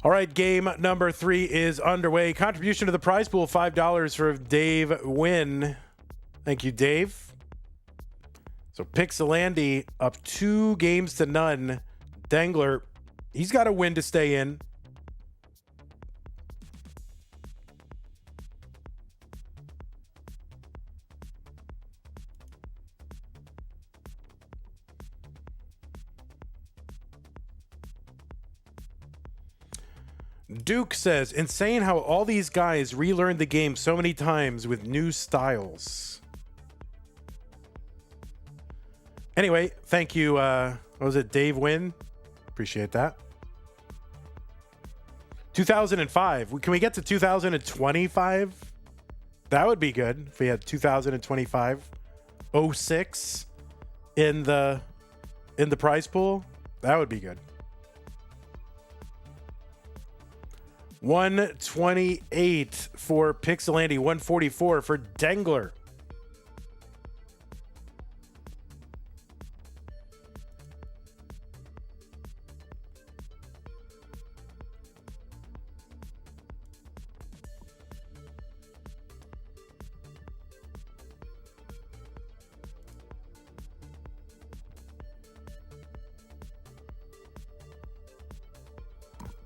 All right, game number 3 is underway. Contribution to the prize pool, $5 for Dave Wynn. Thank you, Dave. So Pixelandy up 2 games to none. Dangler, he's got a win to stay in. Duke says, insane how all these guys relearned the game so many times with new styles. Anyway, thank you. What was it, Dave Wynn? Appreciate that. 2005. Can we get to 2025? That would be good if we had 2025. 06 in the prize pool. That would be good. 128 for Pixelandy, 144 for Dangler.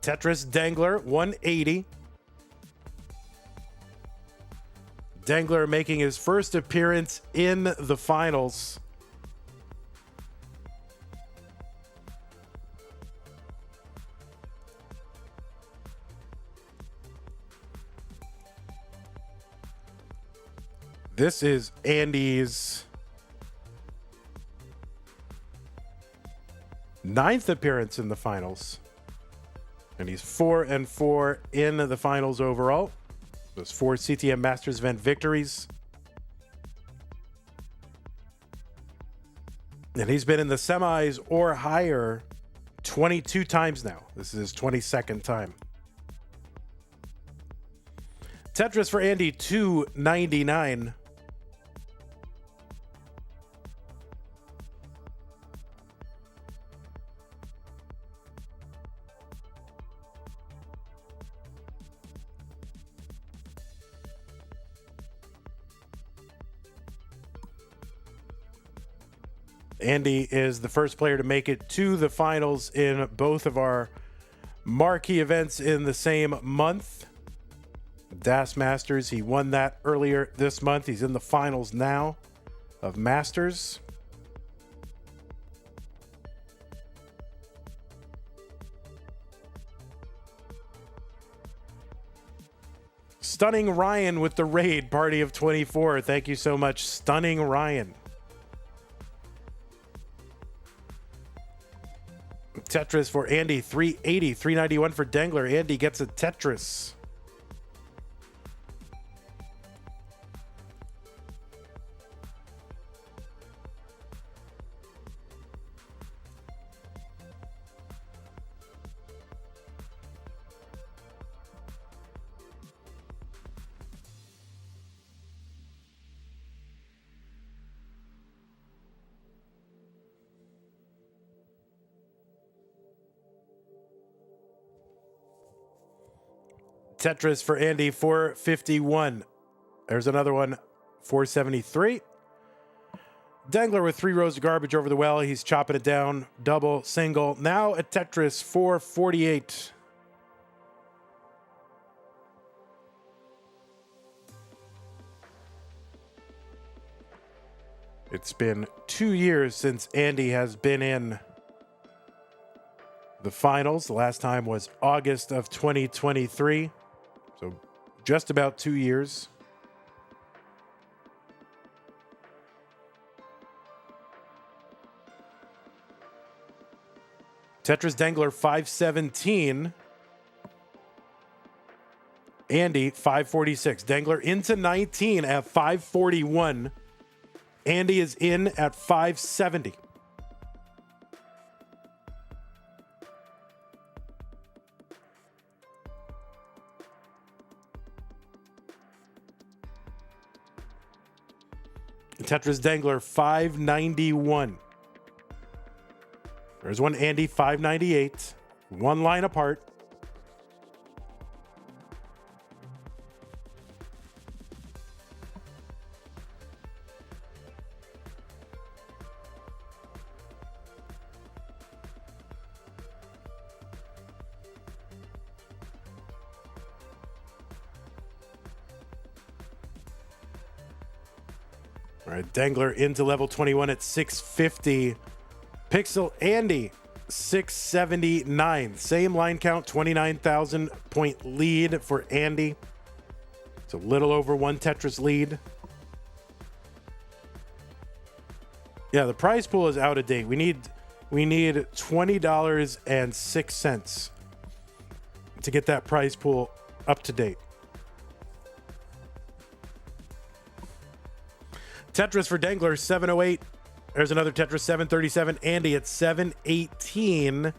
Tetris Dangler, 180. Dangler making his first appearance in the finals. This is Andy's 9th appearance in the finals. And he's 4-4 in the finals overall. Those 4 CTM Masters event victories. And he's been in the semis or higher 22 times now. This is his 22nd time. Tetris for Andy, $2.99. Andy is the first player to make it to the finals in both of our marquee events in the same month. DAS Masters, he won that earlier this month. He's in the finals now of Masters. Stunning Ryan with the raid, party of 24. Thank you so much, Stunning Ryan. Tetris for Andy, $3.80, $3.91 for Dengler. Andy gets a Tetris. Tetris for Andy, $4.51. There's another one, $4.73. Dengler with 3 rows of garbage over the well. He's chopping it down. Double, single. Now a Tetris, $4.48. It's been 2 years since Andy has been in the finals. The last time was August of 2023. So just about 2 years. Tetris Dengler, $5.17. Andy, $5.46. Dengler into 19 at $5.41. Andy is in at $5.70. Tetris Dengler, $5.91. There's one Andy, $5.98. One line apart. All right, Dengler into level 21 at 650. Pixel Andy, 679. Same line count, 29,000 point lead for Andy. It's a little over 1 Tetris lead. Yeah, the prize pool is out of date. We need $20.06 to get that prize pool up to date. Tetris for Dengler, 708. There's another Tetris, 737. Andy at 718.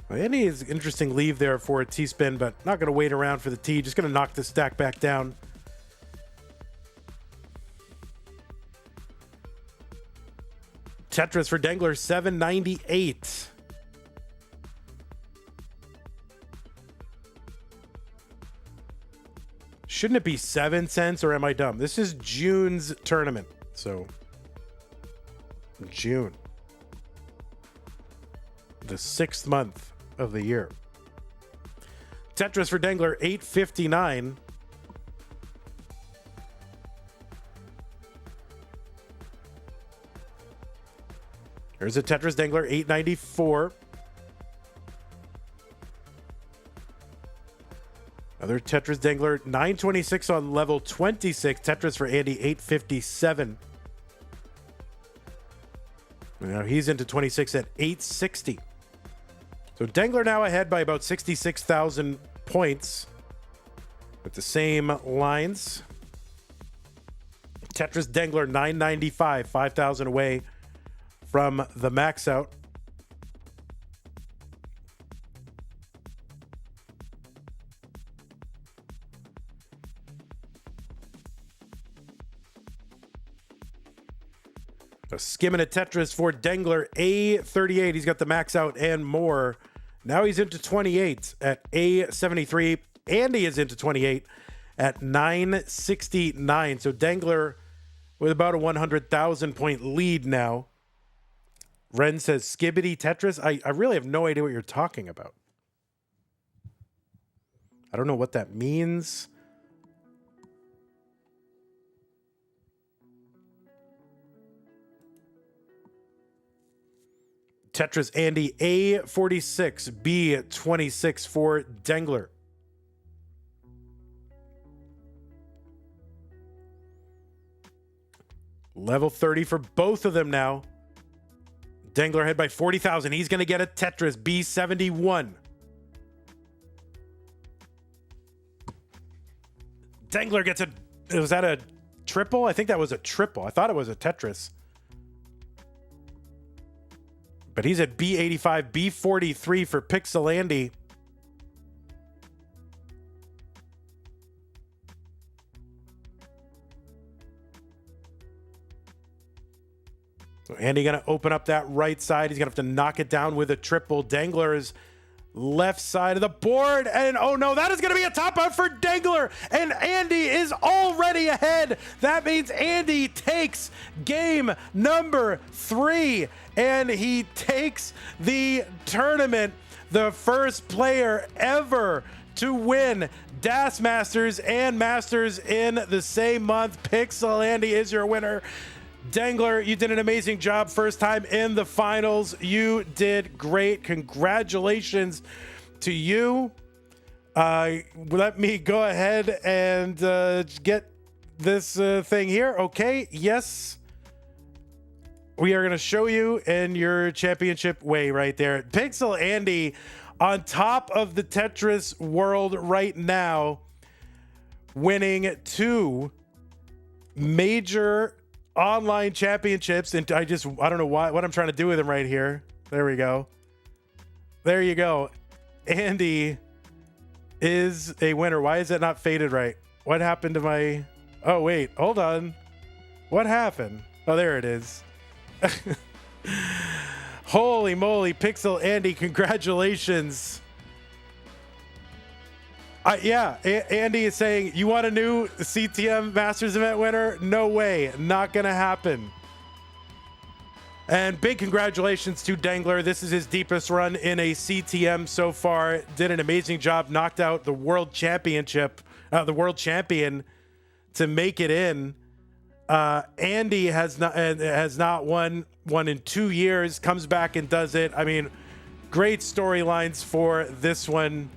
Well, Andy is an interesting leave there for a T-spin, but not going to wait around for the T. Just going to knock the stack back down. Tetris for Dengler, 798. Shouldn't it be 7 cents, or am I dumb? This is June's tournament, so June, the 6th month of the year. Tetris for Dengler, $8.59. There's a Tetris Dengler, $8.94. Another Tetris Dangler, 926 on level 26. Tetris for Andy, 857. Now he's into 26 at 860. So Dangler now ahead by about 66,000 points with the same lines. Tetris Dangler, 995, 5,000 away from the max out. A skimming at Tetris for Dangler, A38. He's got the max out and more. Now he's into 28 at A73. Andy is into 28 at 969. So Dangler with about a 100,000 point lead now. Ren says, Skibbity Tetris? I really have no idea what you're talking about. I don't know what that means. Tetris Andy, A46, B26 for Dangler. Level 30 for both of them now. Dangler ahead by 40,000. He's going to get a Tetris, B71. Dangler gets a... Was that a triple? I think that was a triple. I thought it was a Tetris. But he's at B85, B43 for Pixel Andy. So Andy going to open up that right side. He's going to have to knock it down with a triple. Dangler's left side of the board. And oh no, that is going to be a top out for Dangler. And Andy is already ahead. That means Andy takes game number 3. And he takes the tournament. The first player ever to win DAS Masters and Masters in the same month. Pixel Andy is your winner. Dangler, you did an amazing job first time in the finals. You did great. Congratulations to you. Let me go ahead and get this thing here. Okay, yes. We are going to show you in your championship way right there. Pixel Andy on top of the Tetris world right now, winning 2 major online championships. And I don't know what I'm trying to do with him right here. There we go. There you go. Andy is a winner. Why is it not faded right? What happened to my... Oh, wait. Hold on. What happened? Oh, there it is. Holy moly, Pixel Andy, congratulations. Andy is saying, you want a new CTM Masters event winner? No way, not gonna happen. And big congratulations to Dangler. This is his deepest run in a CTM so far. Did an amazing job, knocked out the world championship, the world champion to make it in. Andy has not won in 2 years, comes back and does it. I mean, great storylines for this one.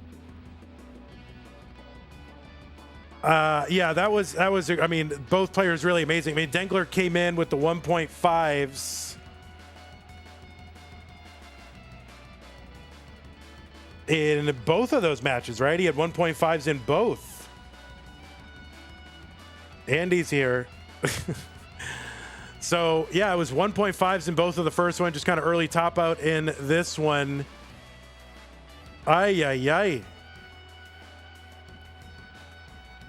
That was, I mean, both players really amazing. I mean, Dangler came in with the 1.5s. In both of those matches, right? He had 1.5s in both. Andy's here. So yeah, it was 1.5s in both of the first one, just kind of early top out in this one. Ay.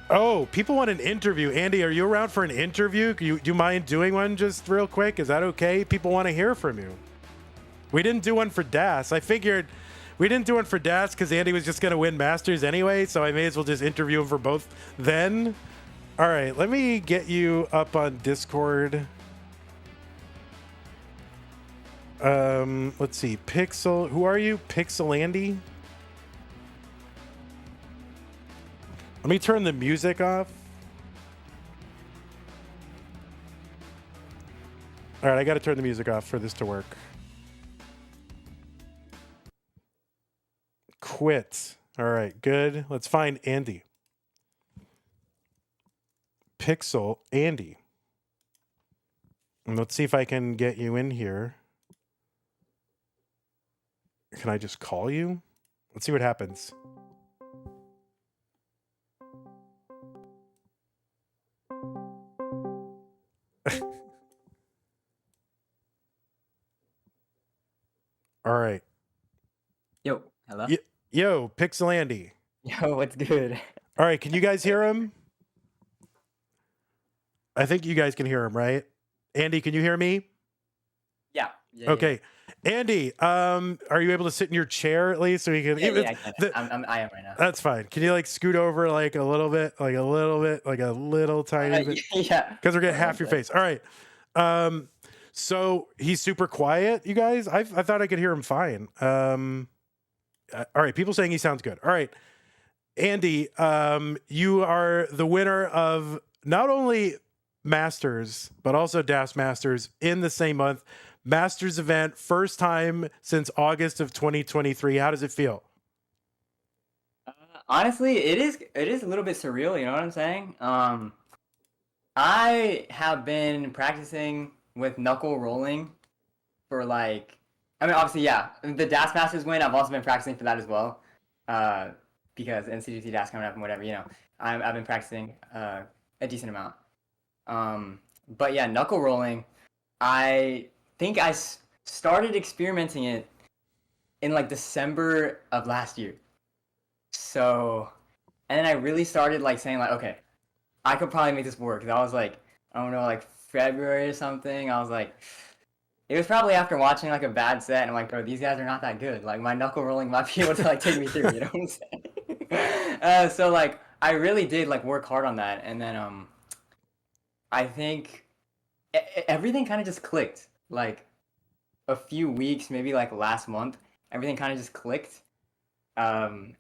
Oh, people want an interview. Andy, are you around for an interview? Do you mind doing one just real quick? Is that okay? People want to hear from you. We didn't do one for DAS. I figured we didn't do one for DAS because Andy was just going to win Masters anyway, so I may as well just interview him for both then. All right, let me get you up on Discord. Let's see. Pixel. Who are you? Pixel Andy? Let me turn the music off. All right, I got to turn the music off for this to work. Quit. All right, good. Let's find Andy. Pixel Andy. And let's see if I can get you in here. Can I just call you? Let's see what happens. All right. Yo, hello? Yo, Pixel Andy. Yo, what's good? All right, can you guys hear him? I think you guys can hear him, right? Andy, can you hear me? Yeah. Yeah. Okay. Andy, are you able to sit in your chair at least so you can? Yeah, I can. I am right now. That's fine. Can you like scoot over like a little bit, like a little tiny bit? Yeah. Because we're getting half your face. All right. So he's super quiet, you guys. I thought I could hear him fine. All right. People saying he sounds good. All right. Andy, you are the winner of not only Masters, but also DAS Masters in the same month. Masters event, first time since August of 2023. How does it feel? Honestly, it is a little bit surreal, you know what I'm saying? I have been practicing with knuckle rolling for like, I mean, obviously, yeah, the DAS Masters win, I've also been practicing for that as well. Because NCGC DAS coming up and whatever, you know, I've been practicing a decent amount. But yeah, knuckle rolling, I think I started experimenting it in like December of last year. So, and then I really started like saying like, okay, I could probably make this work. 'Cause I was like, I don't know, like February or something. I was like, it was probably after watching like a bad set, and I'm like, bro, these guys are not that good. Like my knuckle rolling might be able to like take me through. You know what I'm saying? So like, I really did like work hard on that, and then I think everything kind of just clicked. Like a few weeks, maybe like last month, everything kind of just clicked. And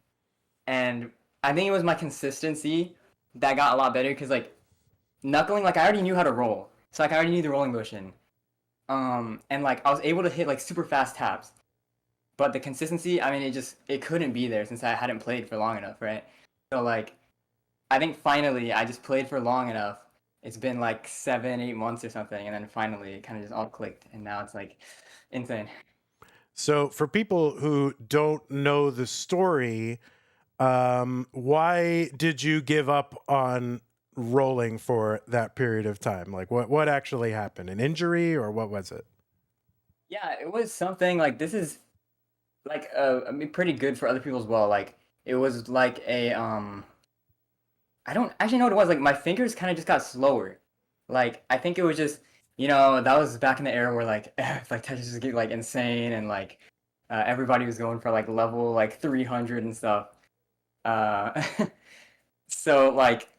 I think it was my consistency that got a lot better because like knuckling, like I already knew how to roll, so like I already knew the rolling motion. And like I was able to hit like super fast taps, but the consistency, I mean, it couldn't be there since I hadn't played for long enough, right? So like, I think finally I just played for long enough. It's been like 7, 8 months or something, and then finally it kind of just all clicked, and now it's like insane. So for people who don't know the story, why did you give up on rolling for that period of time? Like what actually happened? An injury or what was it? Yeah, it was something like this is like I mean pretty good for other people as well. Like it was like a I don't actually know what it was. Like my fingers kind of just got slower. Like I think it was just that was back in the era where like like Tetris was getting like insane and like everybody was going for like level like 300 and stuff. Uh, so like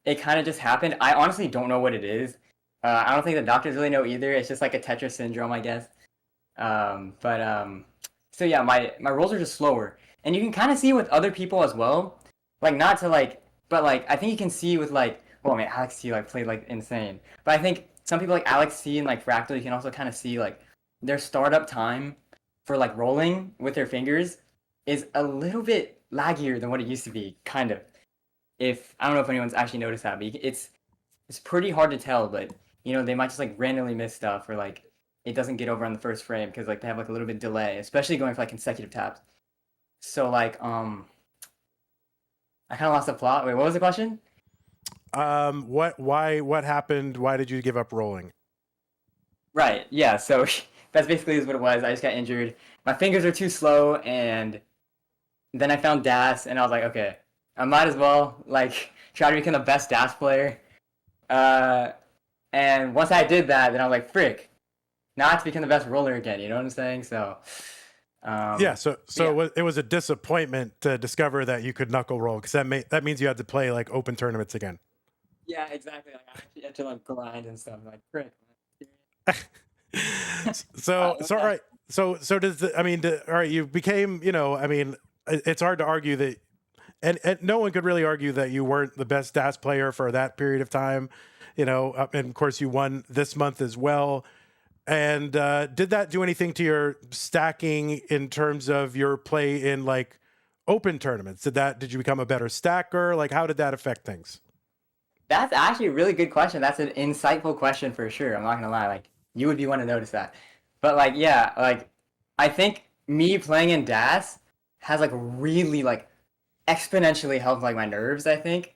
it kind of just happened. I honestly don't know what it is. I don't think the doctors really know either. It's just like a Tetris syndrome, I guess. But so yeah, my rolls are just slower, and you can kind of see with other people as well. Like not to like, but like I think you can see with like, well, I mean, Alex T like played like insane, but I think some people like Alex T and like Fractal, you can also kind of see like their startup time for like rolling with their fingers is a little bit laggier than what it used to be, kind of. If I don't know if anyone's actually noticed that, but it's pretty hard to tell, but they might just like randomly miss stuff or like it doesn't get over on the first frame because like they have like a little bit delay, especially going for like consecutive taps. So like I kind of lost the plot. Wait, what was the question? What happened? Why did you give up rolling? Right. Yeah. So that's basically is what it was. I just got injured. My fingers are too slow, and then I found DAS, and I was like, okay, I might as well like try to become the best DAS player. And once I did that, then I was like, frick, now I have to become the best roller again. You know what I'm saying? So, yeah. So yeah. It was a disappointment to discover that you could knuckle roll because that means you had to play like open tournaments again. Yeah, exactly. Like I actually had to like grind and stuff. Like frick. So all right. So does all right? You became I mean, it's hard to argue that. And no one could really argue that you weren't the best DAS player for that period of time, and of course you won this month as well. And did that do anything to your stacking in terms of your play in like open tournaments? Did you become a better stacker? Like how did that affect things? That's actually a really good question. That's an insightful question for sure. I'm not gonna lie. Like you would be one to notice that. But like yeah, like I think me playing in DAS has like really like exponentially helped like my nerves, I think.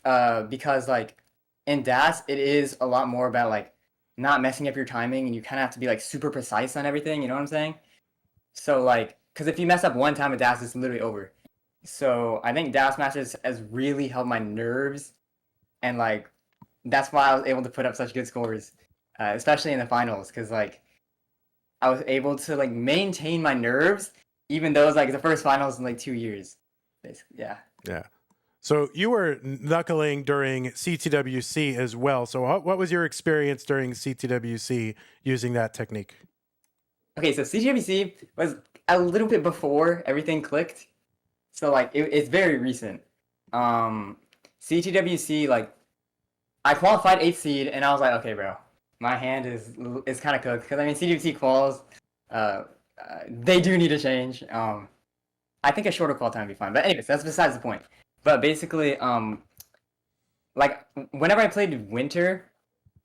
Because like in DAS it is a lot more about like not messing up your timing and you kind of have to be like super precise on everything, you know what I'm saying? So like cuz if you mess up one time with DAS it's literally over. So I think DAS Masters has really helped my nerves and like that's why I was able to put up such good scores, especially in the finals, because like I was able to like maintain my nerves, even though it's like the first finals in like 2 years. Basically, yeah. Yeah. So you were knuckling during CTWC as well. So what was your experience during CTWC using that technique? Okay, so CGWC was a little bit before everything clicked, so like it's very recent. Um, CTWC like I qualified 8th seed, and I was like, okay, bro, my hand is kind of cooked because I mean CTWC quals, they do need to change. I think a shorter qual time would be fine. But anyways, that's besides the point. But basically, like whenever I played Winter,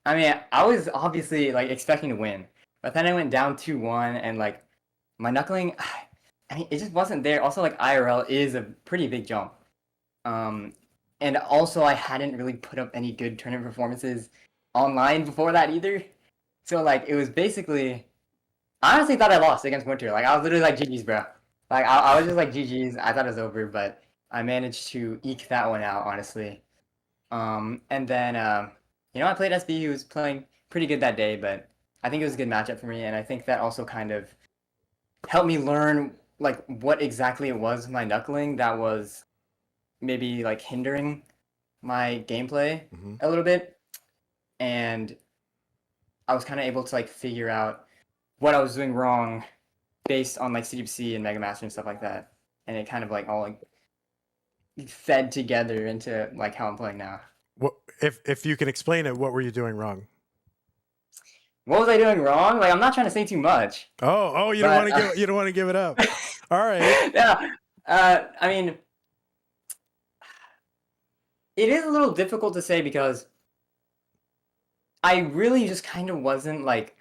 I mean, I was obviously like expecting to win, but then I went down 2-1, and like my knuckling, I mean, it just wasn't there. Also, like IRL is a pretty big jump. Um, and also I hadn't really put up any good tournament performances online before that either. So like it was basically, I honestly thought I lost against Winter. Like I was literally like GG's, bro. Like I was just like GG's. I thought it was over, but I managed to eke that one out, honestly. And then I played SB, who was playing pretty good that day, but I think it was a good matchup for me, and I think that also kind of helped me learn like what exactly it was my knuckling that was maybe like hindering my gameplay Mm-hmm. a little bit, and I was kind of able to like figure out what I was doing wrong based on like CDPC and Mega Master and stuff like that, and it kind of like all like fed together into like how I'm playing now. What if you can explain it? What were you doing wrong? What was I doing wrong? Like I'm not trying to say too much, You don't but want to give you don't want to give it up. All right. yeah, I mean, it is a little difficult to say because I really just kind of wasn't like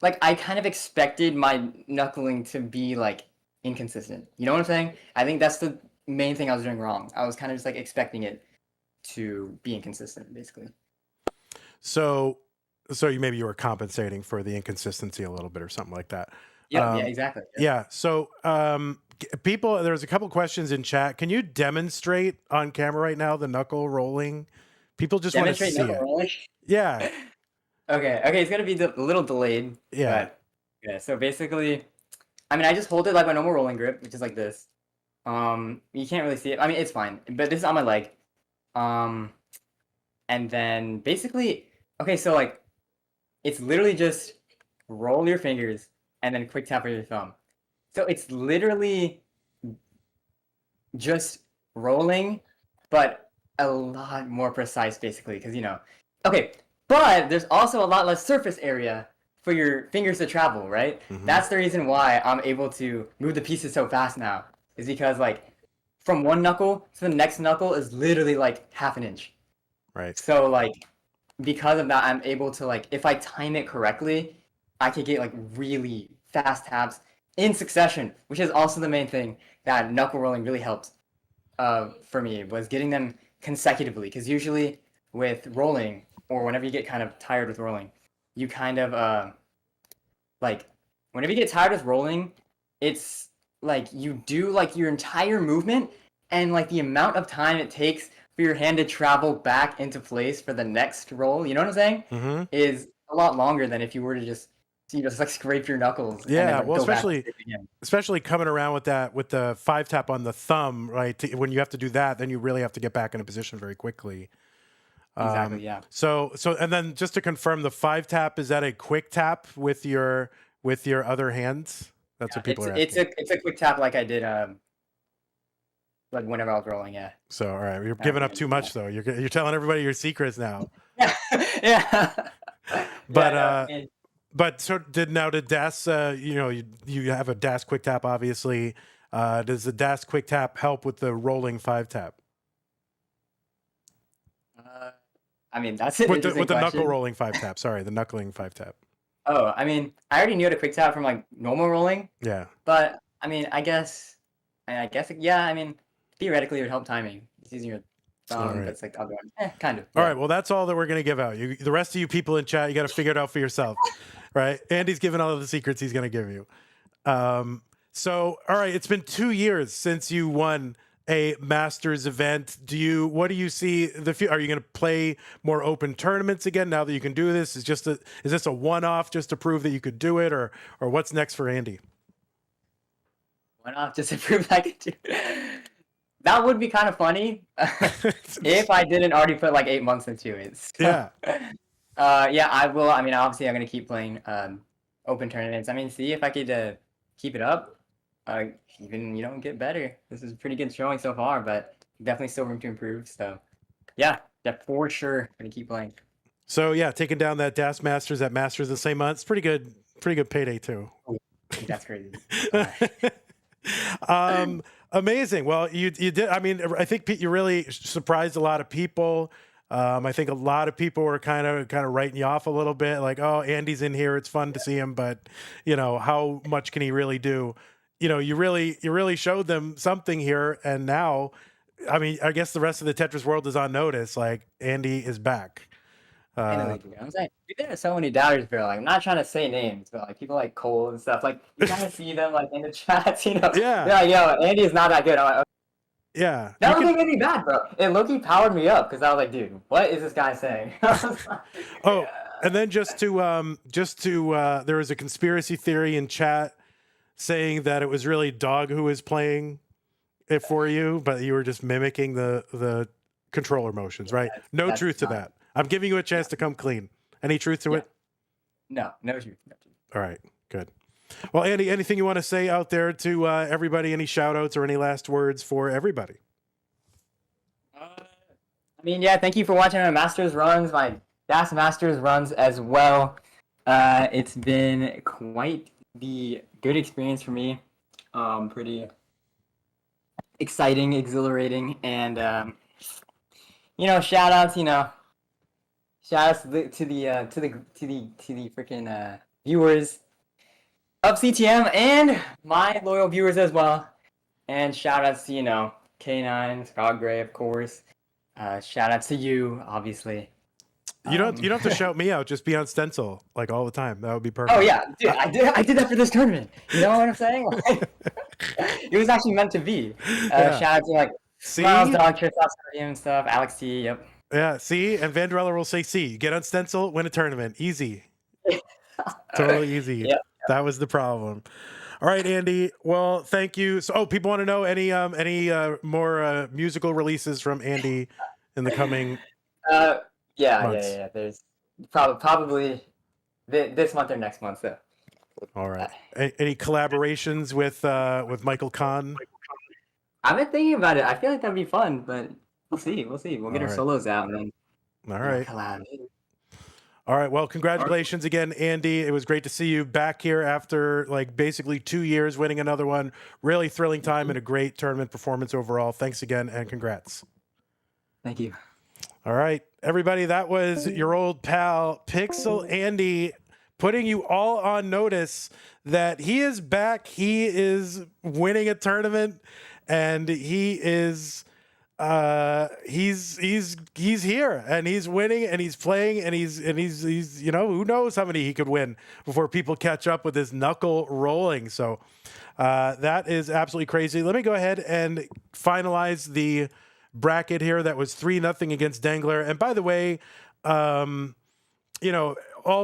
I kind of expected my knuckling to be like inconsistent. You know what I'm saying? I think that's the main thing I was doing wrong. I was kind of just like expecting it to be inconsistent, basically. So you were compensating for the inconsistency a little bit or something like that. Yeah, exactly. Yeah. So people, there's a couple questions in chat. Can you demonstrate on camera right now the knuckle rolling? People just want to see knuckle it. rolling. Yeah. Okay, it's gonna be a little delayed. Yeah. But yeah. So basically, I mean, I just hold it like my normal rolling grip, which is like this. You can't really see it. I mean, it's fine, but this is on my leg. And then basically, okay, so like, it's literally just roll your fingers and then quick tap with your thumb. So it's literally just rolling, but a lot more precise, basically, because okay, but there's also a lot less surface area for your fingers to travel, right? Mhm. That's the reason why I'm able to move the pieces so fast now, is because like from one knuckle to the next knuckle is literally like half an inch. Right. So like because of that, I'm able to like if I time it correctly, I could get like really fast taps in succession, which is also the main thing that knuckle rolling really helped for me was getting them consecutively. Because usually with rolling or whenever you get kind of tired with rolling, you kind of like whenever you get tired with rolling, it's like you do like your entire movement and like the amount of time it takes for your hand to travel back into place for the next roll, you know what I'm saying? Mm-hmm. Is a lot longer than if you were to just like scrape your knuckles and then Yeah. like Well, go back and scrape again. especially coming around with that with the 5 tap on the thumb, right? When you have to do that, then you really have to get back into position very quickly. Exactly, yeah. So and then just to confirm, the 5 tap, is that a quick tap with your other hands? That's what people are asking. It's a quick tap like I did like whenever I was rolling, yeah. So all right, you're giving up too much though. You're telling everybody your secrets now. Yeah. Yeah. But Yeah, no, but so did DAS? You have a DAS quick tap, obviously. Does the DAS quick tap help with the rolling 5 tap? I mean, that's an With the interesting knuckle question. rolling 5-tap. Sorry, the knuckling 5-tap. Oh, I mean, I already knew how to quick tap from like normal rolling, Yeah. but I mean, yeah. I mean, theoretically, it would help timing. It's using your All thumb, but right. it's like the other one. Kind of. All Yeah. right. Well, that's all that we're gonna give out. The rest of you people in chat, you got to figure it out for yourself, right? Andy's giving all of the secrets he's gonna give you. So, all right, it's been 2 years since you won a Masters event. What do you see are you going to play more open tournaments again now that you can do this? Is this a one-off just to prove that you could do it, or what's next for Andy? Why not just improve I could do? That would be kind of funny if I didn't already put like 8 months into it. So, Yeah. Yeah, I will. I mean, obviously, I'm gonna keep playing open tournaments. I mean, see if I could keep it up. Even get better. This is a pretty good showing so far, but definitely still room to improve. So, yeah, for sure, gonna keep playing. So yeah, taking down that DAS Masters, that Masters the same month. It's pretty good payday too. That's crazy. Amazing. Well, you did. I mean, I think Pete, you really surprised a lot of people. I think a lot of people were kind of writing you off a little bit, like, "Oh, Andy's in here. It's fun to see him, but how much can he really do?" You really showed them something here, and now, I mean, I guess the rest of the Tetris world is on notice. Like, Andy is back. Finally, dude. I'm saying, dude, there are so many doubters, bro. Like, I'm not trying to say names, but like people like Cole and stuff. Like, you kind of see them like in the chats, Yeah. They're like, "Yo, Andy is not that good." I'm like, Yeah. that wasn't really bad, bro. It low-key powered me up because I was like, dude, what is this guy saying? Oh, and then just to there was a conspiracy theory in chat saying that it was really Dog who was playing it for you, but you were just mimicking the controller motions, right? No truth to that. I'm giving you a chance to come clean. Any truth to it? No truth. All right, good. Well, Andy, anything you want to say out there to everybody? Any shout outs or any last words for everybody? I mean, yeah, thank you for watching my Masters runs, my DAS Masters runs as well. It's been quite the good experience for me. Pretty exciting, exhilarating, and shout outs, shout outs to the freaking viewers of CTM and my loyal viewers as well. And shout outs to K9, Scott Gray, of course. Shout out to you, obviously. You don't have to shout me out. Just be on stencil like all the time. That would be perfect. Oh yeah, dude, I did that for this tournament. You know what I'm saying? Like, it was actually meant to be. Shout out to Miles Dog, Tristan and stuff, Alex T. Yep. Yeah, see, and Van Dweller will say, "See, get on stencil, win a tournament, easy, totally easy." Yep. That was the problem. All right, Andy. Well, thank you. So, people want to know any more musical releases from Andy in the coming. Yeah. There's probably this month or next month. So. All right. Any collaborations with Michael Kahn? I've been thinking about it. I feel like that'd be fun, but we'll see. We'll get our solos out and then. All right. Collab. All right. Well, congratulations again, Andy. It was great to see you back here after basically 2 years, winning another one. Really thrilling time and a great tournament performance overall. Thanks again and congrats. Thank you. All right, everybody. That was your old pal Pixel Andy putting you all on notice that he is back. He is winning a tournament, and he is he's here, and he's winning, and he's playing, and he's who knows how many he could win before people catch up with his knuckle rolling. So that is absolutely crazy. Let me go ahead and finalize the bracket here. That was 3-0 against Dangler. And by the way, all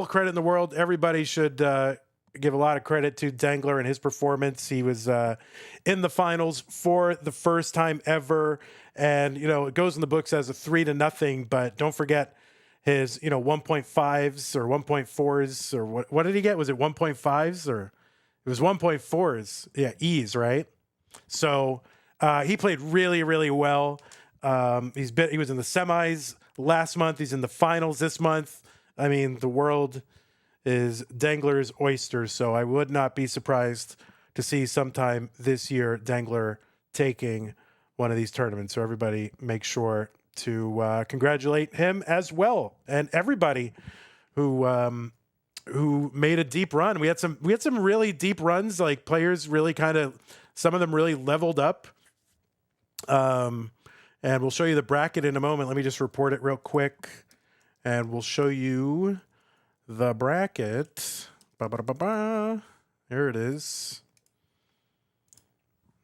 credit in the world. Everybody should give a lot of credit to Dangler and his performance. He was in the finals for the first time ever. And, it goes in the books as a 3-0, but don't forget his, 1.5s or 1.4s or what did he get? Was it 1.5s or it was 1.4s? Yeah. E's, right? So he played really, really well. He was in the semis last month. He's in the finals this month. I mean, the world is Dangler's oyster, so I would not be surprised to see sometime this year Dangler taking one of these tournaments. So everybody make sure to congratulate him as well, and everybody who made a deep run. We had some really deep runs, like players really kind of, some of them really leveled up. And we'll show you the bracket in a moment. Let me just report it real quick, and we'll show you the bracket. Ba-ba-da-ba-ba. Here it is.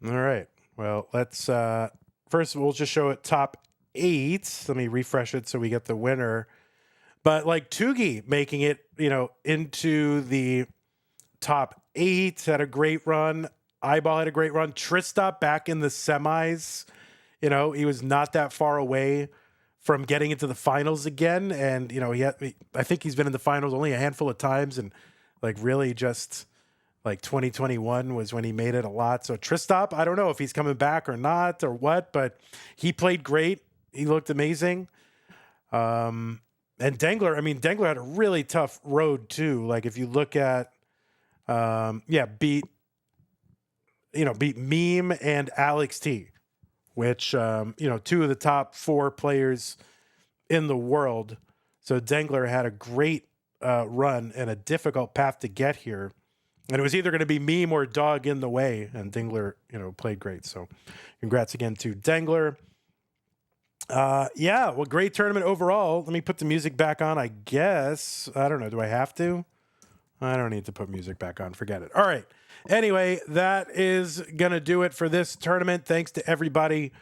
All right. Well, let's first we'll just show it top 8. Let me refresh it so we get the winner. But like Tugi making it, into the top 8, had a great run. Eyeball had a great run. Tristop back in the semis. He was not that far away from getting into the finals again. And, I think he's been in the finals only a handful of times, and like really just like 2021 was when he made it a lot. So Tristop, I don't know if he's coming back or not or what, but he played great. He looked amazing. And Dangler had a really tough road too. Like if you look at, beat Meme and Alex T, which, 2 of the top 4 players in the world. So Dangler had a great run and a difficult path to get here. And it was either going to be Meme or Dog in the way. And Dangler, played great. So congrats again to Dangler. Great tournament overall. Let me put the music back on, I guess. I don't know. Do I have to? I don't need to put music back on. Forget it. All right. Anyway, that is going to do it for this tournament. Thanks to everybody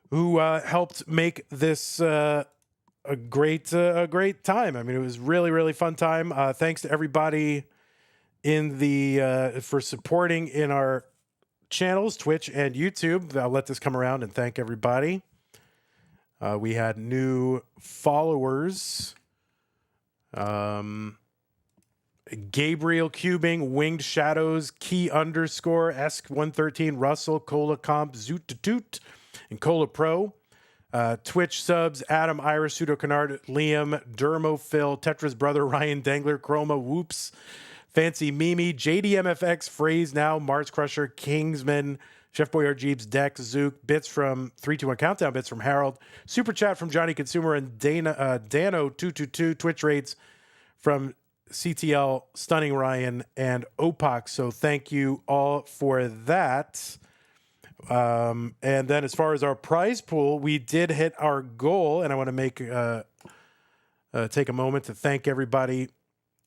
who helped make this a great time. I mean, it was really, really fun time. Thanks to everybody in the for supporting in our channels, Twitch and YouTube. I'll let this come around and thank everybody. We had new followers. Gabriel Cubing, Winged Shadows, Key _ Esk113, Russell, Cola Comp, Zoot Toot, and Cola Pro. Twitch subs, Adam, Irish, Pseudo Canard, Liam, Dermo, Phil, Tetris Brother, Ryan, Dangler, Chroma, Whoops, Fancy Mimi, JDMFX, Phrase Now, Mars Crusher, Kingsman, Chef Boyard Jeeps, Dex, Zook, bits from 321 Countdown, bits from Harold, Super Chat from Johnny Consumer, and Dano222, Twitch rates from CTL, Stunning Ryan, and Opak. So thank you all for that. And then as far as our prize pool, we did hit our goal, and I want to take a moment to thank everybody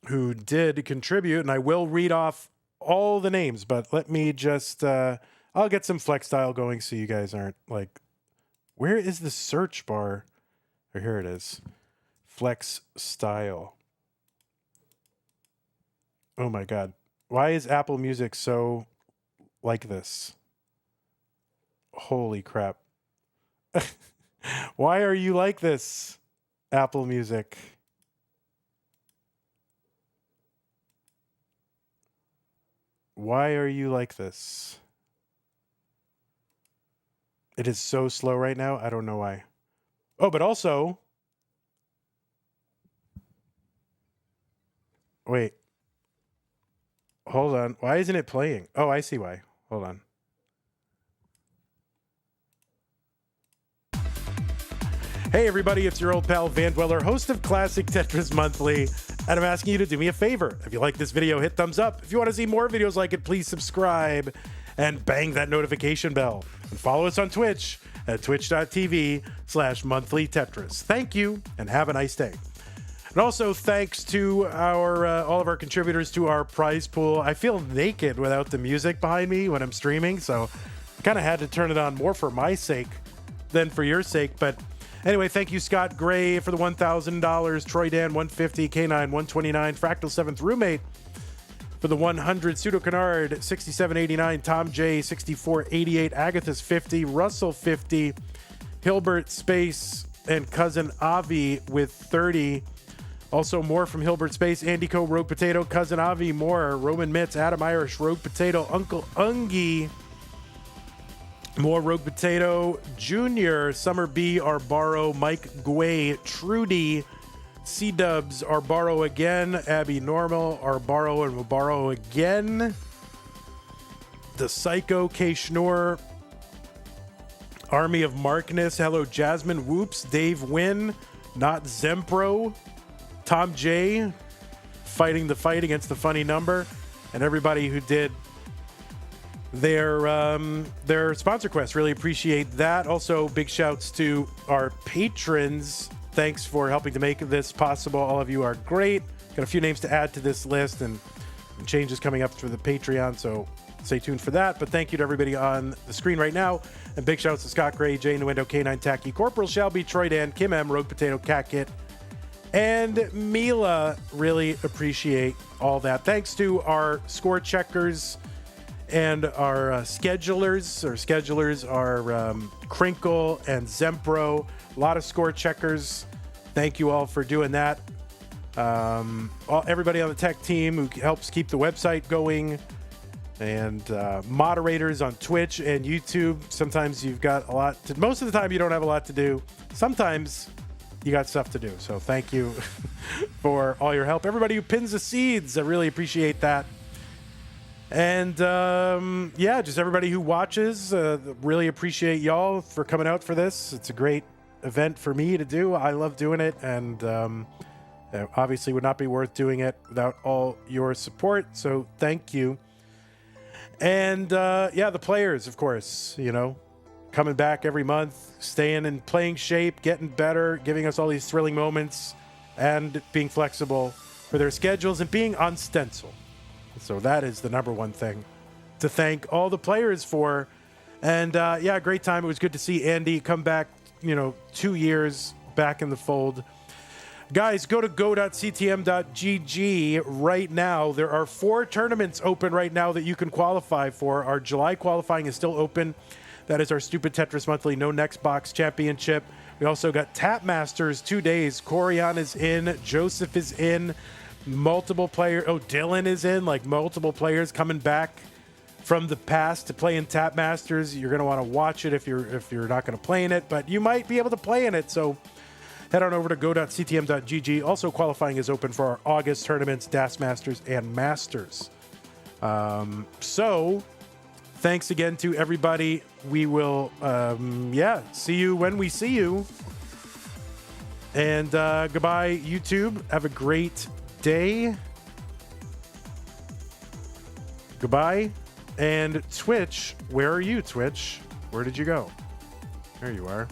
who did contribute, and I will read off all the names, but let me just I'll get some flex style going so you guys aren't like, where is the search bar? Or here it is. Flex style. Oh my God. Why is Apple Music so like this? Holy crap. Why are you like this, Apple Music? Why are you like this? It is so slow right now. I don't know why. Oh, but also, wait. Hold on. Why isn't it playing? Oh, I see why. Hold on. Hey, everybody. It's your old pal, Van Dweller, host of Classic Tetris Monthly. And I'm asking you to do me a favor. If you like this video, hit thumbs up. If you want to see more videos like it, please subscribe and bang that notification bell. And follow us on Twitch at twitch.tv/monthlytetris. Thank you, and have a nice day. And also, thanks to our all of our contributors to our prize pool. I feel naked without the music behind me when I'm streaming, so I kind of had to turn it on more for my sake than for your sake. But anyway, thank you, Scott Gray, for the $1,000, Troy Dan 150, K9 129, Fractal 7th Roommate for the 100, Pseudo Canard 6789, Tom J 6488, Agathis 50, Russell 50, Hilbert Space, and Cousin Avi with 30. Also more from Hilbert Space, Andy Co, Rogue Potato, Cousin Avi, more, Roman Mitz, Adam Irish, Rogue Potato, Uncle Ungie, more Rogue Potato, Junior, Summer B, Arbaro, Mike Guay, Trudy, C-Dubs, Arbaro again, Abby Normal, Arbaro and Wabaro again, The Psycho, K Schnorr, Army of Markness. Hello, Jasmine. Whoops. Dave Wynn. Not Zempro. Tom J. Fighting the fight against the funny number. And everybody who did their sponsor quest. Really appreciate that. Also, big shouts to our patrons. Thanks for helping to make this possible. All of you are great. Got a few names to add to this list and changes coming up for the Patreon, so stay tuned for that. But thank you to everybody on the screen right now. And big shouts to Scott Gray, Jay Nuendo, K9 Tacky, Corporal Shelby, Troy Dan, Kim M, Rogue Potato, Cat Kit, and Mila. Really appreciate all that. Thanks to our score checkers and our schedulers. Our schedulers are Crinkle and Zempro. A lot of score checkers. Thank you all for doing that. Everybody on the tech team who helps keep the website going, and moderators on Twitch and YouTube. Sometimes you've got a lot to, most of the time you don't have a lot to do. Sometimes you got stuff to do. So thank you for all your help. Everybody who pins the seeds, I really appreciate that. And yeah, just everybody who watches, really appreciate y'all for coming out for this. It's a great event for me to do. I love doing it, and obviously would not be worth doing it without all your support. So thank you. And yeah, the players, of course, you know, coming back every month, staying in playing shape, getting better, giving us all these thrilling moments, and being flexible for their schedules and being on Stencil. So that is the number one thing to thank all the players for. And yeah, great time. It was good to see Andy come back, you know, 2 years back in the fold. Guys, go to go.ctm.gg right now. There are 4 tournaments open right now that you can qualify for. Our July qualifying is still open. That is our Stupid Tetris Monthly No Next Box Championship. We also got Tap Masters 2 days. Corian is in. Joseph is in. Multiple players. Oh, Dylan is in. Like multiple players coming back from the past to play in Tap Masters. You're going to want to watch it if you're not going to play in it, but you might be able to play in it. So head on over to go.ctm.gg. Also qualifying is open for our August tournaments, Das Masters and Masters. So thanks again to everybody. We will, yeah, see you when we see you. And goodbye, YouTube. Have a great day. Goodbye. And Twitch, where are you, Twitch? Where did you go? There you are.